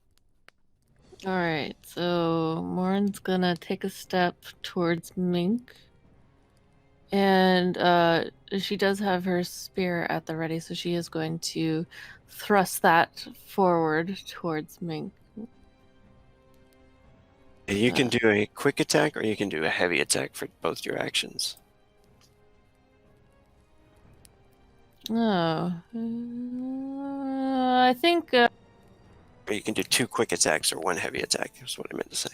Alright, so Morin's gonna take a step towards Mink. And she does have her spear at the ready, so she is going to thrust that forward towards Mink. You can do a quick attack or you can do a heavy attack for both your actions. Oh. I think... Or you can do 2 quick attacks or 1 heavy attack, is what I meant to say.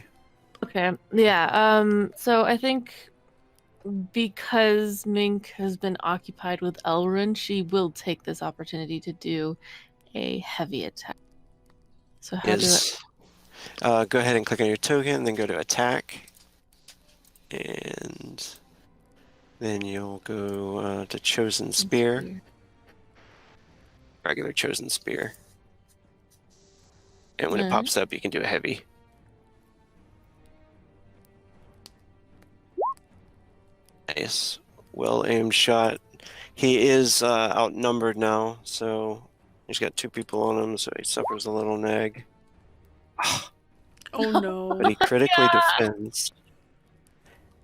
Okay, yeah, so I think because Mink has been occupied with Elrond, she will take this opportunity to do a heavy attack. So how Go ahead and click on your token, then go to attack. And then you'll go to chosen spear. Regular chosen spear. And when it pops up, you can do a heavy. Nice. Well aimed shot. He is outnumbered now, so he's got 2 people on him, so he suffers a little nag. Oh no. But he critically defends.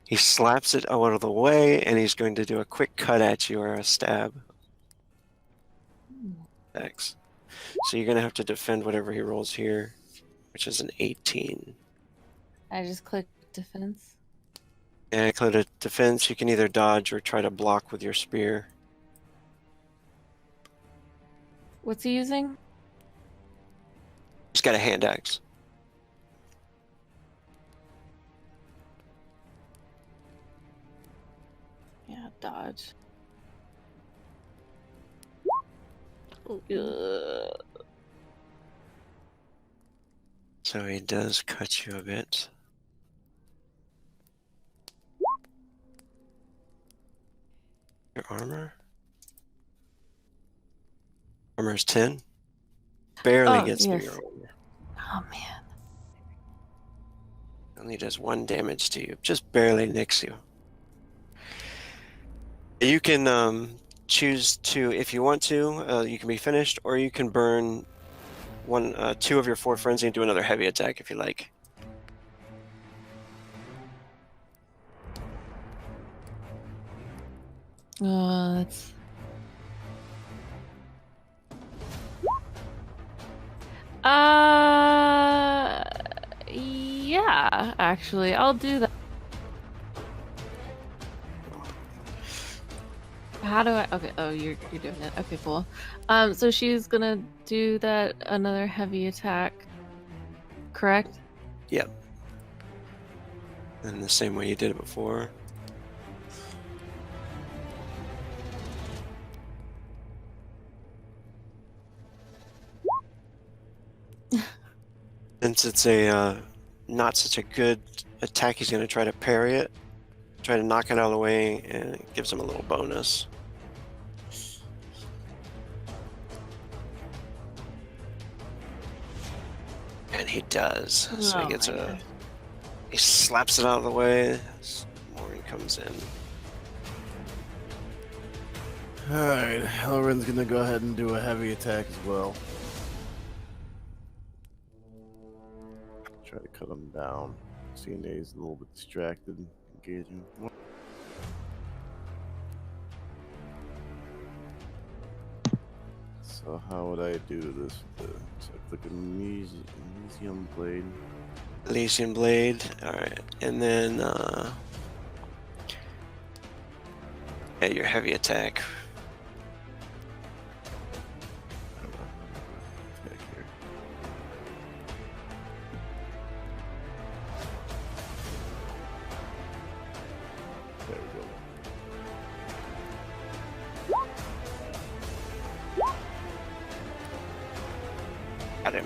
He slaps it out of the way, and he's going to do a quick cut at you or a stab. X. So you're going to have to defend whatever he rolls here, which is an 18. I just click defense. And click a defense. You can either dodge or try to block with your spear. What's he using? He's got a hand axe. Yeah, dodge. So he does cut you a bit. Your armor? Armor's 10. Barely gets through your armor. Oh man. Only does 1 damage to you. Just barely nicks you. You can choose to, if you want to, you can be finished, or you can burn 2 of your 4 frenzy and do another heavy attack if you like. That's... Yeah, actually, I'll do that. How do I? Okay. Oh, you're doing it. Okay, cool. So she's gonna do that another heavy attack correct? Yep. And the same way you did it before. Since it's a not such a good attack, he's going to try to parry it, try to knock it out of the way, and it gives him a little bonus. And he does. So he gets God. he slaps it out of the way. Maureen comes in. Alright, Elrin's gonna go ahead and do a heavy attack as well. Try to cut him down. Seeing that he's a little bit distracted, engaging. So how would I do this? So I click Elysium Blade. Elysian Blade. Alright. And then yeah, your heavy attack. Attack here. There we go. Got him.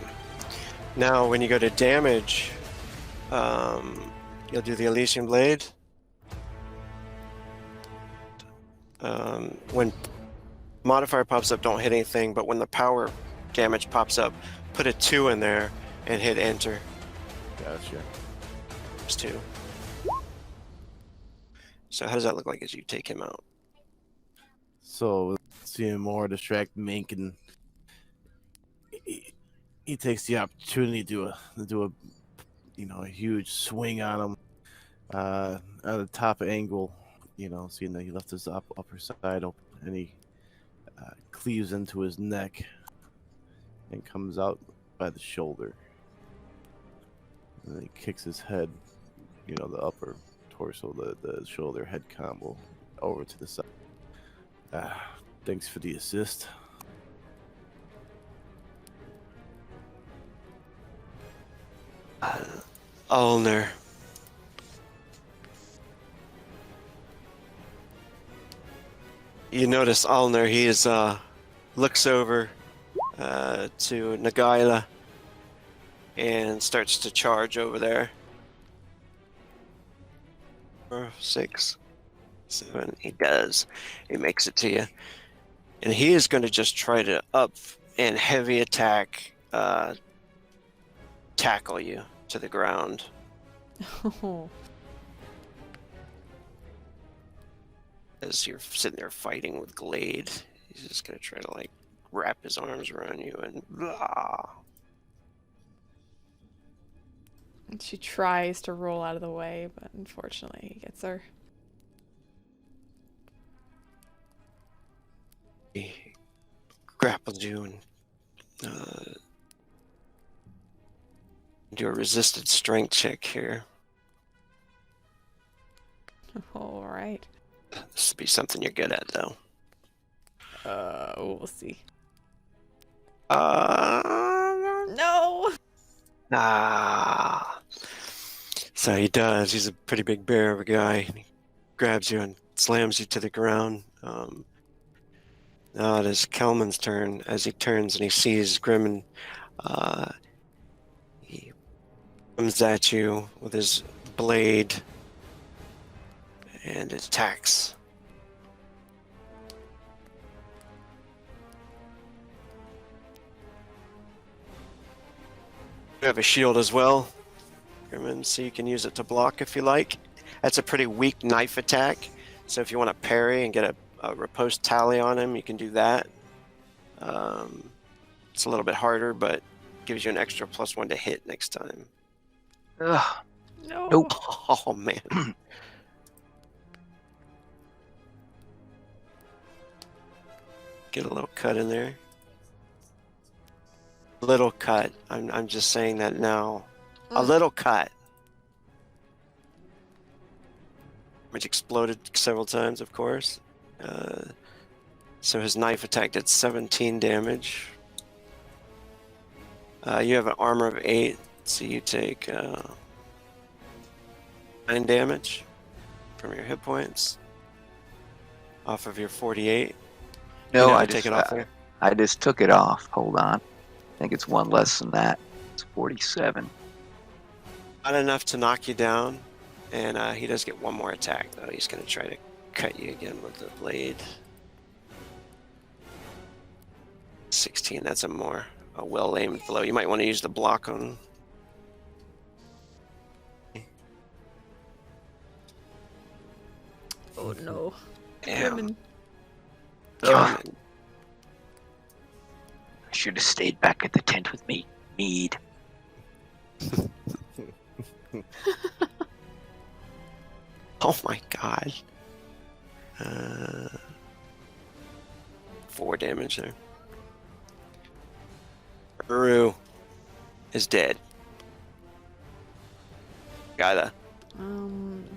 Now, when you go to damage, you'll do the Elysian Blade. When modifier pops up, don't hit anything, but when the power damage pops up, put a 2 in there and hit enter. Gotcha. It's 2. So how does that look like as you take him out? So seeing more distract Mink, and he takes the opportunity to do a a huge swing on him at a top angle. Seeing that he left his upper side open, and he cleaves into his neck and comes out by the shoulder. And then he kicks his head, the upper torso, the shoulder head combo over to the side. Thanks for the assist. Ulner. You notice Ulner, he is looks over to Nagaila and starts to charge over there. 4, 6, 7, he does. He makes it to you. And he is going to just try to up and heavy attack, tackle you to the ground. Oh. As you're sitting there fighting with Glade, he's just going to try to wrap his arms around you and blah. And she tries to roll out of the way, but unfortunately he gets her. He grapples you and do a resisted strength check here. All right. This will be something you're good at, though. We'll see. No. So he does. He's a pretty big bear of a guy. He grabs you and slams you to the ground. Now it is Kelman's turn. As he turns and he sees Grimmin, he comes at you with his blade and attacks. You have a shield as well, Grimmin, so you can use it to block if you like. That's a pretty weak knife attack, so if you want to parry and get a riposte tally on him, you can do that. It's a little bit harder, but gives you an extra +1 to hit next time. Ugh. No. Nope. Oh, man. Get a little cut in there. Little cut. I'm just saying that now. A little cut. Which exploded several times, of course. So his knife attack did 17 damage. You have an armor of 8, So you take 9 damage from your hit points off of your 48. No, you I never just take it off there? I just took it off. Hold on. I think it's one less than that. It's 47. Not enough to knock you down, and he does get one more attack, though. He's going to try to cut you again with the blade. 16, that's a well-aimed blow. You might want to use the block on... Oh no. Damn. Women. Ugh. I should have stayed back at the tent with me. Mead. Oh my god. 4 damage there. Uru is dead. Gotta.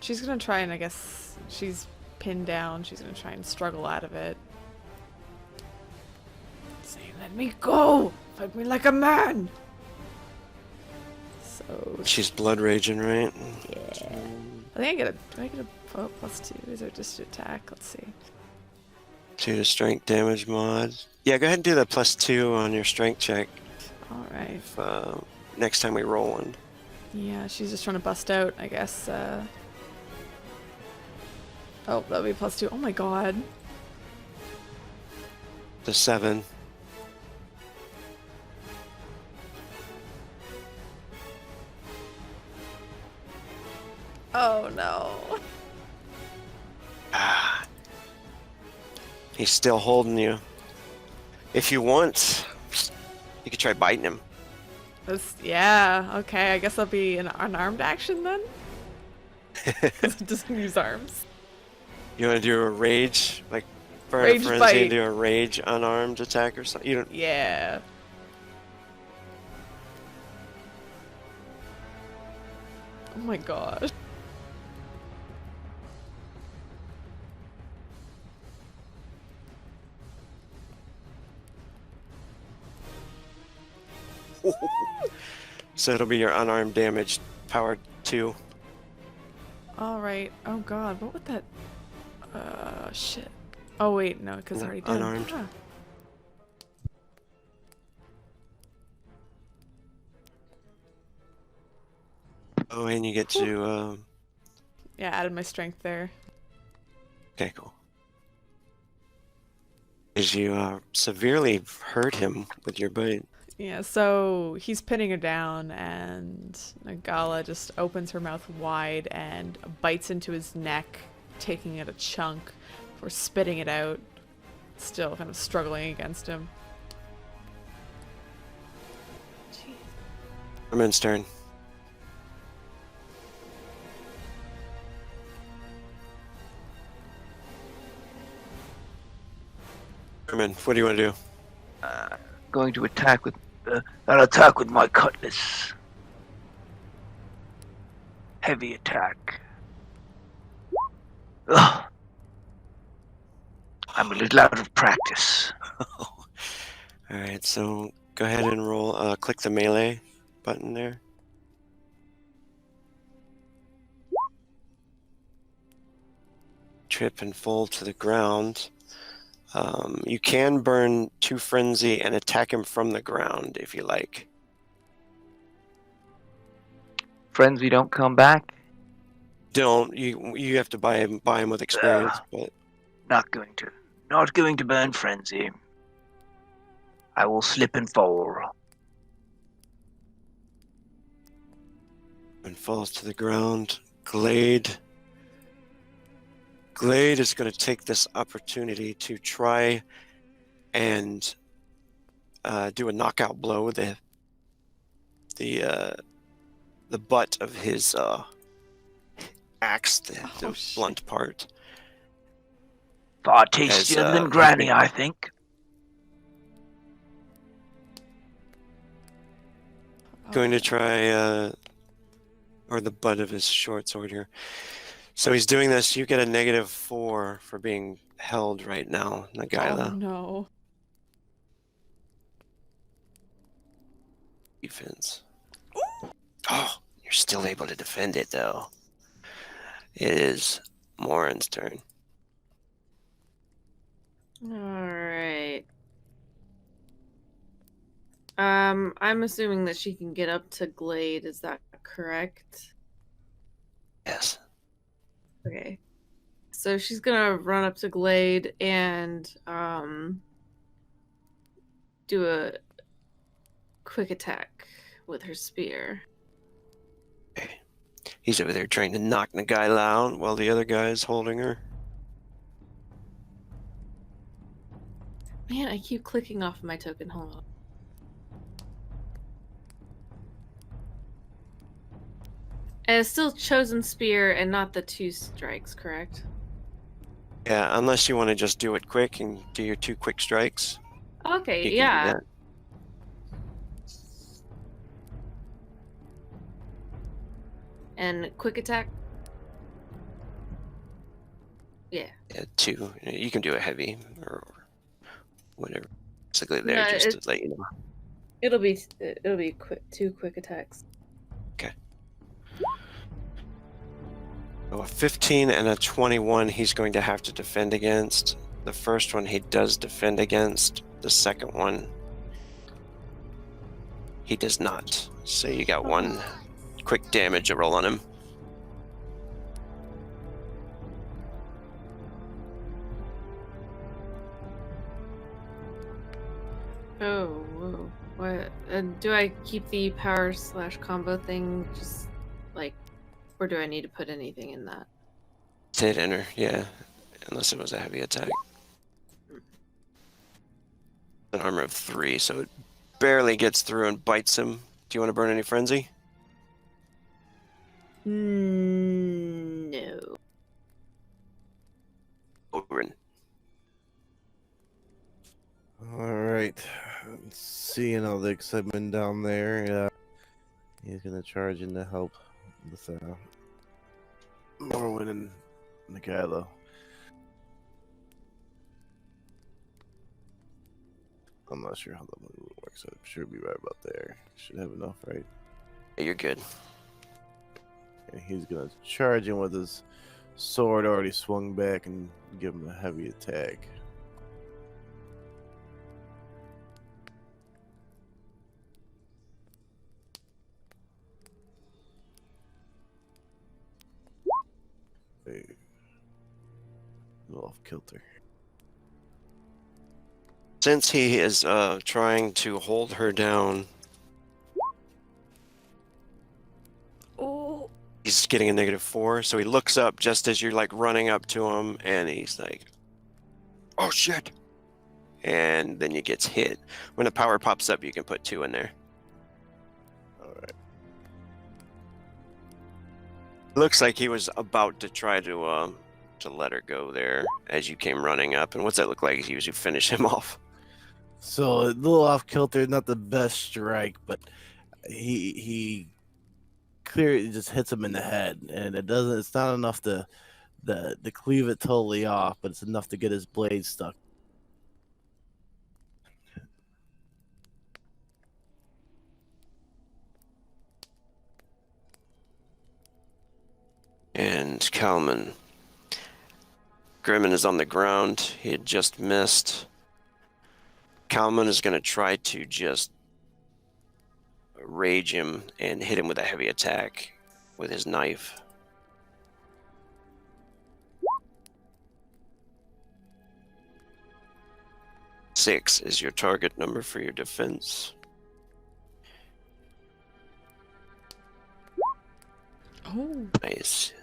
She's gonna try and I guess she's pinned down. She's gonna try and struggle out of it. Say, let me go! Fight me like a man! So She's blood raging, right? yeah. I think do I get a +2? Is it just attack? Let's see. 2 to strength damage mod. Yeah, go ahead and do the +2 on your strength check. Alright. If, next time we roll one. Yeah, she's just trying to bust out, I guess. Oh, that'll be +2. Oh my god. To 7. Oh no. Ah. He's still holding you. If you want, you could try biting him. Yeah, okay, I guess that'll be an unarmed action then? 'Cause it doesn't use arms. You want to do a rage, like burn Rage a frenzy bite. and do a rage unarmed attack or something? You don't. Yeah. Oh my god. So it'll be your unarmed damage, power 2. Alright. Oh god, what would that... shit. Oh wait, no, because I already did. Unarmed. Ah. Oh, and you get to. Yeah, added my strength there. Okay, cool. As you severely hurt him with your bite. Yeah, so he's pinning her down, and Nagala just opens her mouth wide and bites into his neck, taking it a chunk before spitting it out, still kind of struggling against him. Herman's turn. Herman, what do you want to do? Going to attack with an attack with my cutlass. Heavy attack. Ugh. I'm a little out of practice. Alright, so go ahead and roll, click the melee button there. Trip and fall to the ground. You can burn 2 frenzy and attack him from the ground if you like. Frenzy don't come back. Don't you have to buy him with experience, but Not going to burn frenzy. I will slip and fall. and falls to the ground. Glade is going to take this opportunity to try and do a knockout blow with the butt of his axe, the blunt part. Far tastier than Granny, I think. Going to try, or the butt of his short sword here. So he's doing this. You get a -4 for being held right now, Nagaila. Oh no. Defense. Oh, you're still able to defend it, though. It is Morin's turn. Alright. I'm assuming that she can get up to Glade, is that correct? Yes. Okay. So she's gonna run up to Glade and do a quick attack with her spear. Okay. He's over there trying to knock the guy out while the other guy is holding her. Man, I keep clicking off my token. Hold on. And it's still chosen spear and not the 2 strikes, correct? Yeah, unless you want to just do it quick and do your 2 quick strikes. Okay, You can do yeah. that. And quick attack? Yeah. Yeah, 2. You can do a heavy or whatever. Basically, there No, just to let you know. it'll be quick 2 quick attacks. Okay. So a 15 and a 21 he's going to have to defend against. The first one he does defend against. The second one he does not. So you got 1 quick damage to roll on him. Oh, whoa. What? Do I keep the power / combo thing just like, or do I need to put anything in that? Hit enter, yeah. Unless it was a heavy attack. An armor of 3, so it barely gets through and bites him. Do you want to burn any frenzy? No. Orin. All right. Seeing all the excitement down there, he's gonna charge in to help with Morwen and Mikhailo. I'm not sure how that one works. I'm sure it'll be right about there. Should have enough, right? Yeah, you're good. And he's gonna charge in with his sword already swung back and give him a heavy attack. A little off kilter. Since he is trying to hold her down, he's getting a -4, so he looks up just as you're like running up to him, and he's like, "Oh shit!" And then he gets hit. When the power pops up, you can put 2 in there. All right. Looks like he was about to try to let her go there as you came running up. And what's that look like as you finish him off? So a little off kilter, not the best strike, but he clearly just hits him in the head, and it's not enough to cleave it totally off, but it's enough to get his blade stuck. And Kalman. Grimmin is on the ground. He had just missed. Kalman is going to try to just rage him and hit him with a heavy attack with his knife. Six is your target number for your defense. Oh. Nice.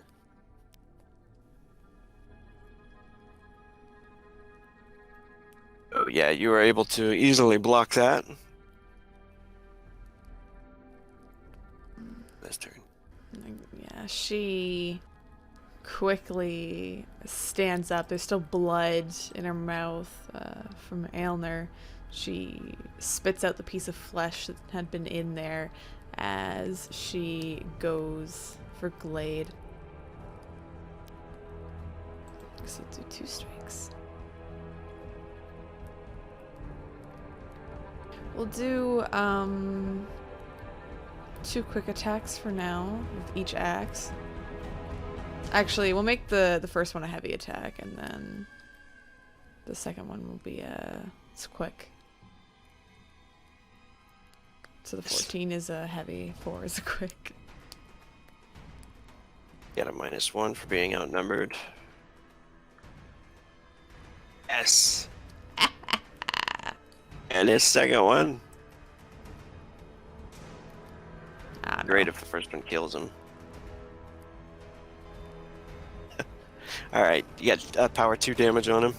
Oh yeah, you were able to easily block that. This turn. Yeah, she quickly stands up. There's still blood in her mouth from Aylner. She spits out the piece of flesh that had been in there as she goes for Glade. So do 2 strikes. We'll do 2 quick attacks for now with each axe. Actually, we'll make the first one a heavy attack, and then the second one will be it's quick. So the 14 is a heavy, 4 is a quick. Get a -1 for being outnumbered. Yes. And his second one. Ah, no. Great if the first one kills him. Alright, you got power 2 damage on him.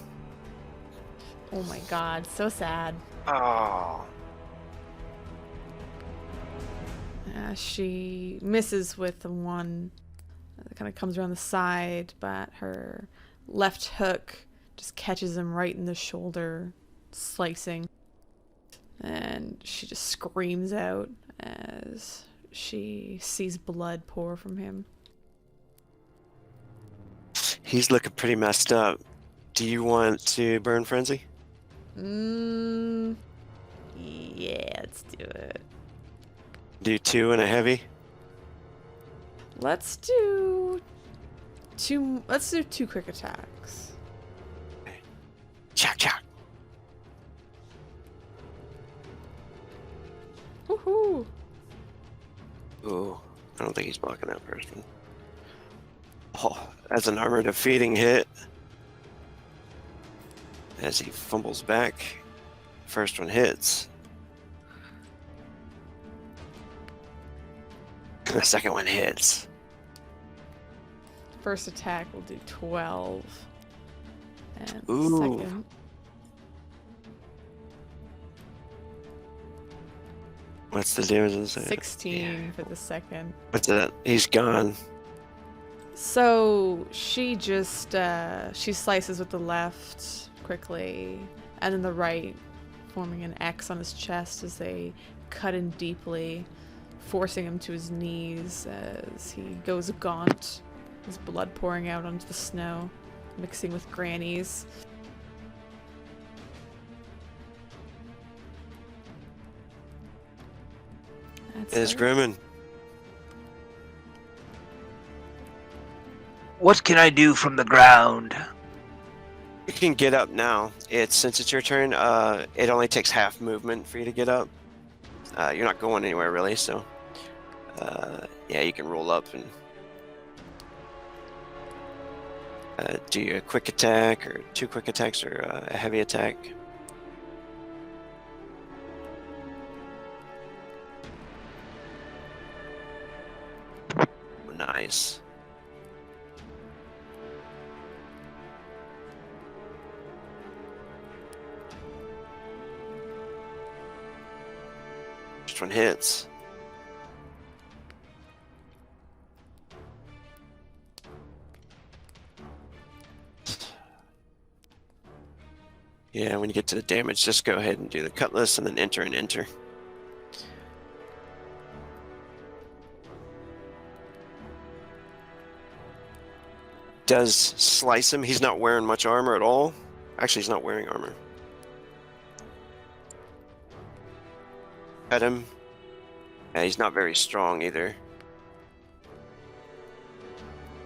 Oh my god, so sad. Oh. She misses with the one that kind of comes around the side, but her left hook just catches him right in the shoulder, slicing. And she just screams out as she sees blood pour from him. He's looking pretty messed up. Do you want to burn frenzy? Yeah, let's do it. Do 2 and a heavy? Let's do 2. Let's do 2 quick attacks. Chock chock. Woohoo! Ooh, I don't think he's blocking that first one. Oh, that's an armor defeating hit. As he fumbles back, first one hits. And the second one hits. First attack will do 12. And Ooh. second. What's the damage on the second? 16 for the second. What's that? He's gone. So she just she slices with the left quickly, and then the right, forming an X on his chest as they cut in deeply, forcing him to his knees as he goes gaunt, his blood pouring out onto the snow, mixing with Granny's. It's Grimmin. What can I do from the ground? You can get up now. Since it's your turn, it only takes half movement for you to get up. You're not going anywhere really, so yeah, you can roll up and do a quick attack or 2 quick attacks or a heavy attack. Nice. First one hits. Yeah, when you get to the damage, just go ahead and do the cutlass and then enter and enter. Does slice him. He's not wearing much armor at all. Actually, he's not wearing armor. Cut him. Yeah, he's not very strong either.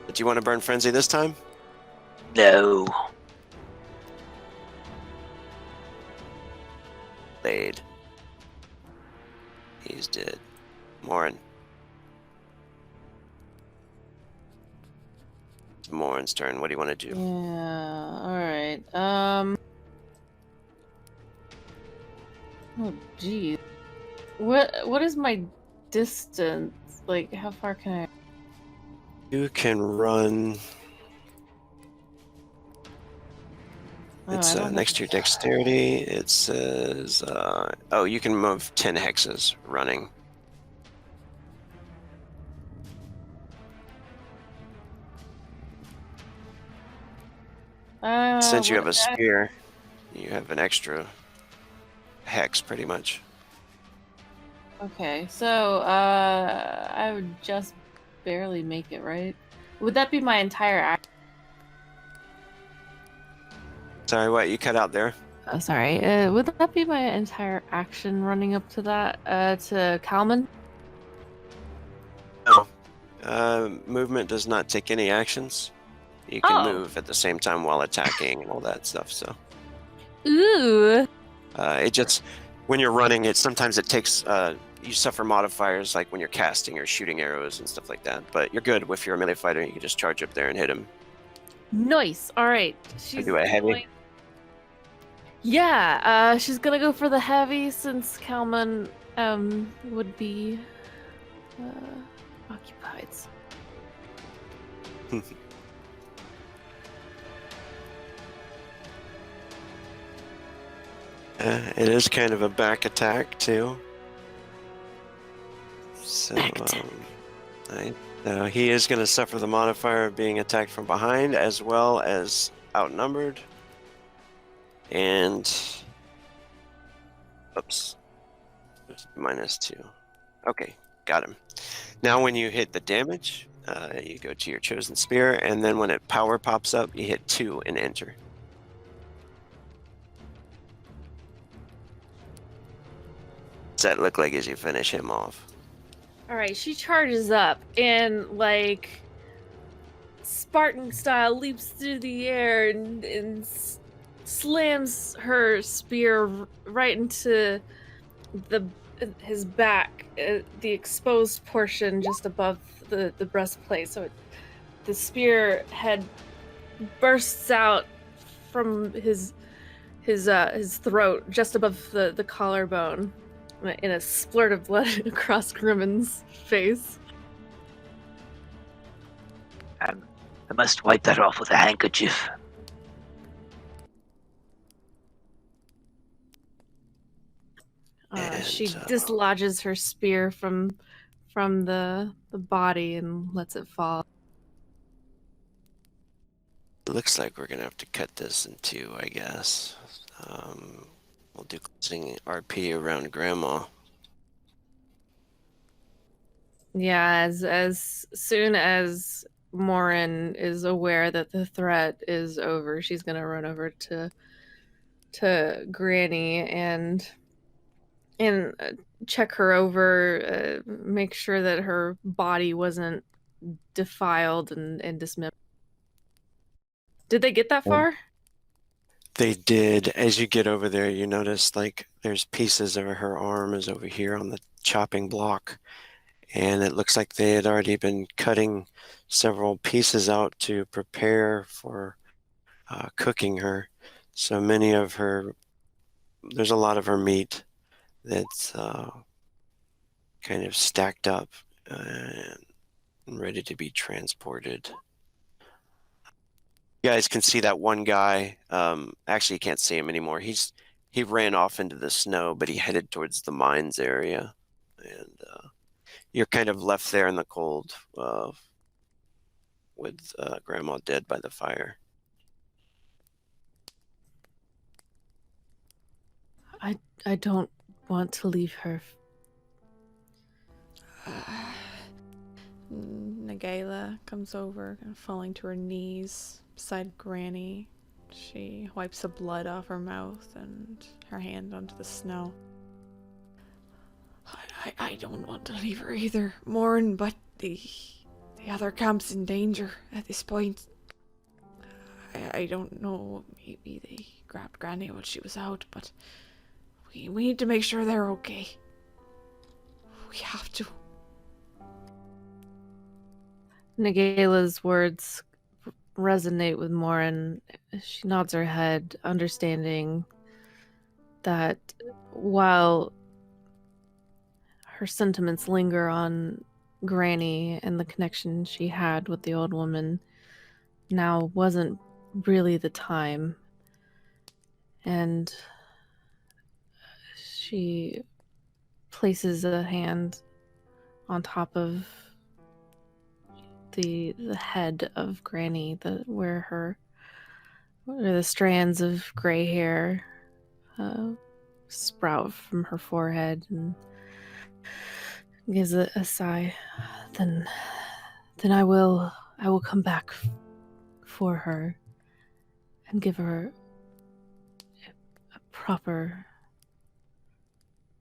But do you want to burn frenzy this time? No. Laid. He's dead. Morin. It's Morin's turn. What do you want to do? Yeah, alright. Oh, geez. What is my distance? Like, how far can I... You can run. It's next to your dexterity. It says, oh, you can move 10 hexes running. Since you have a spear, you have an extra hex pretty much. Okay, so I would just barely make it, right? Would that be my entire act? Sorry, what? You cut out there? Oh, sorry. Would that be my entire action running up to that, to Kalman? Movement does not take any actions. You can Oh. move at the same time while attacking and all that stuff. So Ooh. it just when you're running, sometimes it takes you suffer modifiers like when you're casting or shooting arrows and stuff like that. But you're good if you're a melee fighter. You can just charge up there and hit him. Nice. All right. I She's do a heavy. going- Yeah. She's gonna go for the heavy since Kalman would be occupied. It is kind of a back attack too. So he is going to suffer the modifier of being attacked from behind as well as outnumbered. And oops, -2. Okay, got him. Now when you hit the damage, you go to your chosen spear, and then when it power pops up, you hit 2 and enter. What's that look like as you finish him off? All right, she charges up and like Spartan style leaps through the air and slams her spear right into his back, the exposed portion just above the breastplate. So the spear head bursts out from his throat just above the collarbone, in a splurt of blood across Grimmon's face. I must wipe that off with a handkerchief. She dislodges her spear from the body and lets it fall. Looks like we're gonna have to cut this in 2, I guess. We'll do closing RP around Grandma. Yeah, as soon as Morin is aware that the threat is over, she's gonna run over to Granny and check her over, make sure that her body wasn't defiled and dismembered. Did they get that far? They did. As you get over there, you notice like there's pieces of her arm is over here on the chopping block, and it looks like they had already been cutting several pieces out to prepare for cooking her. So many of her, there's a lot of her meat that's kind of stacked up and ready to be transported. You guys can see that one guy. Actually, you can't see him anymore. He ran off into the snow, but he headed towards the mines area, and you're kind of left there in the cold with Grandma dead by the fire. I don't want to leave her. Nagayla comes over, kind of falling to her knees beside Granny. She wipes the blood off her mouth and her hand onto the snow. I don't want to leave her either, Morin, but the other camp's in danger at this point. I don't know, maybe they grabbed Granny while she was out, but we need to make sure they're okay. We have to. Nagayla's words resonate with Morin. She nods her head, understanding that while her sentiments linger on Granny and the connection she had with the old woman, now wasn't really the time. And she places a hand on top of the head of Granny, where the strands of gray hair sprout from her forehead, and gives a sigh. Then I will come back for her and give her a proper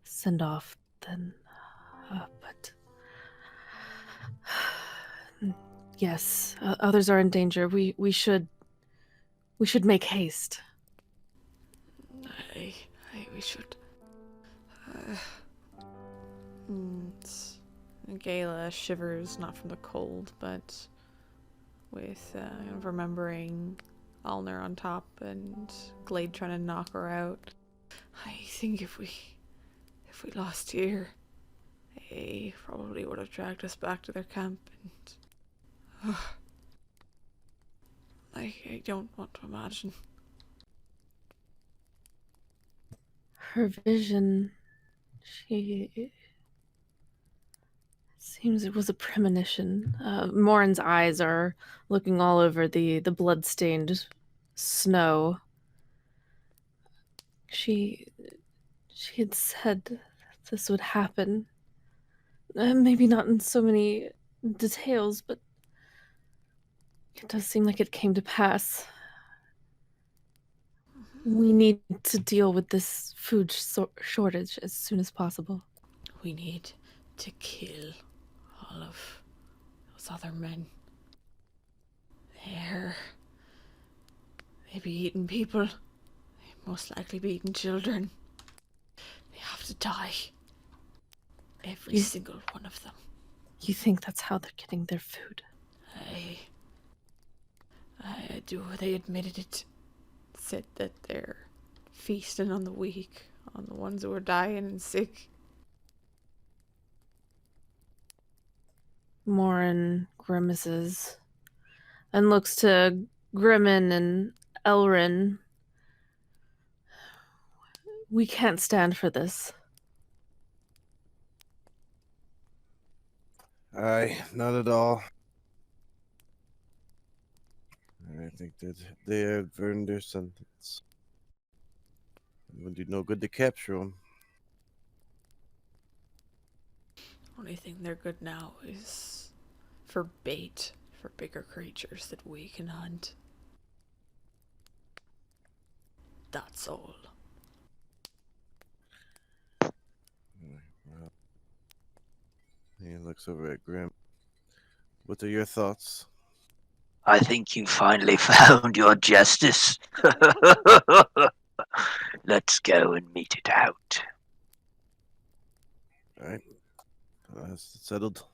send off then. But Yes, others are in danger. We should make haste. Aye, we should. Gayla shivers, not from the cold, but with remembering Alner on top and Glade trying to knock her out. I think if we lost here, they probably would have dragged us back to their camp, and I don't want to imagine. Her vision, she seems it was a premonition. Morin's eyes are looking all over the blood-stained snow. She had said this would happen. Maybe not in so many details, but it does seem like it came to pass. We need to deal with this food shortage as soon as possible. We need to kill all of those other men. They be eating people. They most likely be eating children. They have to die. Every single one of them. You think that's how they're getting their food? I do. They admitted it. Said that they're feasting on the weak, on the ones who are dying and sick. Morin grimaces and looks to Grimmin and Elrin. We can't stand for this. Aye, not at all. I think that they have earned their sentence. It would do no good to capture them. Only thing they're good now is for bait for bigger creatures that we can hunt. That's all. Well, he looks over at Grim. What are your thoughts? I think you finally found your justice. Let's go and meet it out. All right, that's settled.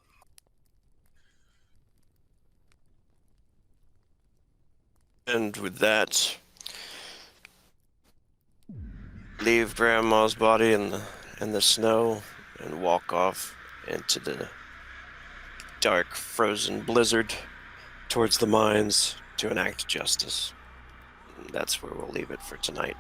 And with that, leave Grandma's body in the snow and walk off into the dark, frozen blizzard towards the mines to enact justice. That's where we'll leave it for tonight.